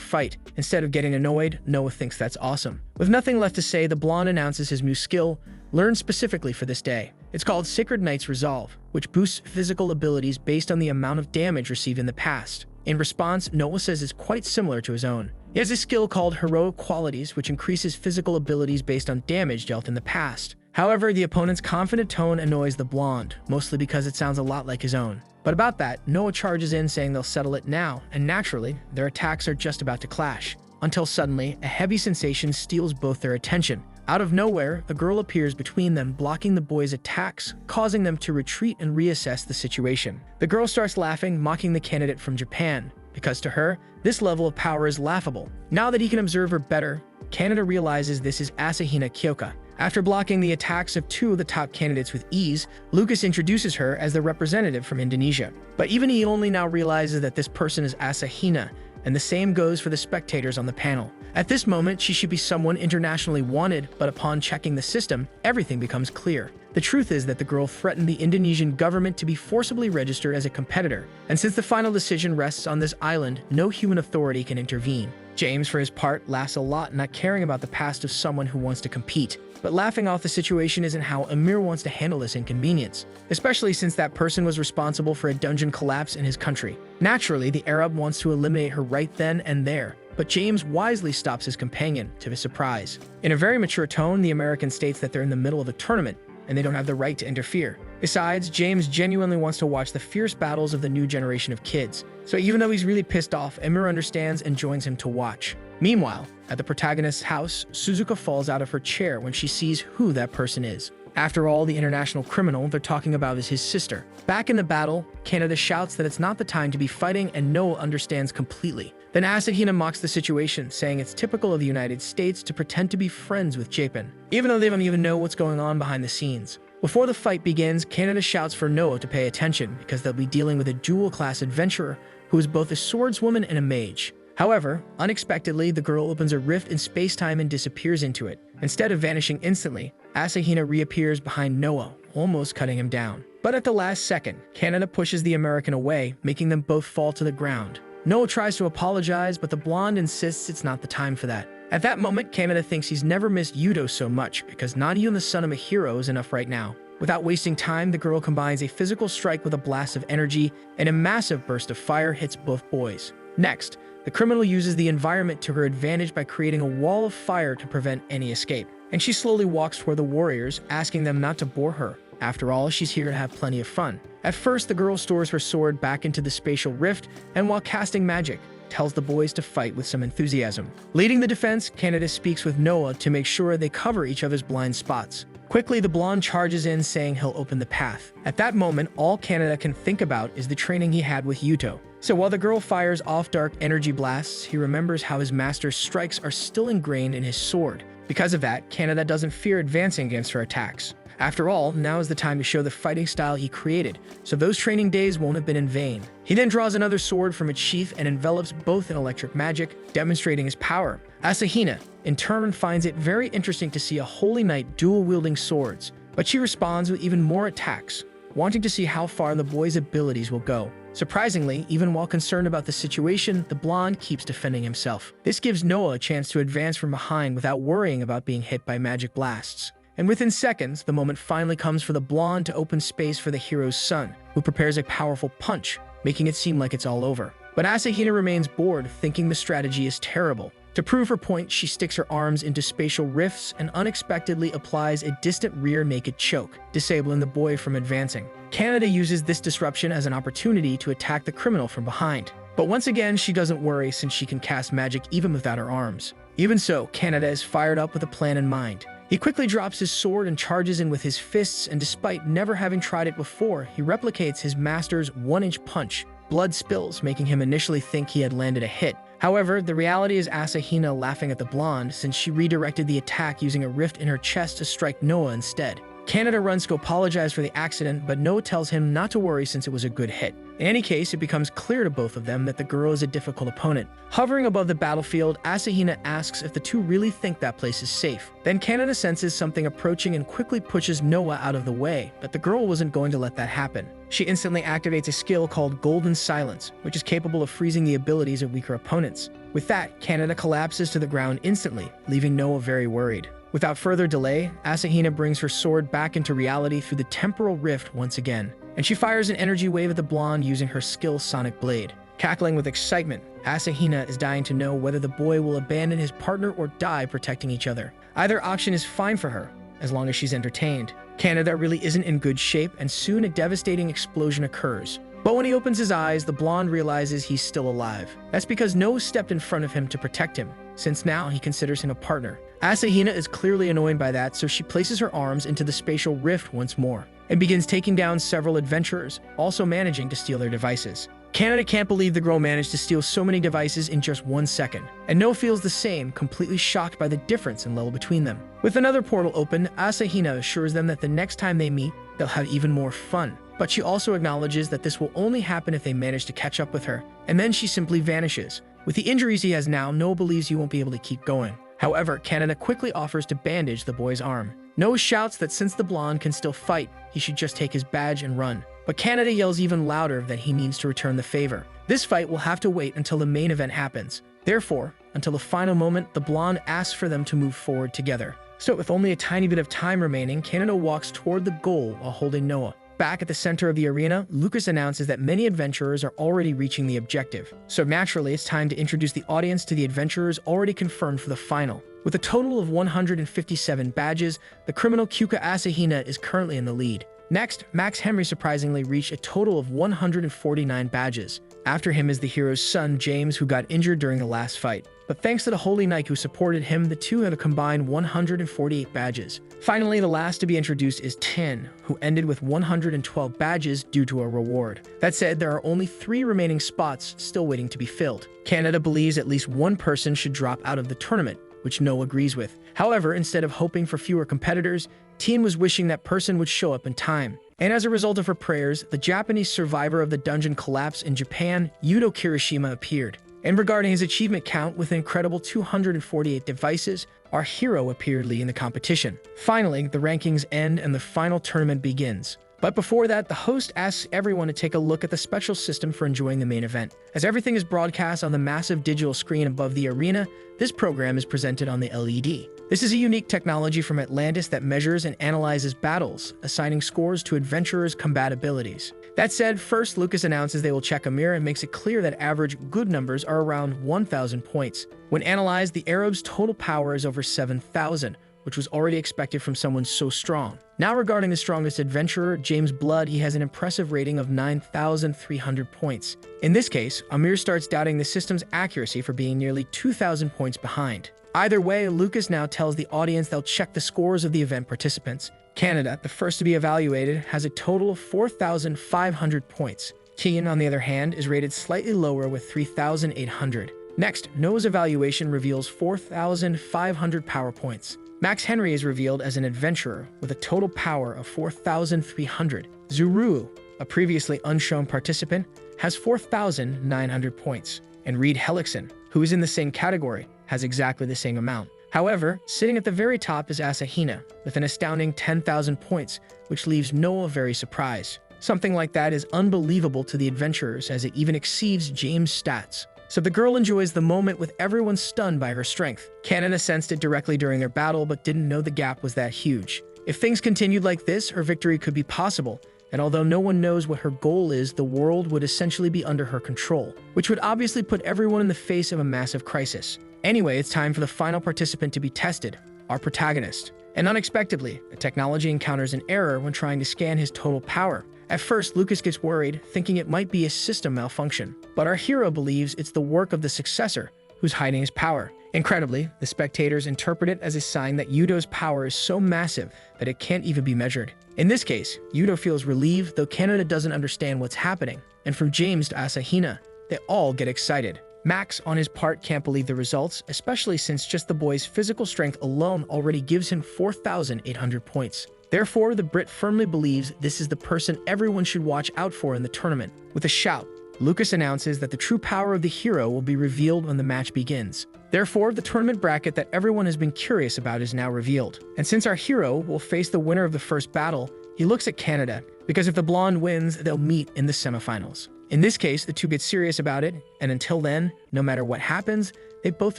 fight. Instead of getting annoyed, Noah thinks that's awesome. With nothing left to say, the blonde announces his new skill, learned specifically for this day. It's called Sacred Knight's Resolve, which boosts physical abilities based on the amount of damage received in the past. In response, Noah says it's quite similar to his own. He has a skill called Heroic Qualities, which increases physical abilities based on damage dealt in the past. However, the opponent's confident tone annoys the blonde, mostly because it sounds a lot like his own. But about that, Noah charges in saying they'll settle it now, and naturally, their attacks are just about to clash. Until suddenly, a heavy sensation steals both their attention. Out of nowhere, a girl appears between them, blocking the boys' attacks, causing them to retreat and reassess the situation. The girl starts laughing, mocking the candidate from Japan, because to her, this level of power is laughable. Now that he can observe her better, Canada realizes this is Asahina Kyoka. After blocking the attacks of two of the top candidates with ease, Lucas introduces her as the representative from Indonesia. But even he only now realizes that this person is Asahina, and the same goes for the spectators on the panel. At this moment, she should be someone internationally wanted, but upon checking the system, everything becomes clear. The truth is that the girl threatened the Indonesian government to be forcibly registered as a competitor, and since the final decision rests on this island, no human authority can intervene. James, for his part, laughs a lot, not caring about the past of someone who wants to compete. But laughing off the situation isn't how Amir wants to handle this inconvenience, especially since that person was responsible for a dungeon collapse in his country. Naturally, the Arab wants to eliminate her right then and there, but James wisely stops his companion, to his surprise. In a very mature tone, the American states that they're in the middle of a tournament, and they don't have the right to interfere. Besides, James genuinely wants to watch the fierce battles of the new generation of kids. So even though he's really pissed off, Emir understands and joins him to watch. Meanwhile, at the protagonist's house, Suzuka falls out of her chair when she sees who that person is. After all, the international criminal they're talking about is his sister. Back in the battle, Canada shouts that it's not the time to be fighting, and Noah understands completely. Then Asahina mocks the situation, saying it's typical of the United States to pretend to be friends with Japan, even though they don't even know what's going on behind the scenes. Before the fight begins, Canada shouts for Noah to pay attention because they'll be dealing with a dual-class adventurer who is both a swordswoman and a mage. However, unexpectedly, the girl opens a rift in space-time and disappears into it. Instead of vanishing instantly, Asahina reappears behind Noah, almost cutting him down. But at the last second, Canada pushes the American away, making them both fall to the ground. Noah tries to apologize, but the blonde insists it's not the time for that. At that moment, Kaneda thinks he's never missed Yuto so much because not even the son of a hero is enough right now. Without wasting time, the girl combines a physical strike with a blast of energy, and a massive burst of fire hits both boys. Next, the criminal uses the environment to her advantage by creating a wall of fire to prevent any escape. And she slowly walks toward the warriors, asking them not to bore her. After all, she's here to have plenty of fun. At first, the girl stores her sword back into the spatial rift, and while casting magic, tells the boys to fight with some enthusiasm. Leading the defense, Kaneda speaks with Noah to make sure they cover each other's blind spots. Quickly, the blonde charges in, saying he'll open the path. At that moment, all Kaneda can think about is the training he had with Yuto. So while the girl fires off dark energy blasts, he remembers how his master's strikes are still ingrained in his sword. Because of that, Kaneda doesn't fear advancing against her attacks. After all, now is the time to show the fighting style he created, so those training days won't have been in vain. He then draws another sword from its sheath and envelops both in electric magic, demonstrating his power. Asahina, in turn, finds it very interesting to see a holy knight dual-wielding swords, but she responds with even more attacks, wanting to see how far the boy's abilities will go. Surprisingly, even while concerned about the situation, the blonde keeps defending himself. This gives Noah a chance to advance from behind without worrying about being hit by magic blasts. And within seconds, the moment finally comes for the blonde to open space for the hero's son, who prepares a powerful punch, making it seem like it's all over. But Asahina remains bored, thinking the strategy is terrible. To prove her point, she sticks her arms into spatial rifts and unexpectedly applies a distant rear naked choke, disabling the boy from advancing. Kaneda uses this disruption as an opportunity to attack the criminal from behind. But once again, she doesn't worry since she can cast magic even without her arms. Even so, Kaneda is fired up with a plan in mind. He quickly drops his sword and charges in with his fists, and despite never having tried it before, he replicates his master's 1-inch punch. Blood spills, making him initially think he had landed a hit. However, the reality is Asahina laughing at the blonde since she redirected the attack using a rift in her chest to strike Noah instead. Kaneda runs to apologize for the accident, but Noah tells him not to worry since it was a good hit. In any case, it becomes clear to both of them that the girl is a difficult opponent. Hovering above the battlefield, Asahina asks if the two really think that place is safe. Then Kaneda senses something approaching and quickly pushes Noah out of the way, but the girl wasn't going to let that happen. She instantly activates a skill called Golden Silence, which is capable of freezing the abilities of weaker opponents. With that, Kaneda collapses to the ground instantly, leaving Noah very worried. Without further delay, Asahina brings her sword back into reality through the temporal rift once again, and she fires an energy wave at the blonde using her skill Sonic Blade. Cackling with excitement, Asahina is dying to know whether the boy will abandon his partner or die protecting each other. Either option is fine for her, as long as she's entertained. Kaneda really isn't in good shape, and soon a devastating explosion occurs. But when he opens his eyes, the blonde realizes he's still alive. That's because Noah stepped in front of him to protect him, since now he considers him a partner. Asahina is clearly annoyed by that, so she places her arms into the spatial rift once more, and begins taking down several adventurers, also managing to steal their devices. Kaneda can't believe the girl managed to steal so many devices in just 1 second, and Noah feels the same, completely shocked by the difference in level between them. With another portal open, Asahina assures them that the next time they meet, they'll have even more fun. But she also acknowledges that this will only happen if they manage to catch up with her, and then she simply vanishes. With the injuries he has now, Noah believes he won't be able to keep going. However, Kaneda quickly offers to bandage the boy's arm. Noah shouts that since the blonde can still fight, he should just take his badge and run. But Kaneda yells even louder that he needs to return the favor. This fight will have to wait until the main event happens. Therefore, until the final moment, the blonde asks for them to move forward together. So with only a tiny bit of time remaining, Kaneda walks toward the goal while holding Noah. Back at the center of the arena, Lucas announces that many adventurers are already reaching the objective. So naturally, it's time to introduce the audience to the adventurers already confirmed for the final. With a total of 157 badges, the criminal Kyuka Asahina is currently in the lead. Next, Max Henry surprisingly reached a total of 149 badges. After him is the hero's son, James, who got injured during the last fight. But thanks to the Holy Knight who supported him, the two had a combined 148 badges. Finally, the last to be introduced is Tin, who ended with 112 badges due to a reward. That said, there are only 3 remaining spots still waiting to be filled. Kaneda believes at least one person should drop out of the tournament, which Noah agrees with. However, instead of hoping for fewer competitors, Tien was wishing that person would show up in time. And as a result of her prayers, the Japanese survivor of the dungeon collapse in Japan, Yuto Kirishima, appeared. And regarding his achievement count with an incredible 248 devices, our hero appeared leading the competition. Finally, the rankings end and the final tournament begins. But before that, the host asks everyone to take a look at the special system for enjoying the main event. As everything is broadcast on the massive digital screen above the arena, this program is presented on the LED. This is a unique technology from Atlantis that measures and analyzes battles, assigning scores to adventurers' combat abilities. That said, first Lucas announces they will check a mirror and makes it clear that average good numbers are around 1,000 points. When analyzed, the Arab's total power is over 7,000, which was already expected from someone so strong. Now regarding the strongest adventurer, James Blood, he has an impressive rating of 9,300 points. In this case, Amir starts doubting the system's accuracy for being nearly 2,000 points behind. Either way, Lucas now tells the audience they'll check the scores of the event participants. Canada, the first to be evaluated, has a total of 4,500 points. Kean, on the other hand, is rated slightly lower with 3,800. Next, Noah's evaluation reveals 4,500 power points. Max Henry is revealed as an adventurer with a total power of 4,300. Zuru, a previously unshown participant, has 4,900 points. And Reed Hellickson, who is in the same category, has exactly the same amount. However, sitting at the very top is Asahina, with an astounding 10,000 points, which leaves Noah very surprised. Something like that is unbelievable to the adventurers, as it even exceeds James' stats. So the girl enjoys the moment with everyone stunned by her strength. Canada sensed it directly during their battle, but didn't know the gap was that huge. If things continued like this, her victory could be possible, and although no one knows what her goal is, the world would essentially be under her control, which would obviously put everyone in the face of a massive crisis. Anyway, it's time for the final participant to be tested, our protagonist. And unexpectedly, the technology encounters an error when trying to scan his total power. At first, Lucas gets worried, thinking it might be a system malfunction. But our hero believes it's the work of the successor, who's hiding his power. Incredibly, the spectators interpret it as a sign that Yudo's power is so massive that it can't even be measured. In this case, Yudo feels relieved, though Canada doesn't understand what's happening. And from James to Asahina, they all get excited. Max, on his part, can't believe the results, especially since just the boy's physical strength alone already gives him 4,800 points. Therefore, the Brit firmly believes this is the person everyone should watch out for in the tournament. With a shout, Lucas announces that the true power of the hero will be revealed when the match begins. Therefore, the tournament bracket that everyone has been curious about is now revealed. And since our hero will face the winner of the first battle, he looks at Canada, because if the blonde wins, they'll meet in the semifinals. In this case, the two get serious about it, and until then, no matter what happens, they both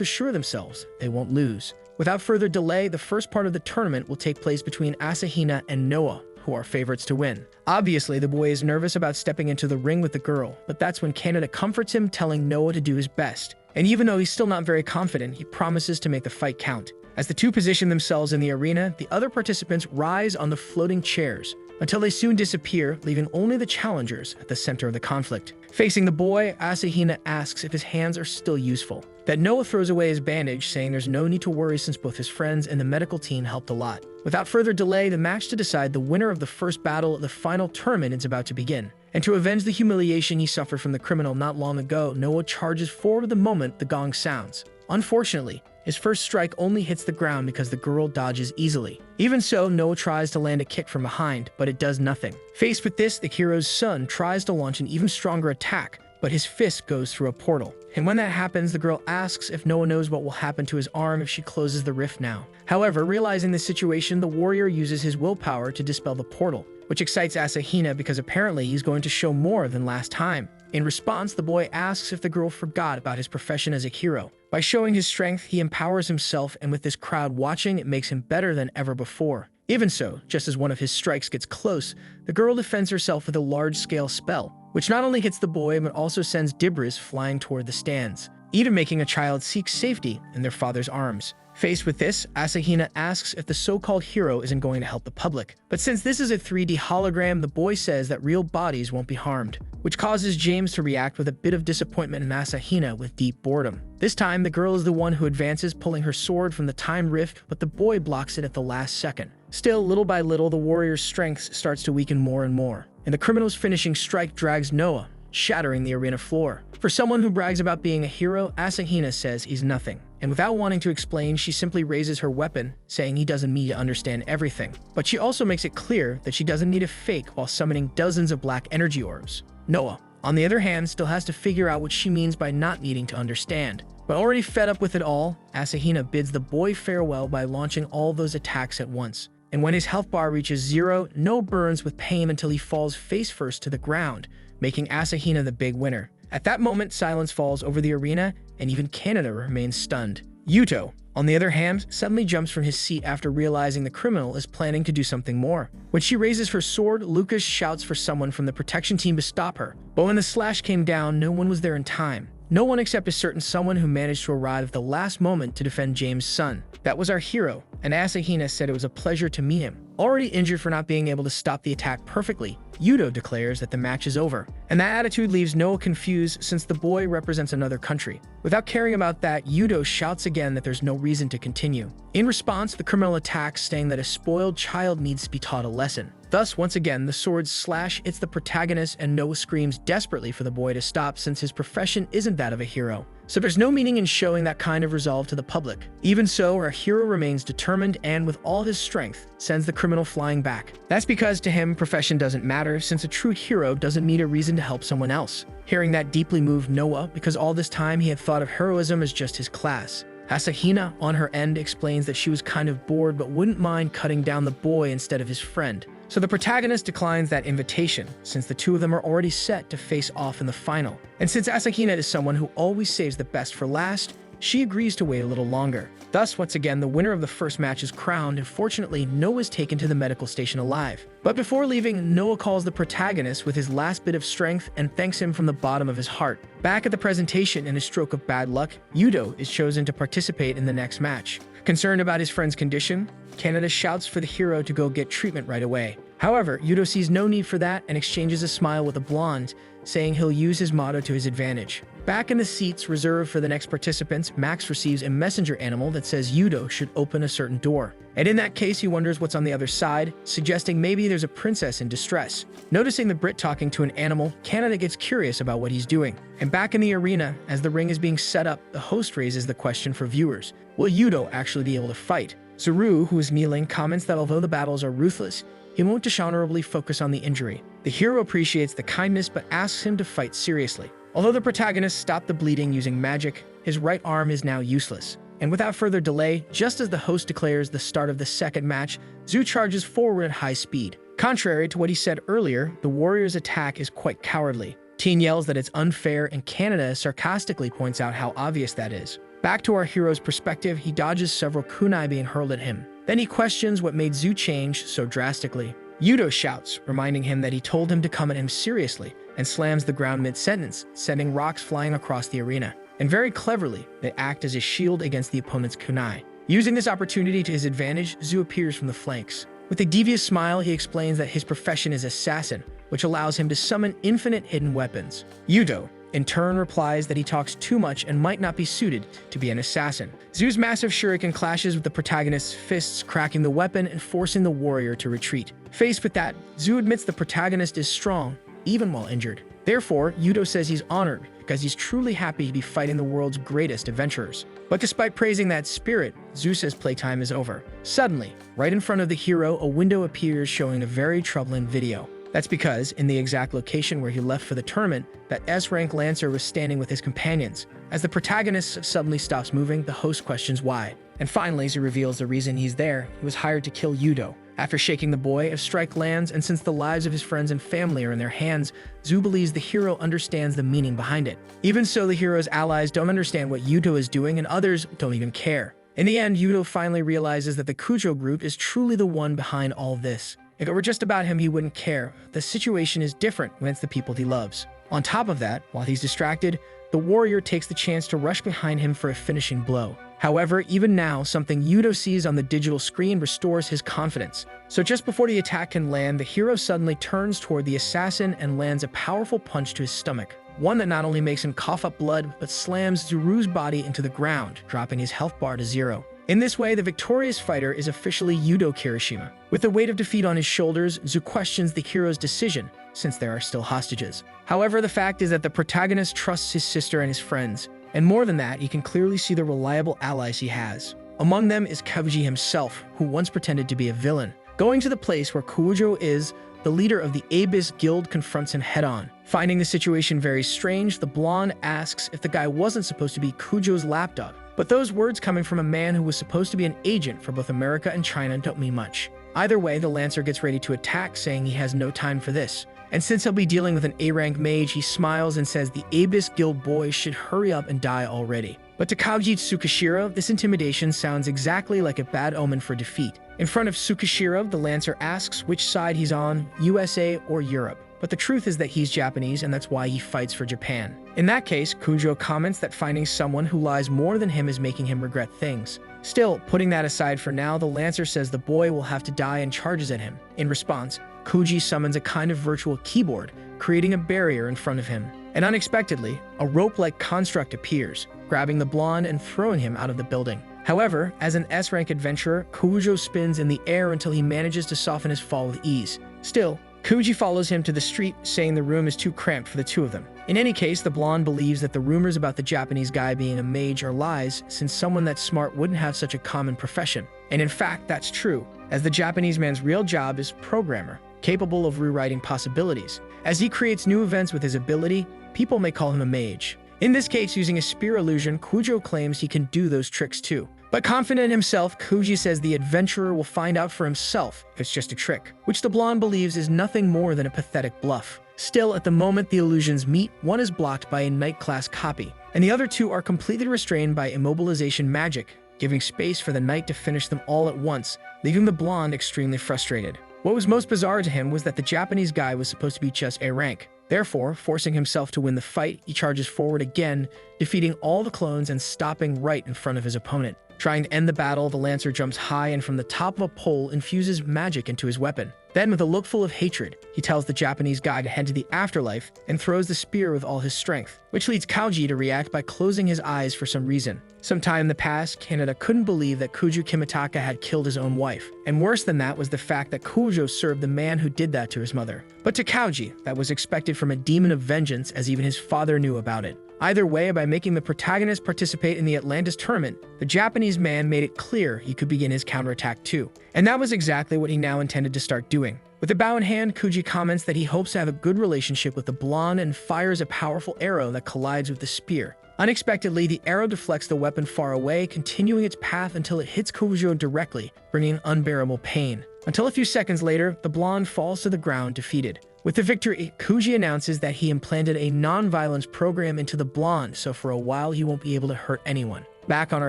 assure themselves they won't lose. Without further delay, the first part of the tournament will take place between Asahina and Noah, who are favorites to win. Obviously, the boy is nervous about stepping into the ring with the girl, but that's when Canada comforts him, telling Noah to do his best. And even though he's still not very confident, he promises to make the fight count. As the two position themselves in the arena, the other participants rise on the floating chairs, until they soon disappear, leaving only the challengers at the center of the conflict. Facing the boy, Asahina asks if his hands are still useful. That Noah throws away his bandage, saying there's no need to worry since both his friends and the medical team helped a lot. Without further delay, the match to decide the winner of the first battle of the final tournament is about to begin. And to avenge the humiliation he suffered from the criminal not long ago, Noah charges forward the moment the gong sounds. Unfortunately, his first strike only hits the ground because the girl dodges easily. Even so, Noah tries to land a kick from behind, but it does nothing. Faced with this, the hero's son tries to launch an even stronger attack, but his fist goes through a portal. And when that happens, the girl asks if Noah knows what will happen to his arm if she closes the rift now. However, realizing the situation, the warrior uses his willpower to dispel the portal, which excites Asahina because apparently he's going to show more than last time. In response, the boy asks if the girl forgot about his profession as a hero. By showing his strength, he empowers himself, and with this crowd watching, it makes him better than ever before. Even so, just as one of his strikes gets close, the girl defends herself with a large-scale spell, which not only hits the boy, but also sends debris flying toward the stands, even making a child seek safety in their father's arms. Faced with this, Asahina asks if the so-called hero isn't going to help the public. But since this is a 3D hologram, the boy says that real bodies won't be harmed, which causes James to react with a bit of disappointment and Asahina with deep boredom. This time, the girl is the one who advances, pulling her sword from the time rift, but the boy blocks it at the last second. Still, little by little, the warrior's strength starts to weaken more and more, and the criminal's finishing strike drags Noah, shattering the arena floor. For someone who brags about being a hero, Asahina says he's nothing. And without wanting to explain, she simply raises her weapon, saying he doesn't need to understand everything. But she also makes it clear that she doesn't need a fake while summoning dozens of black energy orbs. Noah, on the other hand, still has to figure out what she means by not needing to understand. But already fed up with it all, Asahina bids the boy farewell by launching all those attacks at once. and when his health bar reaches 0, No burns with pain until he falls face first to the ground, making Asahina the big winner. At that moment, silence falls over the arena, and even Canada remains stunned. Yuto, on the other hand, suddenly jumps from his seat after realizing the criminal is planning to do something more. When she raises her sword, Lucas shouts for someone from the protection team to stop her. But when the slash came down, no one was there in time. No one except a certain someone who managed to arrive at the last moment to defend James' son. That was our hero, and Asahina said it was a pleasure to meet him. Already injured for not being able to stop the attack perfectly, Yuto declares that the match is over. And that attitude leaves Noah confused since the boy represents another country. Without caring about that, Yuto shouts again that there's no reason to continue. In response, the criminal attacks, saying that a spoiled child needs to be taught a lesson. Thus, once again, the sword's slash hits the protagonist and Noah screams desperately for the boy to stop since his profession isn't that of a hero. So there's no meaning in showing that kind of resolve to the public. Even so, our hero remains determined and, with all his strength, sends the criminal flying back. That's because to him, profession doesn't matter, since a true hero doesn't need a reason to help someone else. Hearing that deeply moved Noah, because all this time he had thought of heroism as just his class. Asahina, on her end, explains that she was kind of bored but wouldn't mind cutting down the boy instead of his friend. So the protagonist declines that invitation, since the two of them are already set to face off in the final. And since Asahina is someone who always saves the best for last, she agrees to wait a little longer. Thus, once again, the winner of the first match is crowned, and fortunately, Noah is taken to the medical station alive. But before leaving, Noah calls the protagonist with his last bit of strength and thanks him from the bottom of his heart. Back at the presentation, in a stroke of bad luck, Yuto is chosen to participate in the next match. Concerned about his friend's condition, Canada shouts for the hero to go get treatment right away. However, Yuto sees no need for that and exchanges a smile with a blonde, saying he'll use his motto to his advantage. Back in the seats reserved for the next participants, Max receives a messenger animal that says Yuto should open a certain door. And in that case, he wonders what's on the other side, suggesting maybe there's a princess in distress. Noticing the Brit talking to an animal, Canada gets curious about what he's doing. And back in the arena, as the ring is being set up, the host raises the question for viewers. Will Yuto actually be able to fight? Zuru, who is kneeling, comments that although the battles are ruthless, he won't dishonorably focus on the injury. The hero appreciates the kindness but asks him to fight seriously. Although the protagonist stopped the bleeding using magic, his right arm is now useless. And without further delay, just as the host declares the start of the second match, Zhu charges forward at high speed. Contrary to what he said earlier, the warrior's attack is quite cowardly. Teen yells that it's unfair, and Canada sarcastically points out how obvious that is. Back to our hero's perspective, he dodges several kunai being hurled at him. Then he questions what made Zhu change so drastically. Yuto shouts, reminding him that he told him to come at him seriously, and slams the ground mid-sentence, sending rocks flying across the arena. And very cleverly, they act as a shield against the opponent's kunai. Using this opportunity to his advantage, Zhu appears from the flanks. With a devious smile, he explains that his profession is assassin, which allows him to summon infinite hidden weapons. Yuto, in turn, replies that he talks too much and might not be suited to be an assassin. Zhu's massive shuriken clashes with the protagonist's fists, cracking the weapon and forcing the warrior to retreat. Faced with that, Zhu admits the protagonist is strong, even while injured. Therefore, Yuto says he's honored because he's truly happy to be fighting the world's greatest adventurers. But despite praising that spirit, Zhu says playtime is over. Suddenly, right in front of the hero, a window appears showing a very troubling video. That's because, in the exact location where he left for the tournament, that S-rank Lancer was standing with his companions. As the protagonist suddenly stops moving, the host questions why. And finally, as he reveals the reason he's there, he was hired to kill Yuto. After shaking the boy, a strike lands, and since the lives of his friends and family are in their hands, Zhu believes the hero understands the meaning behind it. Even so, the hero's allies don't understand what Yuto is doing, and others don't even care. In the end, Yuto finally realizes that the Kujo group is truly the one behind all this. If it were just about him, he wouldn't care. The situation is different when it's the people he loves. On top of that, while he's distracted, the warrior takes the chance to rush behind him for a finishing blow. However, even now, something Yuto sees on the digital screen restores his confidence. So just before the attack can land, the hero suddenly turns toward the assassin and lands a powerful punch to his stomach. One that not only makes him cough up blood, but slams Zuru's body into the ground, dropping his health bar to 0. In this way, the victorious fighter is officially Yuto Kirishima. With the weight of defeat on his shoulders, Zhu questions the hero's decision, since there are still hostages. However, the fact is that the protagonist trusts his sister and his friends, and more than that, he can clearly see the reliable allies he has. Among them is Kabuji himself, who once pretended to be a villain. Going to the place where Kujo is, the leader of the Abyss Guild confronts him head-on. Finding the situation very strange, the blonde asks if the guy wasn't supposed to be Kujo's lapdog. But those words coming from a man who was supposed to be an agent for both America and China don't mean much. Either way, the Lancer gets ready to attack, saying he has no time for this. And since he'll be dealing with an A-rank mage, he smiles and says the Abyss Guild boys should hurry up and die already. But to Kaoji Tsukishiro, this intimidation sounds exactly like a bad omen for defeat. In front of Tsukishiro, the Lancer asks which side he's on, USA or Europe. But the truth is that he's Japanese, and that's why he fights for Japan. In that case, Kujo comments that finding someone who lies more than him is making him regret things. Still, putting that aside for now, the Lancer says the boy will have to die and charges at him. In response, Kuji summons a kind of virtual keyboard, creating a barrier in front of him. And unexpectedly, a rope-like construct appears, grabbing the blonde and throwing him out of the building. However, as an S-rank adventurer, Kujo spins in the air until he manages to soften his fall with ease. Still, Kuji follows him to the street, saying the room is too cramped for the two of them. In any case, the blonde believes that the rumors about the Japanese guy being a mage are lies, since someone that smart wouldn't have such a common profession. And in fact, that's true, as the Japanese man's real job is programmer, capable of rewriting possibilities. As he creates new events with his ability, people may call him a mage. In this case, using a spear illusion, Kujo claims he can do those tricks too. But confident in himself, Kuji says the adventurer will find out for himself if it's just a trick, which the blonde believes is nothing more than a pathetic bluff. Still, at the moment the illusions meet, one is blocked by a knight-class copy, and the other two are completely restrained by immobilization magic, giving space for the knight to finish them all at once, leaving the blonde extremely frustrated. What was most bizarre to him was that the Japanese guy was supposed to be just A rank. Therefore, forcing himself to win the fight, he charges forward again, defeating all the clones and stopping right in front of his opponent. Trying to end the battle, the Lancer jumps high and from the top of a pole infuses magic into his weapon. Then, with a look full of hatred, he tells the Japanese guy to head to the afterlife and throws the spear with all his strength, which leads Kaoji to react by closing his eyes for some reason. Sometime in the past, Kaneda couldn't believe that Kujo Kimitaka had killed his own wife, and worse than that was the fact that Kujo served the man who did that to his mother. But to Kaoji, that was expected from a demon of vengeance, as even his father knew about it. Either way, by making the protagonist participate in the Atlantis tournament, the Japanese man made it clear he could begin his counterattack too. And that was exactly what he now intended to start doing. With a bow in hand, Kuji comments that he hopes to have a good relationship with the blonde and fires a powerful arrow that collides with the spear. Unexpectedly, the arrow deflects the weapon far away, continuing its path until it hits Kujo directly, bringing unbearable pain. Until a few seconds later, the blonde falls to the ground defeated. With the victory, Kuji announces that he implanted a non-violence program into the blonde, so for a while he won't be able to hurt anyone. Back on our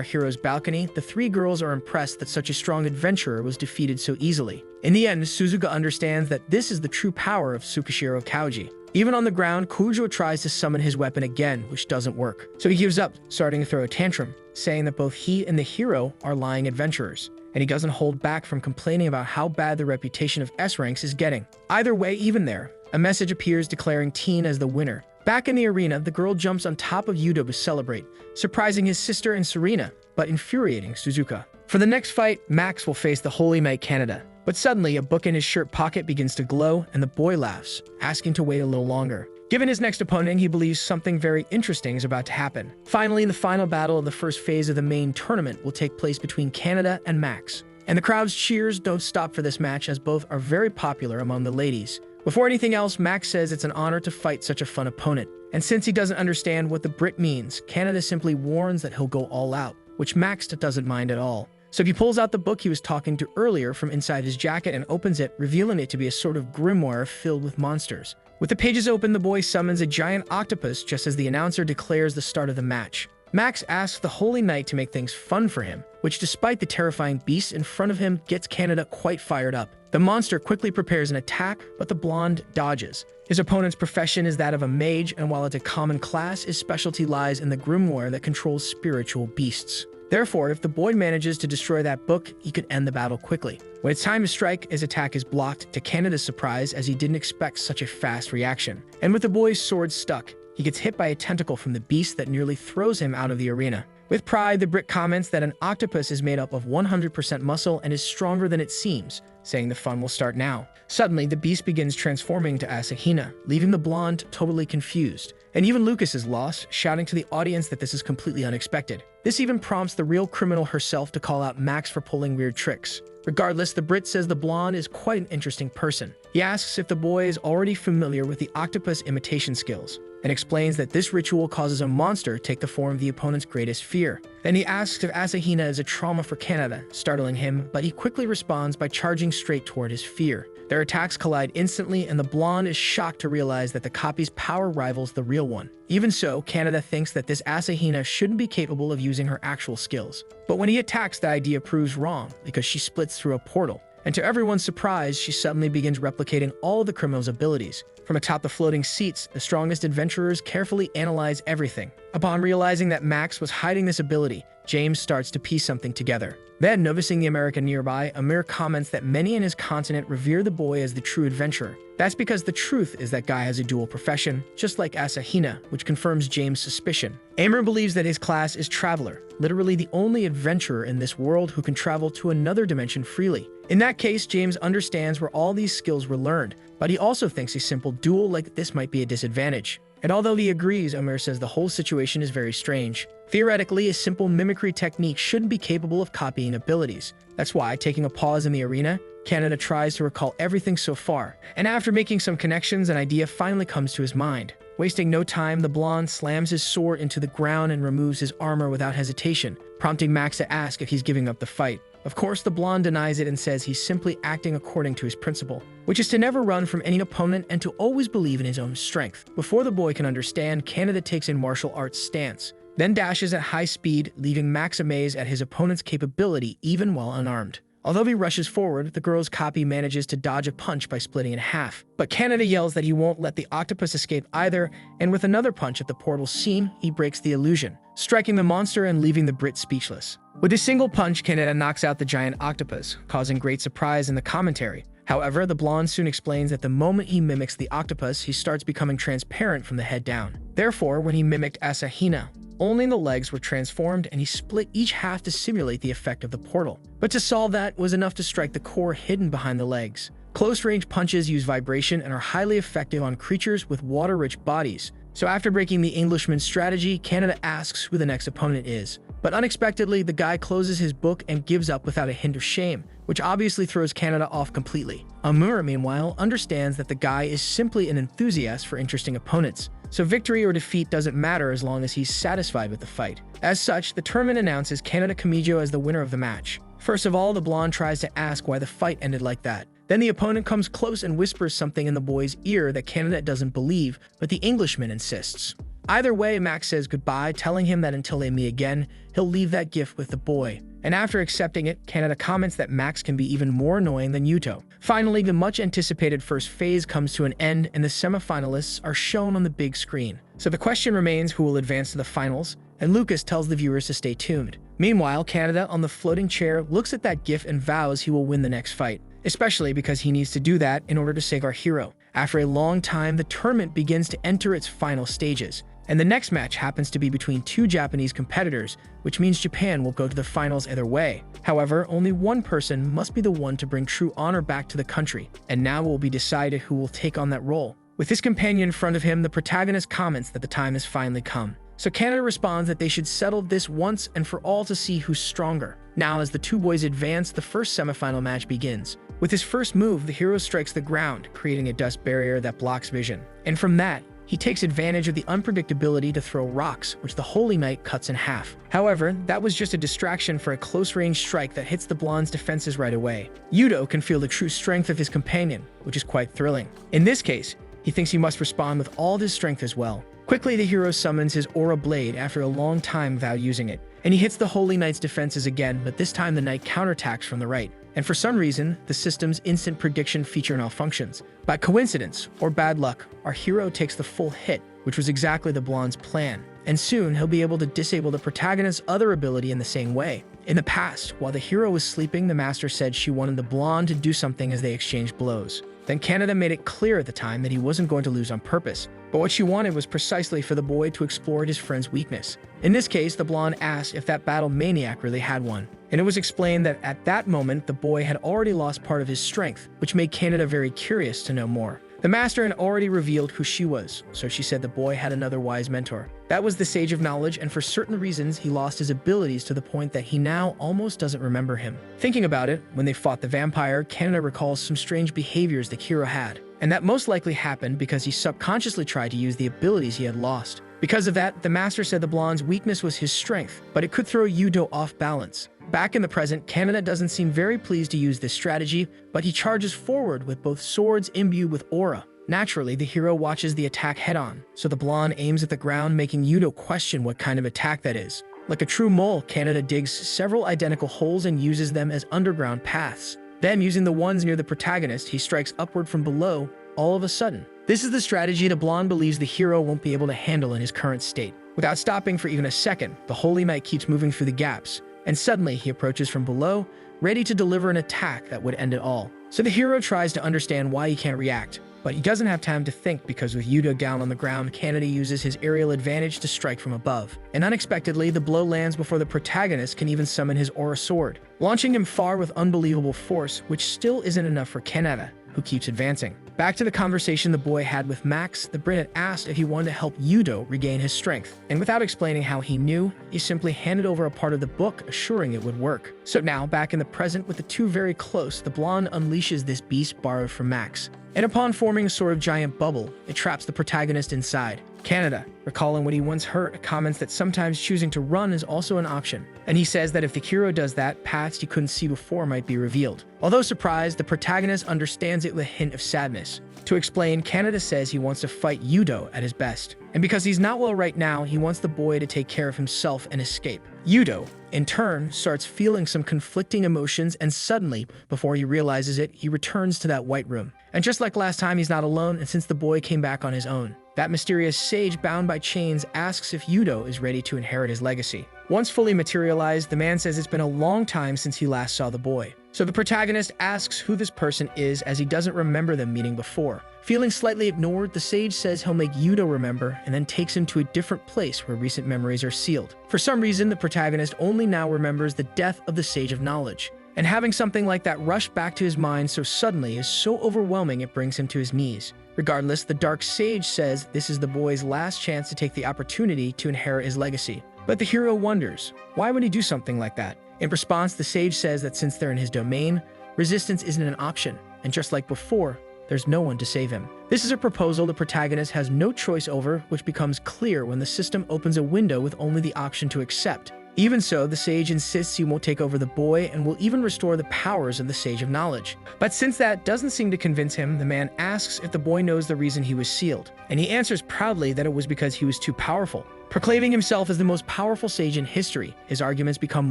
hero's balcony, the three girls are impressed that such a strong adventurer was defeated so easily. In the end, Suzuka understands that this is the true power of Tsukishiro Kaoji. Even on the ground, Kujo tries to summon his weapon again, which doesn't work. So he gives up, starting to throw a tantrum, saying that both he and the hero are lying adventurers. And he doesn't hold back from complaining about how bad the reputation of S-ranks is getting. Either way, even there, a message appears declaring Teen as the winner. Back in the arena, the girl jumps on top of Yudo to celebrate, surprising his sister and Serena, but infuriating Suzuka. For the next fight, Max will face the Holy Knight Kaneda. But suddenly, a book in his shirt pocket begins to glow, and the boy laughs, asking to wait a little longer. Given his next opponent, he believes something very interesting is about to happen. Finally, the final battle of the first phase of the main tournament will take place between Kaneda and Max. And the crowd's cheers don't stop for this match, as both are very popular among the ladies. Before anything else, Max says it's an honor to fight such a fun opponent. And since he doesn't understand what the Brit means, Kaneda simply warns that he'll go all out, which Max doesn't mind at all. So he pulls out the book he was talking to earlier from inside his jacket and opens it, revealing it to be a sort of grimoire filled with monsters. With the pages open, the boy summons a giant octopus just as the announcer declares the start of the match. Max asks the Holy Knight to make things fun for him, which despite the terrifying beast in front of him gets Kaneda quite fired up. The monster quickly prepares an attack, but the blonde dodges. His opponent's profession is that of a mage, and while it's a common class, his specialty lies in the grimoire that controls spiritual beasts. Therefore, if the boy manages to destroy that book, he could end the battle quickly. When it's time to strike, his attack is blocked, to Kaneda's surprise, as he didn't expect such a fast reaction. And with the boy's sword stuck, he gets hit by a tentacle from the beast that nearly throws him out of the arena. With pride, the Brit comments that an octopus is made up of 100% muscle and is stronger than it seems, saying the fun will start now. Suddenly, the beast begins transforming to Asahina, leaving the blonde totally confused. And even Lucas is lost, shouting to the audience that this is completely unexpected. This even prompts the real criminal herself to call out Max for pulling weird tricks. Regardless, the Brit says the blonde is quite an interesting person. He asks if the boy is already familiar with the octopus imitation skills. and explains that this ritual causes a monster take the form of the opponent's greatest fear. Then he asks if Asahina is a trauma for Canada, startling him, but he quickly responds by charging straight toward his fear. Their attacks collide instantly, and the blonde is shocked to realize that the copy's power rivals the real one. Even so, Canada thinks that this Asahina shouldn't be capable of using her actual skills. But when he attacks, the idea proves wrong, because she splits through a portal. And to everyone's surprise, she suddenly begins replicating all the criminal's abilities. From atop the floating seats, the strongest adventurers carefully analyze everything. Upon realizing that Max was hiding this ability, James starts to piece something together. Then, noticing the American nearby, Amir comments that many in his continent revere the boy as the true adventurer. That's because the truth is that guy has a dual profession, just like Asahina, which confirms James' suspicion. Amir believes that his class is Traveler, literally the only adventurer in this world who can travel to another dimension freely. In that case, James understands where all these skills were learned, but he also thinks a simple duel like this might be a disadvantage. And although he agrees, Amir says the whole situation is very strange. Theoretically, a simple mimicry technique shouldn't be capable of copying abilities. That's why, taking a pause in the arena, Canada tries to recall everything so far, and after making some connections, an idea finally comes to his mind. Wasting no time, the blonde slams his sword into the ground and removes his armor without hesitation, prompting Max to ask if he's giving up the fight. Of course, the blonde denies it and says he's simply acting according to his principle, which is to never run from any opponent and to always believe in his own strength. Before the boy can understand, Canada takes a martial arts stance, then dashes at high speed, leaving Max amazed at his opponent's capability even while unarmed. Although he rushes forward, the girl's copy manages to dodge a punch by splitting in half. But Canada yells that he won't let the octopus escape either, and with another punch at the portal seam, he breaks the illusion, striking the monster and leaving the Brit speechless. With a single punch, Canada knocks out the giant octopus, causing great surprise in the commentary. However, the blonde soon explains that the moment he mimics the octopus, he starts becoming transparent from the head down. Therefore, when he mimicked Asahina, only the legs were transformed, and he split each half to simulate the effect of the portal. But to solve that was enough to strike the core hidden behind the legs. Close-range punches use vibration and are highly effective on creatures with water-rich bodies. So after breaking the Englishman's strategy, Canada asks who the next opponent is. But unexpectedly, the guy closes his book and gives up without a hint of shame, which obviously throws Canada off completely. Amura, meanwhile, understands that the guy is simply an enthusiast for interesting opponents. So victory or defeat doesn't matter as long as he's satisfied with the fight. As such, the tournament announces Canada Kamijo as the winner of the match. First of all, the blonde tries to ask why the fight ended like that. Then the opponent comes close and whispers something in the boy's ear that Canada doesn't believe, but the Englishman insists. Either way, Max says goodbye, telling him that until they meet again, he'll leave that gift with the boy. And after accepting it, Canada comments that Max can be even more annoying than Yuto. Finally, the much-anticipated first phase comes to an end, and the semifinalists are shown on the big screen. So the question remains who will advance to the finals, and Lucas tells the viewers to stay tuned. Meanwhile, Canada, on the floating chair, looks at that gift and vows he will win the next fight, especially because he needs to do that in order to save our hero. After a long time, the tournament begins to enter its final stages, and the next match happens to be between two Japanese competitors, which means Japan will go to the finals either way. However, only one person must be the one to bring true honor back to the country, and now it will be decided who will take on that role. With his companion in front of him, the protagonist comments that the time has finally come. So Canada responds that they should settle this once and for all to see who's stronger. Now, as the two boys advance, the first semifinal match begins. With his first move, the hero strikes the ground, creating a dust barrier that blocks vision. And from that, he takes advantage of the unpredictability to throw rocks, which the Holy Knight cuts in half. However, that was just a distraction for a close-range strike that hits the blonde's defenses right away. Yuto can feel the true strength of his companion, which is quite thrilling. In this case, he thinks he must respond with all his strength as well. Quickly, the hero summons his Aura Blade after a long time without using it, and he hits the Holy Knight's defenses again, but this time the Knight counterattacks from the right. And for some reason, the system's instant prediction feature malfunctions. By coincidence, or bad luck, our hero takes the full hit, which was exactly the blonde's plan. And soon, he'll be able to disable the protagonist's other ability in the same way. In the past, while the hero was sleeping, the master said she wanted the blonde to do something as they exchanged blows. Then Canada made it clear at the time that he wasn't going to lose on purpose, but what she wanted was precisely for the boy to explore his friend's weakness. In this case, the blonde asked if that battle maniac really had one, and it was explained that at that moment, the boy had already lost part of his strength, which made Canada very curious to know more. The master had already revealed who she was, so she said the boy had another wise mentor. That was the Sage of Knowledge, and for certain reasons, he lost his abilities to the point that he now almost doesn't remember him. Thinking about it, when they fought the vampire, Canada recalls some strange behaviors the hero had. and that most likely happened because he subconsciously tried to use the abilities he had lost. Because of that, the master said the blonde's weakness was his strength, but it could throw Yudo off balance. Back in the present, Kaneda doesn't seem very pleased to use this strategy, but he charges forward with both swords imbued with aura. Naturally, the hero watches the attack head-on, so the blonde aims at the ground, making Yudo question what kind of attack that is. Like a true mole, Kaneda digs several identical holes and uses them as underground paths. Then, using the ones near the protagonist, he strikes upward from below, all of a sudden. This is the strategy the blonde believes the hero won't be able to handle in his current state. Without stopping for even a second, the holy knight keeps moving through the gaps, and suddenly he approaches from below, ready to deliver an attack that would end it all. So the hero tries to understand why he can't react, but he doesn't have time to think because with Yudo down on the ground, Kaneda uses his aerial advantage to strike from above. And unexpectedly, the blow lands before the protagonist can even summon his aura sword, launching him far with unbelievable force, which still isn't enough for Kaneda, who keeps advancing. Back to the conversation the boy had with Max, the Brit had asked if he wanted to help Yudo regain his strength, and without explaining how he knew, he simply handed over a part of the book, assuring it would work. So now, back in the present with the two very close, the blonde unleashes this beast borrowed from Max, and upon forming a sort of giant bubble, it traps the protagonist inside. Kaneda, recalling what he once heard, comments that sometimes choosing to run is also an option, and he says that if the hero does that, paths he couldn't see before might be revealed. Although surprised, the protagonist understands it with a hint of sadness. To explain, Kaneda says he wants to fight Yudo at his best, and because he's not well right now, he wants the boy to take care of himself and escape. Yudo, in turn, starts feeling some conflicting emotions, and suddenly, before he realizes it, he returns to that white room. And just like last time, he's not alone, and since the boy came back on his own. That mysterious sage bound by chains asks if Yudo is ready to inherit his legacy. Once fully materialized, the man says it's been a long time since he last saw the boy. So the protagonist asks who this person is as he doesn't remember them meeting before. Feeling slightly ignored, the sage says he'll make Yudo remember and then takes him to a different place where recent memories are sealed. For some reason, the protagonist only now remembers the death of the Sage of Knowledge. And having something like that rush back to his mind so suddenly is so overwhelming it brings him to his knees. Regardless, the Dark Sage says this is the boy's last chance to take the opportunity to inherit his legacy. But the hero wonders, why would he do something like that? In response, the sage says that since they're in his domain, resistance isn't an option, and just like before, there's no one to save him. This is a proposal the protagonist has no choice over, which becomes clear when the system opens a window with only the option to accept. Even so, the sage insists he won't take over the boy and will even restore the powers of the Sage of Knowledge. But since that doesn't seem to convince him, the man asks if the boy knows the reason he was sealed, and he answers proudly that it was because he was too powerful. Proclaiming himself as the most powerful sage in history, his arguments become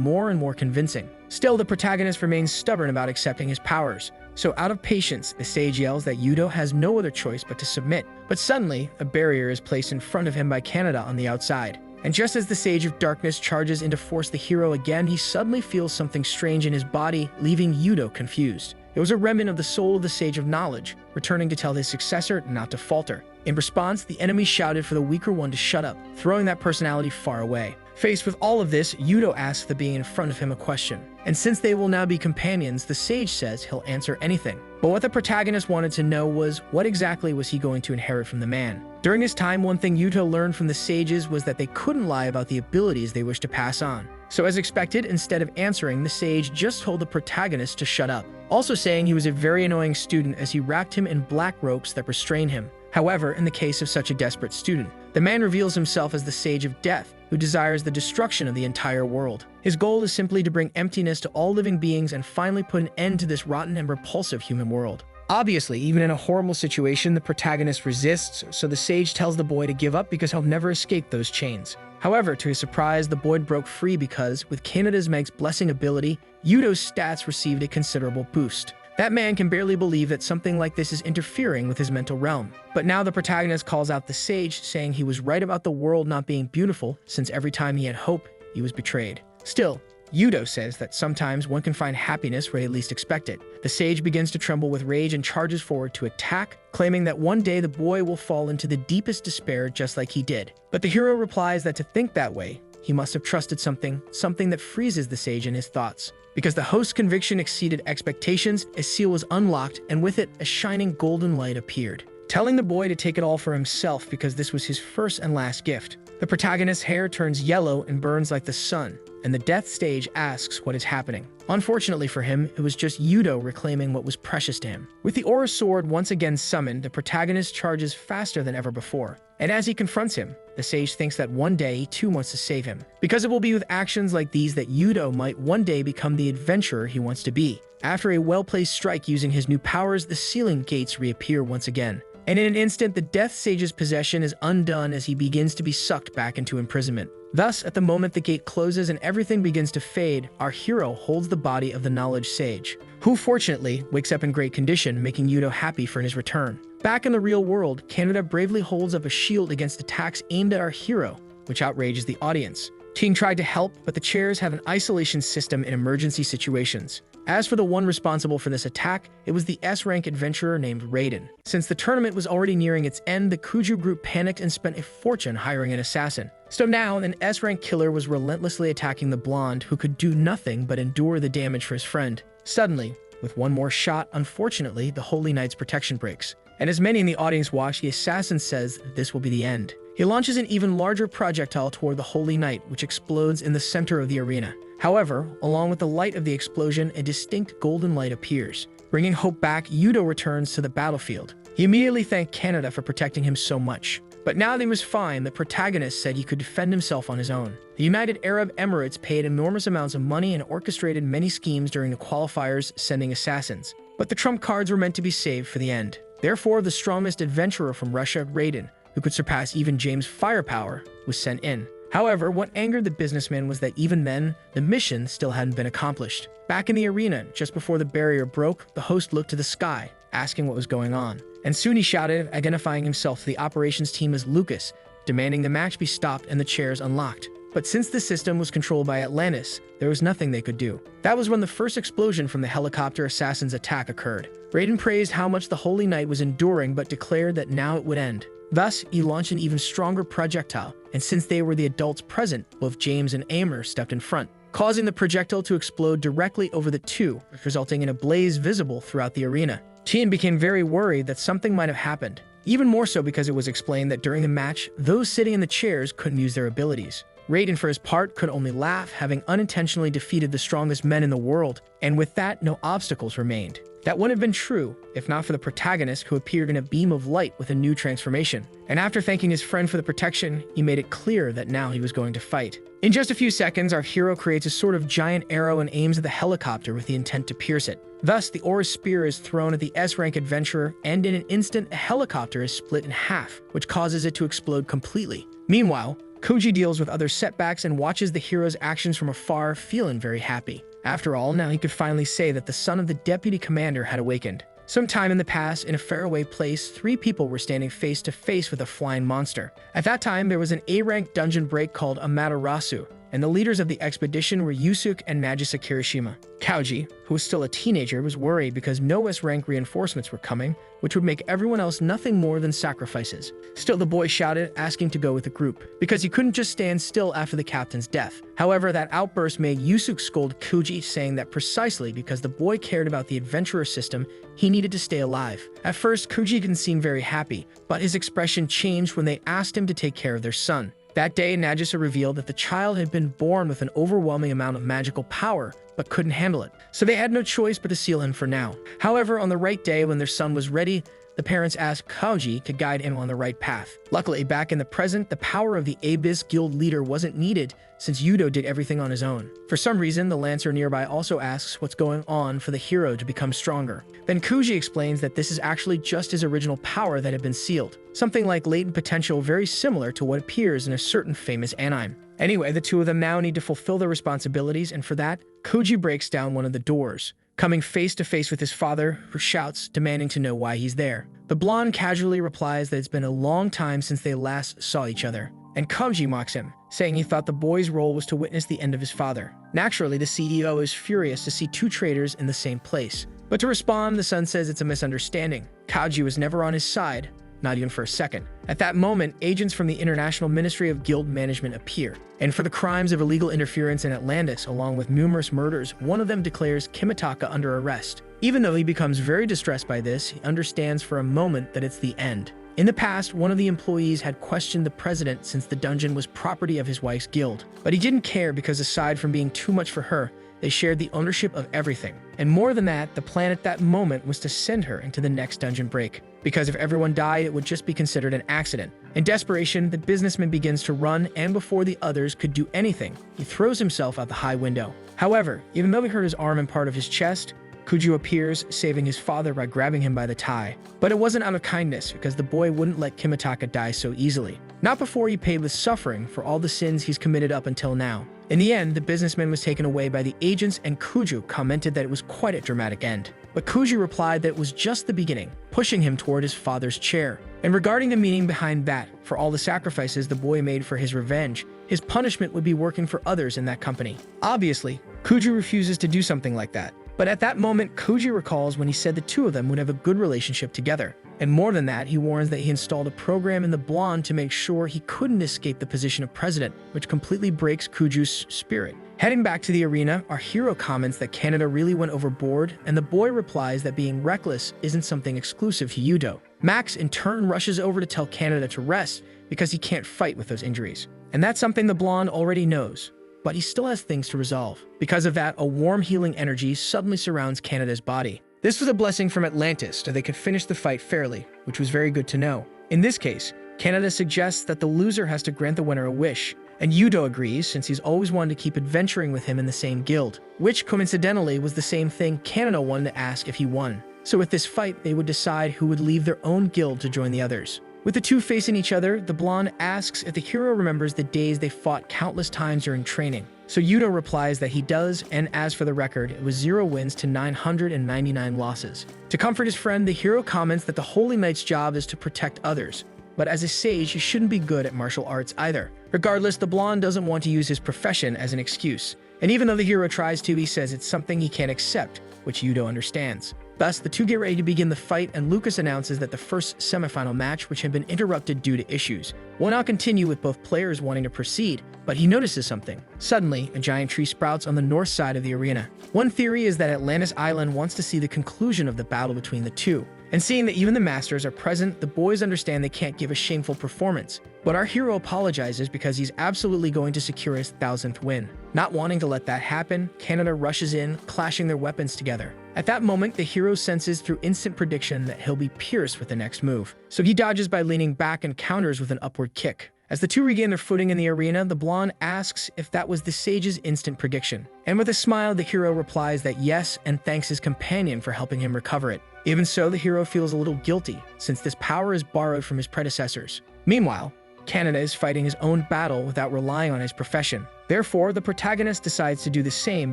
more and more convincing. Still, the protagonist remains stubborn about accepting his powers. So out of patience, the sage yells that Yudo has no other choice but to submit. But suddenly, a barrier is placed in front of him by Kaneda on the outside. And just as the Sage of Darkness charges in to force the hero again, he suddenly feels something strange in his body, leaving Yudo confused. It was a remnant of the soul of the Sage of Knowledge, returning to tell his successor not to falter. In response, the enemy shouted for the weaker one to shut up, throwing that personality far away. Faced with all of this, Yudo asks the being in front of him a question. And since they will now be companions, the sage says he'll answer anything. But what the protagonist wanted to know was, what exactly was he going to inherit from the man? During his time, one thing Yudo learned from the sages was that they couldn't lie about the abilities they wished to pass on. So as expected, instead of answering, the sage just told the protagonist to shut up, also saying he was a very annoying student as he wrapped him in black ropes that restrain him. However, in the case of such a desperate student, the man reveals himself as the Sage of Death, who desires the destruction of the entire world. His goal is simply to bring emptiness to all living beings and finally put an end to this rotten and repulsive human world. Obviously, even in a horrible situation, the protagonist resists, so the sage tells the boy to give up because he'll never escape those chains. However, to his surprise, the boy broke free because, with Kaneda's Meg's blessing ability, Yudo's stats received a considerable boost. That man can barely believe that something like this is interfering with his mental realm. But now the protagonist calls out the sage, saying he was right about the world not being beautiful, since every time he had hope, he was betrayed. Still, Yudo says that sometimes one can find happiness where they least expect it. The sage begins to tremble with rage and charges forward to attack, claiming that one day the boy will fall into the deepest despair just like he did. But the hero replies that to think that way, he must have trusted something that freezes the sage in his thoughts. Because the host's conviction exceeded expectations, a seal was unlocked, and with it, a shining golden light appeared, telling the boy to take it all for himself because this was his first and last gift. The protagonist's hair turns yellow and burns like the sun, and the death stage asks what is happening. Unfortunately for him, it was just Yudo reclaiming what was precious to him. With the Aura Sword once again summoned, the protagonist charges faster than ever before. And as he confronts him, the sage thinks that one day he too wants to save him, because it will be with actions like these that Yudo might one day become the adventurer he wants to be. After a well-placed strike using his new powers, the ceiling gates reappear once again. And in an instant, the Death Sage's possession is undone as he begins to be sucked back into imprisonment. Thus, at the moment the gate closes and everything begins to fade, our hero holds the body of the Knowledge Sage, who fortunately wakes up in great condition, making Yudo happy for his return. Back in the real world, Kaneda bravely holds up a shield against attacks aimed at our hero, which outrages the audience. Ting tried to help, but the chairs have an isolation system in emergency situations. As for the one responsible for this attack, it was the S-rank adventurer named Raiden. Since the tournament was already nearing its end, the Kuju group panicked and spent a fortune hiring an assassin. So now, an S-rank killer was relentlessly attacking the blonde, who could do nothing but endure the damage for his friend. Suddenly, with one more shot, unfortunately, the Holy Knight's protection breaks. And as many in the audience watch, the assassin says that this will be the end. He launches an even larger projectile toward the Holy Knight, which explodes in the center of the arena. However, along with the light of the explosion, a distinct golden light appears. Bringing hope back, Yudo returns to the battlefield. He immediately thanked Kaneda for protecting him so much. But now that he was fine, the protagonist said he could defend himself on his own. The United Arab Emirates paid enormous amounts of money and orchestrated many schemes during the qualifiers, sending assassins. But the trump cards were meant to be saved for the end. Therefore, the strongest adventurer from Russia, Raiden, who could surpass even James' firepower, was sent in. However, what angered the businessman was that even then, the mission still hadn't been accomplished. Back in the arena, just before the barrier broke, the host looked to the sky, asking what was going on. And soon he shouted, identifying himself to the operations team as Lucas, demanding the match be stopped and the chairs unlocked. But since the system was controlled by Atlantis, there was nothing they could do. That was when the first explosion from the helicopter assassin's attack occurred. Raiden praised how much the Holy Knight was enduring but declared that now it would end. Thus, he launched an even stronger projectile, and since they were the adults present, both James and Amer stepped in front, causing the projectile to explode directly over the two, resulting in a blaze visible throughout the arena. Tien became very worried that something might have happened, even more so because it was explained that during the match, those sitting in the chairs couldn't use their abilities. Raiden, for his part, could only laugh, having unintentionally defeated the strongest men in the world, and with that, no obstacles remained. That wouldn't have been true, if not for the protagonist who appeared in a beam of light with a new transformation. And after thanking his friend for the protection, he made it clear that now he was going to fight. In just a few seconds, our hero creates a sort of giant arrow and aims at the helicopter with the intent to pierce it. Thus, the Aura Spear is thrown at the S-rank adventurer, and in an instant, a helicopter is split in half, which causes it to explode completely. Meanwhile, Koji deals with other setbacks and watches the hero's actions from afar, feeling very happy. After all, now he could finally say that the son of the deputy commander had awakened. Sometime in the past, in a faraway place, 3 people were standing face to face with a flying monster. At that time, there was an A-rank dungeon break called Amaterasu, and the leaders of the expedition were Yusuke and Nagisa Kirishima. Kauji, who was still a teenager, was worried because no S-rank reinforcements were coming, which would make everyone else nothing more than sacrifices. Still, the boy shouted, asking to go with the group, because he couldn't just stand still after the captain's death. However, that outburst made Yusuke scold Kauji, saying that precisely because the boy cared about the adventurer system, he needed to stay alive. At first, Kauji didn't seem very happy, but his expression changed when they asked him to take care of their son. That day, Nagisa revealed that the child had been born with an overwhelming amount of magical power, but couldn't handle it, so they had no choice but to seal him for now. However, on the right day when their son was ready, the parents asked Kauji to guide him on the right path. Luckily, back in the present, the power of the Abyss Guild leader wasn't needed since Yudo did everything on his own. For some reason, the Lancer nearby also asks what's going on for the hero to become stronger. Then Kauji explains that this is actually just his original power that had been sealed, something like latent potential very similar to what appears in a certain famous anime. Anyway, the two of them now need to fulfill their responsibilities, and for that, Kauji breaks down one of the doors, coming face to face with his father, who shouts, demanding to know why he's there. The blonde casually replies that it's been a long time since they last saw each other, and Kauji mocks him, saying he thought the boy's role was to witness the end of his father. Naturally, the CEO is furious to see 2 traitors in the same place. But to respond, the son says it's a misunderstanding. Kauji was never on his side, not even for a second. At that moment, agents from the International Ministry of Guild Management appear, and for the crimes of illegal interference in Atlantis, along with numerous murders, one of them declares Kimitaka under arrest. Even though he becomes very distressed by this, he understands for a moment that it's the end. In the past, one of the employees had questioned the president since the dungeon was property of his wife's guild. But he didn't care because aside from being too much for her, they shared the ownership of everything. And more than that, the plan at that moment was to send her into the next dungeon break. Because if everyone died, it would just be considered an accident. In desperation, the businessman begins to run, and before the others could do anything, he throws himself out the high window. However, even though he hurt his arm and part of his chest, Kuju appears, saving his father by grabbing him by the tie. But it wasn't out of kindness, because the boy wouldn't let Kimitaka die so easily. Not before he paid with suffering for all the sins he's committed up until now. In the end, the businessman was taken away by the agents, and Kuju commented that it was quite a dramatic end. But Kuju replied that it was just the beginning, pushing him toward his father's chair. And regarding the meaning behind that, for all the sacrifices the boy made for his revenge, his punishment would be working for others in that company. Obviously, Kuju refuses to do something like that. But at that moment, Kuju recalls when he said the two of them would have a good relationship together. And more than that, he warns that he installed a program in the blonde to make sure he couldn't escape the position of president, which completely breaks Kuju's spirit. Heading back to the arena, our hero comments that Canada really went overboard, and the boy replies that being reckless isn't something exclusive to Yudo. Max, in turn, rushes over to tell Canada to rest because he can't fight with those injuries. And that's something the blonde already knows. But he still has things to resolve. Because of that, a warm healing energy suddenly surrounds Canada's body. This was a blessing from Atlantis, so they could finish the fight fairly, which was very good to know. In this case, Canada suggests that the loser has to grant the winner a wish, and Yudo agrees since he's always wanted to keep adventuring with him in the same guild, which coincidentally was the same thing Canada wanted to ask if he won. So with this fight, they would decide who would leave their own guild to join the others. With the two facing each other, the blonde asks if the hero remembers the days they fought countless times during training. So Yudo replies that he does, and as for the record, it was 0 wins to 999 losses. To comfort his friend, the hero comments that the Holy Knight's job is to protect others, but as a sage, he shouldn't be good at martial arts either. Regardless, the blonde doesn't want to use his profession as an excuse, and even though the hero tries to, he says it's something he can't accept, which Yudo understands. Thus, the two get ready to begin the fight, and Lucas announces that the first semifinal match, which had been interrupted due to issues, will now continue with both players wanting to proceed, but he notices something. Suddenly, a giant tree sprouts on the north side of the arena. One theory is that Atlantis Island wants to see the conclusion of the battle between the two. And seeing that even the masters are present, the boys understand they can't give a shameful performance. But our hero apologizes because he's absolutely going to secure his 1000th win. Not wanting to let that happen, Canada rushes in, clashing their weapons together. At that moment, the hero senses through instant prediction that he'll be pierced with the next move. So he dodges by leaning back and counters with an upward kick. As the two regain their footing in the arena, the blonde asks if that was the sage's instant prediction. And with a smile, the hero replies that yes, and thanks his companion for helping him recover it. Even so, the hero feels a little guilty, since this power is borrowed from his predecessors. Meanwhile, Canada is fighting his own battle without relying on his profession. Therefore, the protagonist decides to do the same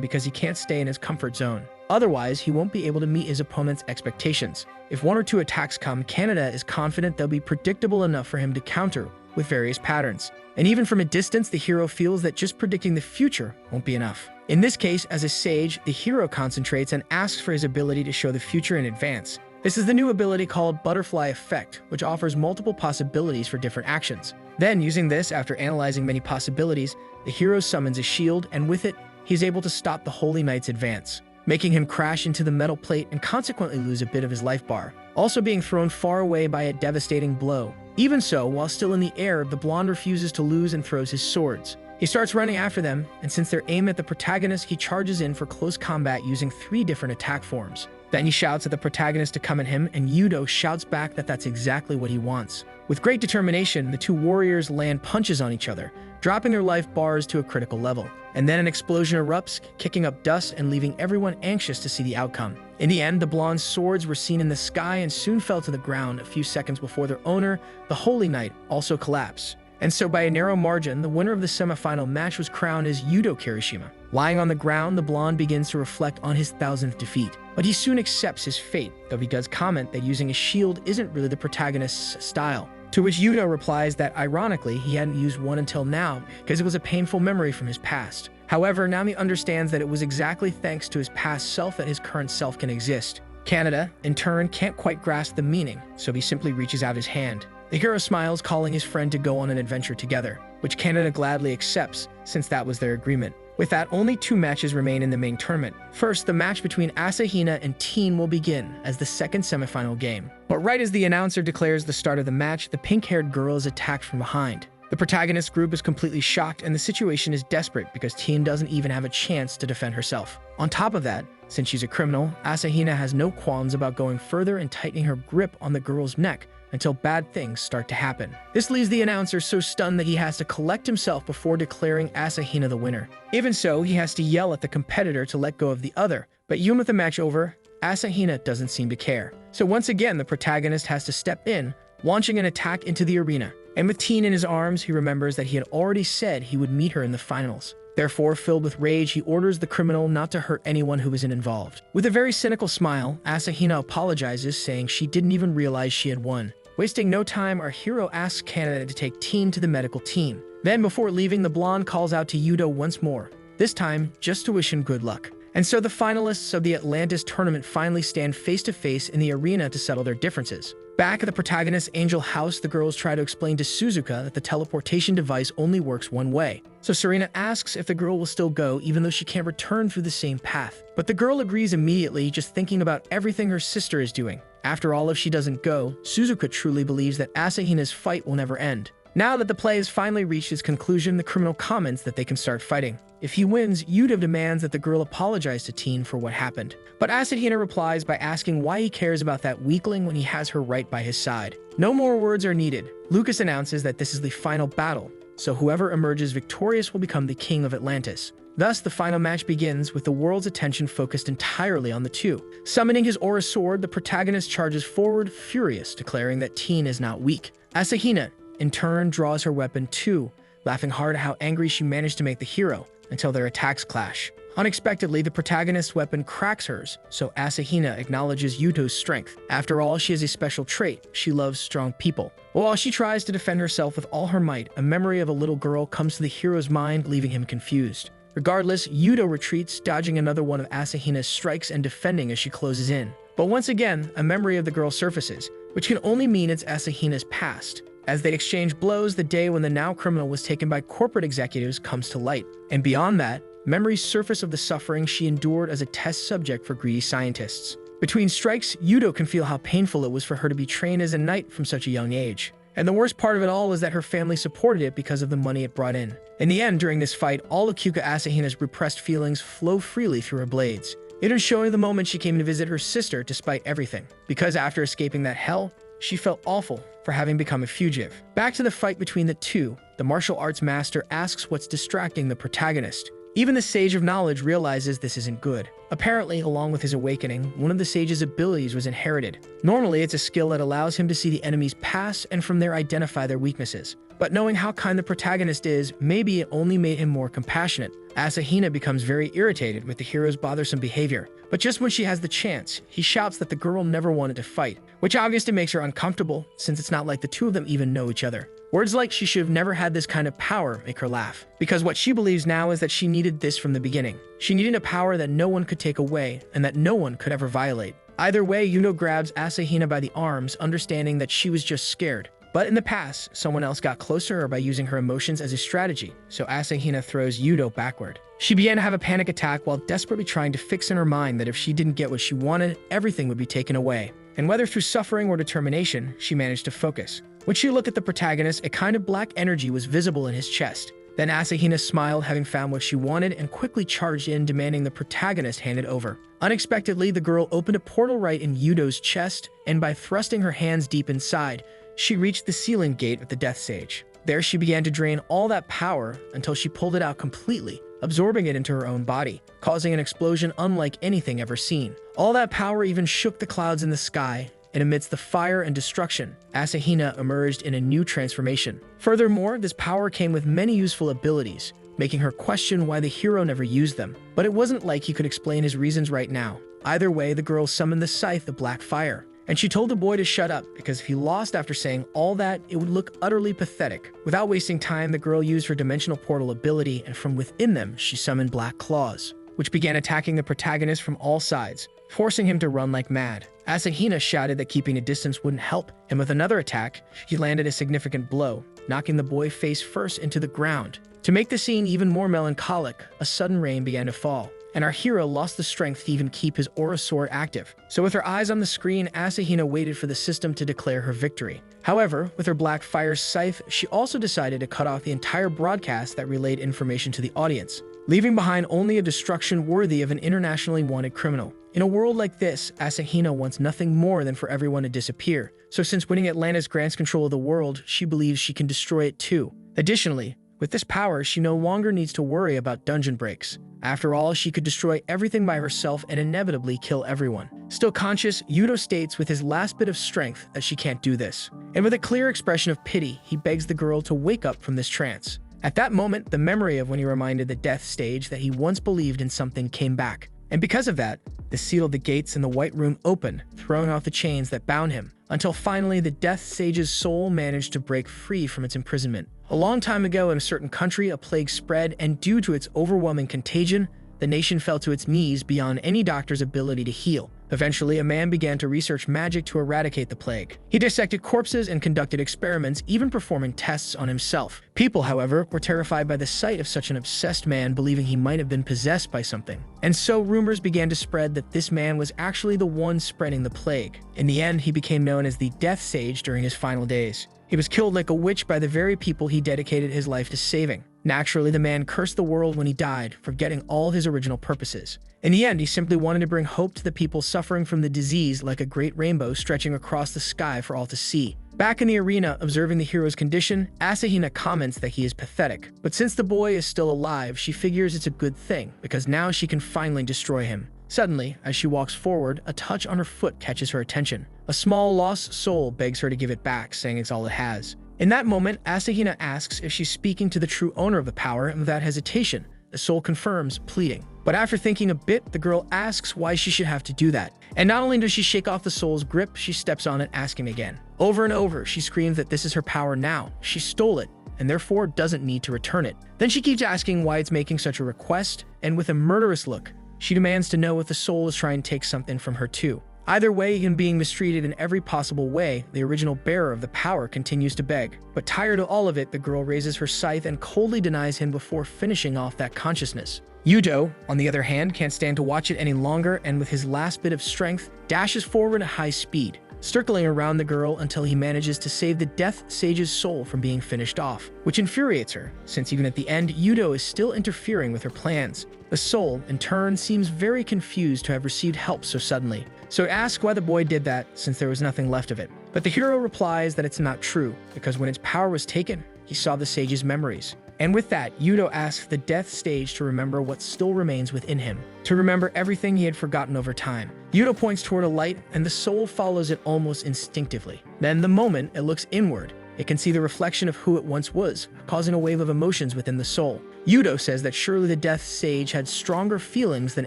because he can't stay in his comfort zone. Otherwise, he won't be able to meet his opponent's expectations. If 1 or 2 attacks come, Canada is confident they'll be predictable enough for him to counter with various patterns. And even from a distance, the hero feels that just predicting the future won't be enough. In this case, as a sage, the hero concentrates and asks for his ability to show the future in advance. This is the new ability called Butterfly Effect, which offers multiple possibilities for different actions. Then, using this after analyzing many possibilities, the hero summons a shield, and with it, he's able to stop the Holy Knight's advance, making him crash into the metal plate and consequently lose a bit of his life bar, also being thrown far away by a devastating blow. Even so, while still in the air, the blonde refuses to lose and throws his swords. He starts running after them, and since they're aimed at the protagonist, he charges in for close combat using 3 different attack forms. Then he shouts at the protagonist to come at him, and Yudo shouts back that that's exactly what he wants. With great determination, the two warriors land punches on each other, dropping their life bars to a critical level. And then an explosion erupts, kicking up dust and leaving everyone anxious to see the outcome. In the end, the blonde's swords were seen in the sky and soon fell to the ground a few seconds before their owner, the Holy Knight, also collapsed. And so by a narrow margin, the winner of the semifinal match was crowned as Yudo Kirishima. Lying on the ground, the blonde begins to reflect on his 1000th defeat. But he soon accepts his fate, though he does comment that using a shield isn't really the protagonist's style. To which Yudo replies that, ironically, he hadn't used one until now because it was a painful memory from his past. However, now he understands that it was exactly thanks to his past self that his current self can exist. Canada, in turn, can't quite grasp the meaning, so he simply reaches out his hand. The hero smiles, calling his friend to go on an adventure together, which Canada gladly accepts, since that was their agreement. With that, only 2 matches remain in the main tournament. First, the match between Asahina and Teen will begin as the second semifinal game. But right as the announcer declares the start of the match, the pink-haired girl is attacked from behind. The protagonist group is completely shocked and the situation is desperate because Teen doesn't even have a chance to defend herself. On top of that, since she's a criminal, Asahina has no qualms about going further and tightening her grip on the girl's neck until bad things start to happen. This leaves the announcer so stunned that he has to collect himself before declaring Asahina the winner. Even so, he has to yell at the competitor to let go of the other, but even with the match over, Asahina doesn't seem to care. So once again, the protagonist has to step in, launching an attack into the arena. And with Teen in his arms, he remembers that he had already said he would meet her in the finals. Therefore, filled with rage, he orders the criminal not to hurt anyone who isn't involved. With a very cynical smile, Asahina apologizes, saying she didn't even realize she had won. Wasting no time, our hero asks Canada to take Teen to the medical team. Then, before leaving, the blonde calls out to Yudo once more, this time just to wish him good luck. And so the finalists of the Atlantis tournament finally stand face to face in the arena to settle their differences. Back at the protagonist's angel house, the girls try to explain to Suzuka that the teleportation device only works one way. So Serena asks if the girl will still go even though she can't return through the same path. But the girl agrees immediately, just thinking about everything her sister is doing. After all, if she doesn't go, Suzuka truly believes that Asahina's fight will never end. Now that the play has finally reached its conclusion, the criminal comments that they can start fighting. If he wins, Yudo demands that the girl apologize to Teen for what happened. But Asahina replies by asking why he cares about that weakling when he has her right by his side. No more words are needed. Lucas announces that this is the final battle, so whoever emerges victorious will become the king of Atlantis. Thus, the final match begins with the world's attention focused entirely on the two. Summoning his aura sword, the protagonist charges forward, furious, declaring that Teen is not weak. Asahina, in turn, draws her weapon too, laughing hard at how angry she managed to make the hero, until their attacks clash. Unexpectedly, the protagonist's weapon cracks hers, so Asahina acknowledges Yuto's strength. After all, she has a special trait: she loves strong people. But while she tries to defend herself with all her might, a memory of a little girl comes to the hero's mind, leaving him confused. Regardless, Yudo retreats, dodging another one of Asahina's strikes and defending as she closes in. But once again, a memory of the girl surfaces, which can only mean it's Asahina's past. As they exchange blows, the day when the now criminal was taken by corporate executives comes to light. And beyond that, memories surface of the suffering she endured as a test subject for greedy scientists. Between strikes, Yudo can feel how painful it was for her to be trained as a knight from such a young age. And the worst part of it all was that her family supported it because of the money it brought in. In the end, during this fight, all of Kyuka Asahina's repressed feelings flow freely through her blades. It is showing the moment she came to visit her sister despite everything. Because after escaping that hell, she felt awful for having become a fugitive. Back to the fight between the two, the martial arts master asks what's distracting the protagonist. Even the Sage of Knowledge realizes this isn't good. Apparently, along with his awakening, one of the Sage's abilities was inherited. Normally, it's a skill that allows him to see the enemy's past and from there identify their weaknesses. But knowing how kind the protagonist is, maybe it only made him more compassionate. Asahina becomes very irritated with the hero's bothersome behavior. But just when she has the chance, he shouts that the girl never wanted to fight, which obviously makes her uncomfortable since it's not like the two of them even know each other. Words like she should have never had this kind of power make her laugh, because what she believes now is that she needed this from the beginning. She needed a power that no one could take away and that no one could ever violate. Either way, Yudo grabs Asahina by the arms, understanding that she was just scared. But in the past, someone else got closer by using her emotions as a strategy, so Asahina throws Yudo backward. She began to have a panic attack while desperately trying to fix in her mind that if she didn't get what she wanted, everything would be taken away. And whether through suffering or determination, she managed to focus. When she looked at the protagonist, a kind of black energy was visible in his chest. Then Asahina smiled, having found what she wanted, and quickly charged in, demanding the protagonist hand it over. Unexpectedly, the girl opened a portal right in Yudo's chest, and by thrusting her hands deep inside, she reached the sealing gate of the Death Sage. There she began to drain all that power until she pulled it out completely, absorbing it into her own body, causing an explosion unlike anything ever seen. All that power even shook the clouds in the sky, and amidst the fire and destruction, Asahina emerged in a new transformation. Furthermore, this power came with many useful abilities, making her question why the hero never used them. But it wasn't like he could explain his reasons right now. Either way, the girl summoned the Scythe of Black Fire, and she told the boy to shut up, because if he lost after saying all that, it would look utterly pathetic. Without wasting time, the girl used her dimensional portal ability, and from within them, she summoned Black Claws, which began attacking the protagonist from all sides, forcing him to run like mad. Asahina shouted that keeping a distance wouldn't help, and with another attack, he landed a significant blow, knocking the boy face first into the ground. To make the scene even more melancholic, a sudden rain began to fall, and our hero lost the strength to even keep his aura sword active. So with her eyes on the screen, Asahina waited for the system to declare her victory. However, with her black fire scythe, she also decided to cut off the entire broadcast that relayed information to the audience, leaving behind only a destruction worthy of an internationally wanted criminal. In a world like this, Asahina wants nothing more than for everyone to disappear. So since winning Atlantis grants control of the world, she believes she can destroy it too. Additionally, with this power, she no longer needs to worry about dungeon breaks. After all, she could destroy everything by herself and inevitably kill everyone. Still conscious, Yudo states with his last bit of strength that she can't do this. And with a clear expression of pity, he begs the girl to wake up from this trance. At that moment, the memory of when he reminded the death stage that he once believed in something came back. And because of that, the seal of the gates in the White Room opened, throwing off the chains that bound him, until finally the Death Sage's soul managed to break free from its imprisonment. A long time ago in a certain country, a plague spread, and due to its overwhelming contagion, the nation fell to its knees beyond any doctor's ability to heal. Eventually, a man began to research magic to eradicate the plague. He dissected corpses and conducted experiments, even performing tests on himself. People, however, were terrified by the sight of such an obsessed man, believing he might have been possessed by something. And so rumors began to spread that this man was actually the one spreading the plague. In the end, he became known as the Death Sage during his final days. He was killed like a witch by the very people he dedicated his life to saving. Naturally, the man cursed the world when he died, forgetting all his original purposes. In the end, he simply wanted to bring hope to the people suffering from the disease like a great rainbow stretching across the sky for all to see. Back in the arena, observing the hero's condition, Asahina comments that he is pathetic. But since the boy is still alive, she figures it's a good thing, because now she can finally destroy him. Suddenly, as she walks forward, a touch on her foot catches her attention. A small lost soul begs her to give it back, saying it's all it has. In that moment, Asahina asks if she's speaking to the true owner of the power, and without hesitation, the soul confirms, pleading. But after thinking a bit, the girl asks why she should have to do that. And not only does she shake off the soul's grip, she steps on it, asking again. Over and over, she screams that this is her power now. She stole it, and therefore doesn't need to return it. Then she keeps asking why it's making such a request, and with a murderous look, she demands to know if the soul is trying to take something from her too. Either way, and being mistreated in every possible way, the original bearer of the power continues to beg. But tired of all of it, the girl raises her scythe and coldly denies him before finishing off that consciousness. Yudo, on the other hand, can't stand to watch it any longer, and with his last bit of strength, dashes forward at high speed, circling around the girl until he manages to save the Death Sage's soul from being finished off, which infuriates her, since even at the end, Yudo is still interfering with her plans. The soul, in turn, seems very confused to have received help so suddenly, so it asks why the boy did that since there was nothing left of it. But the hero replies that it's not true, because when its power was taken, he saw the sage's memories. And with that, Yudo asks the Death Sage to remember what still remains within him, to remember everything he had forgotten over time. Yudo points toward a light, and the soul follows it almost instinctively. Then, the moment it looks inward, it can see the reflection of who it once was, causing a wave of emotions within the soul. Yudo says that surely the Death Sage had stronger feelings than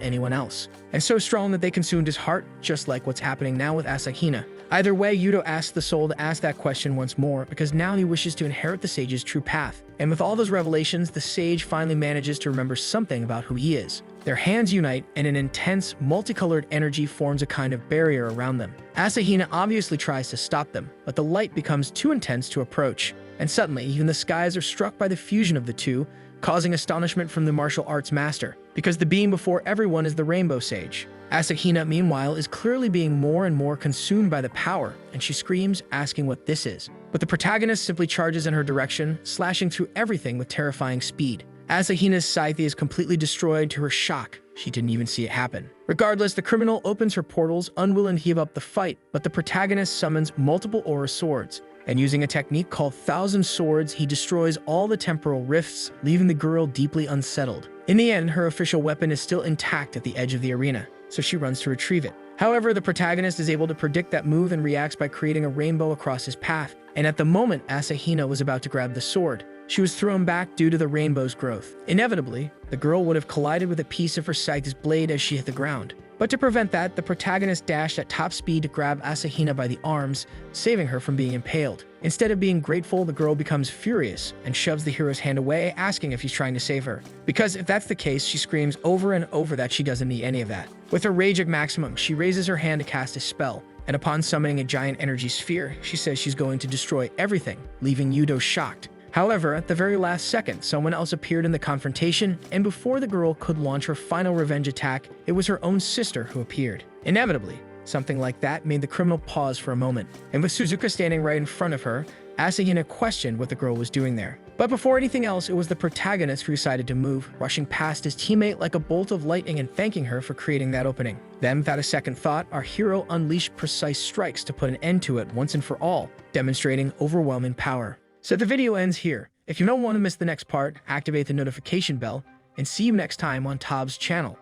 anyone else, and so strong that they consumed his heart, just like what's happening now with Asahina. Either way, Yudo asks the soul to ask that question once more, because now he wishes to inherit the sage's true path. And with all those revelations, the sage finally manages to remember something about who he is. Their hands unite, and an intense, multicolored energy forms a kind of barrier around them. Asahina obviously tries to stop them, but the light becomes too intense to approach. And suddenly, even the skies are struck by the fusion of the two, causing astonishment from the martial arts master, because the being before everyone is the Rainbow Sage. Asahina, meanwhile, is clearly being more and more consumed by the power, and she screams, asking what this is. But the protagonist simply charges in her direction, slashing through everything with terrifying speed. Asahina's scythe is completely destroyed. To her shock, she didn't even see it happen. Regardless, the criminal opens her portals, unwilling to give up the fight, but the protagonist summons multiple aura swords, and using a technique called Thousand Swords, he destroys all the temporal rifts, leaving the girl deeply unsettled. In the end, her official weapon is still intact at the edge of the arena, so she runs to retrieve it. However, the protagonist is able to predict that move and reacts by creating a rainbow across his path, and at the moment Asahina was about to grab the sword, she was thrown back due to the rainbow's growth. Inevitably, the girl would have collided with a piece of her scythe's blade as she hit the ground. But to prevent that, the protagonist dashed at top speed to grab Asahina by the arms, saving her from being impaled. Instead of being grateful, the girl becomes furious and shoves the hero's hand away, asking if he's trying to save her. Because if that's the case, she screams over and over that she doesn't need any of that. With her rage at maximum, she raises her hand to cast a spell, and upon summoning a giant energy sphere, she says she's going to destroy everything, leaving Yudo shocked. However, at the very last second, someone else appeared in the confrontation, and before the girl could launch her final revenge attack, it was her own sister who appeared. Inevitably, something like that made the criminal pause for a moment, and with Suzuka standing right in front of her, Asahina questioned what the girl was doing there. But before anything else, it was the protagonist who decided to move, rushing past his teammate like a bolt of lightning and thanking her for creating that opening. Then, without a second thought, our hero unleashed precise strikes to put an end to it once and for all, demonstrating overwhelming power. So the video ends here. If you don't want to miss the next part, activate the notification bell, and see you next time on Tob's channel.